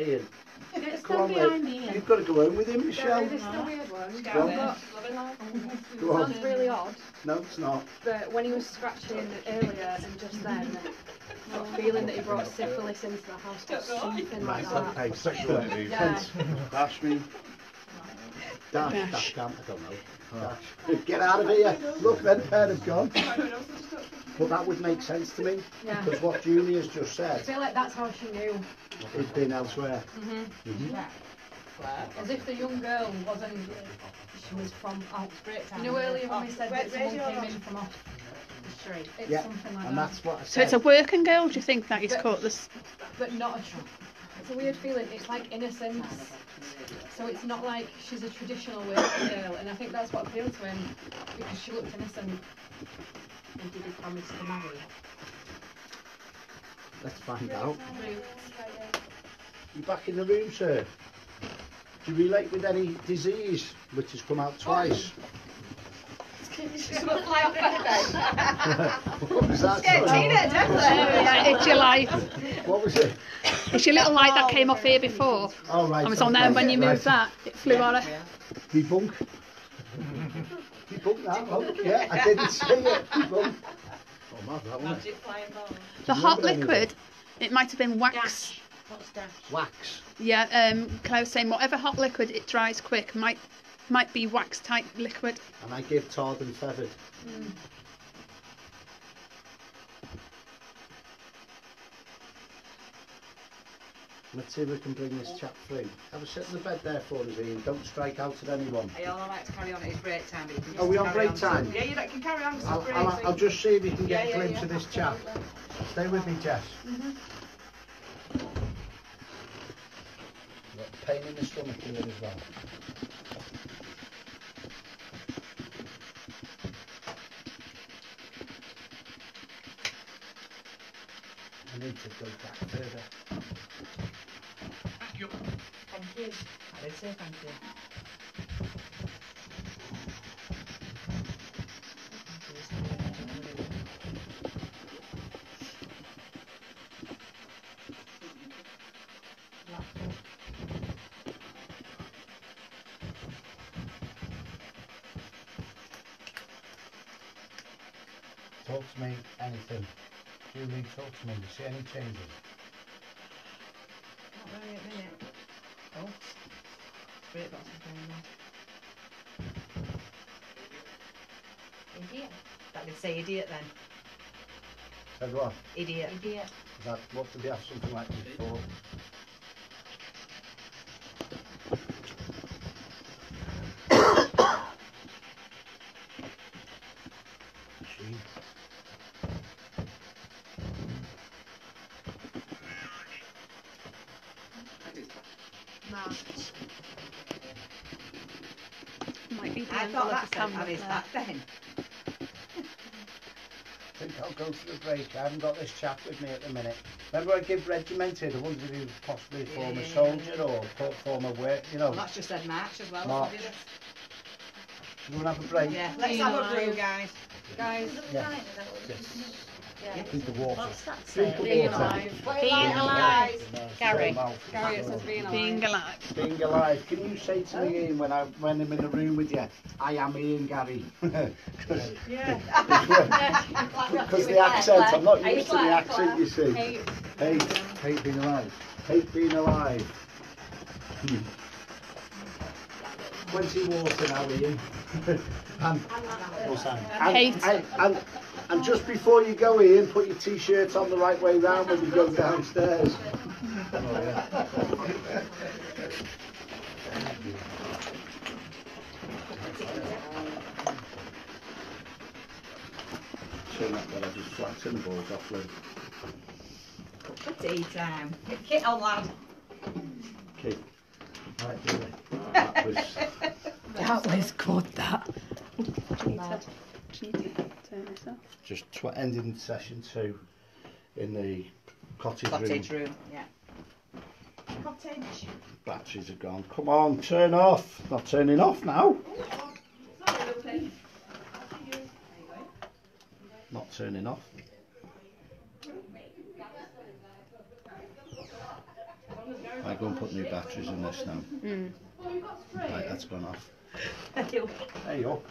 Ian? Stand Come on, behind Liv. Ian. You've got to go home with him, Michelle. This is the weird one. Go on. Go on. Sounds really odd, No, it's not. but when he was scratching earlier and just then, I got a feeling that he brought syphilis into the house or something like that. Okay, sexual Yeah. Dash me. Dash camp, I don't know. Dash. Get out of here. Look, then, pair have gone. But that would make sense to me, Yeah. because what Junior's just I said, feel like that's how she knew. he'd been elsewhere. As if the young girl wasn't, she was from Oxford. You know earlier when we said that someone came in from off the street? It's Yeah, something like and that. that's what I So said. it's a working girl, do you think, that he's caught this? But not a it's a weird feeling, it's like innocence. So it's not like she's a traditional working girl, and I think that's what appealed to him, because she looked innocent. And did he promise to marry? Let's find out. You back in the room, sir? Do you relate with any disease which has come out twice? Someone fly off bed. What was that? Yeah, sorry? Tina, definitely. It's your light. What was it? It's your little light that came off here before. Oh, right. And it's on there, and when you moved that, it flew on it. Debunk. Debunk that one. Yeah, I didn't see it. Debunk. Oh, mad, that one. The hot liquid, it might have been wax. What's that? Wax. Yeah, Claire was saying whatever hot liquid, it dries quick. Might be wax type liquid. And I give tarred and feathered. Let's see if we can bring this chap through. Have a sit in the bed there for us, Ian. Don't strike out at anyone. Are you all alright to carry on? It's break time. But you can Are just we on carry break time? Yeah, you can carry on. 'Cause it's break. I'll just see if we can get Yeah, a glimpse yeah. of this chap. Stay with me, Jess. Got pain in the stomach here as well. I need to go back further. Thank you. Thank you. I did say thank you. Talk to me, anything. Julie, talk to me. Do you see any changes? Not really at the minute. Oh. Great box is going on. Idiot. That would say idiot then. Said what? Idiot. Idiot. Is that, what did they have something like this for? Might be the I angle thought of that's the on camera his there. back then. I think I'll go to the break. I haven't got this chap with me at the minute. Remember I give regimented, I wondered if he was possibly a former soldier or former work, you know. Well, that's just said March as well. March. So did it? You want to have a break? Yeah, let's have a brew, guys. Guys, Yeah. Yeah. Drink the water. What's that Drink say? the being water. alive. Being alive. Gary. Gary, it says being alive. Being alive. Being alive. Can you say to me, Ian, when I'm in the room with you, I am Ian Gary? Because the accent, I'm not used to the accent, you see. Hate being alive. Hate being alive. Plenty of water now, Ian. And just before you go, Ian, put your t-shirt on the right way round when you go downstairs. Turn that well, I just flatten the balls off, Lou. tea time. Get kit on, lad. Okay. Right, Julie. That was... That was good, that. Do you need to turn this off? Just ending session 2 in the cottage room. Yeah. Cottage. Batteries are gone. Come on, turn off. Not turning off now. Sorry, lovely. Not turning off. I go and put new batteries in this now. Right, that's gone off. Hey up.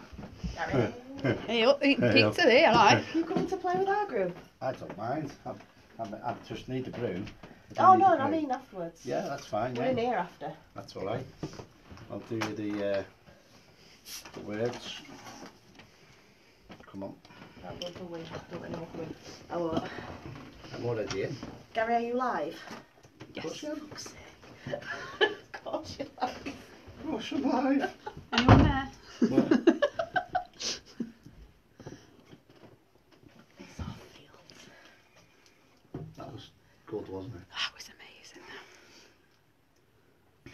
Hey up, eat pizza there, I like. You coming to play with our group? I don't mind. I just need a broom. Oh no, I mean afterwards. Yeah, that's fine. We're in here after. That's all right. I'll do you the words. Come on. Oh, I'm already in. Gary, are you live? Yes. Of course you're live. Of course I'm live. Anyone there? That was good, wasn't it? That was amazing.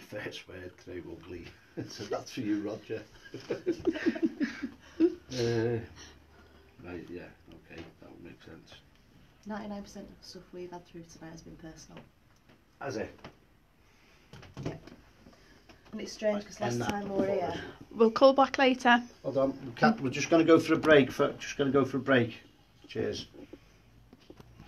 First word through ugly. So that's for you, Roger. Right, yeah, okay, that would make sense. 99% of the stuff we've had through tonight has been personal. Has it? Yeah. And it's strange because last time we were here. We'll call back later. Hold on, we're just going to go for a break. Just going to go for a break. Cheers.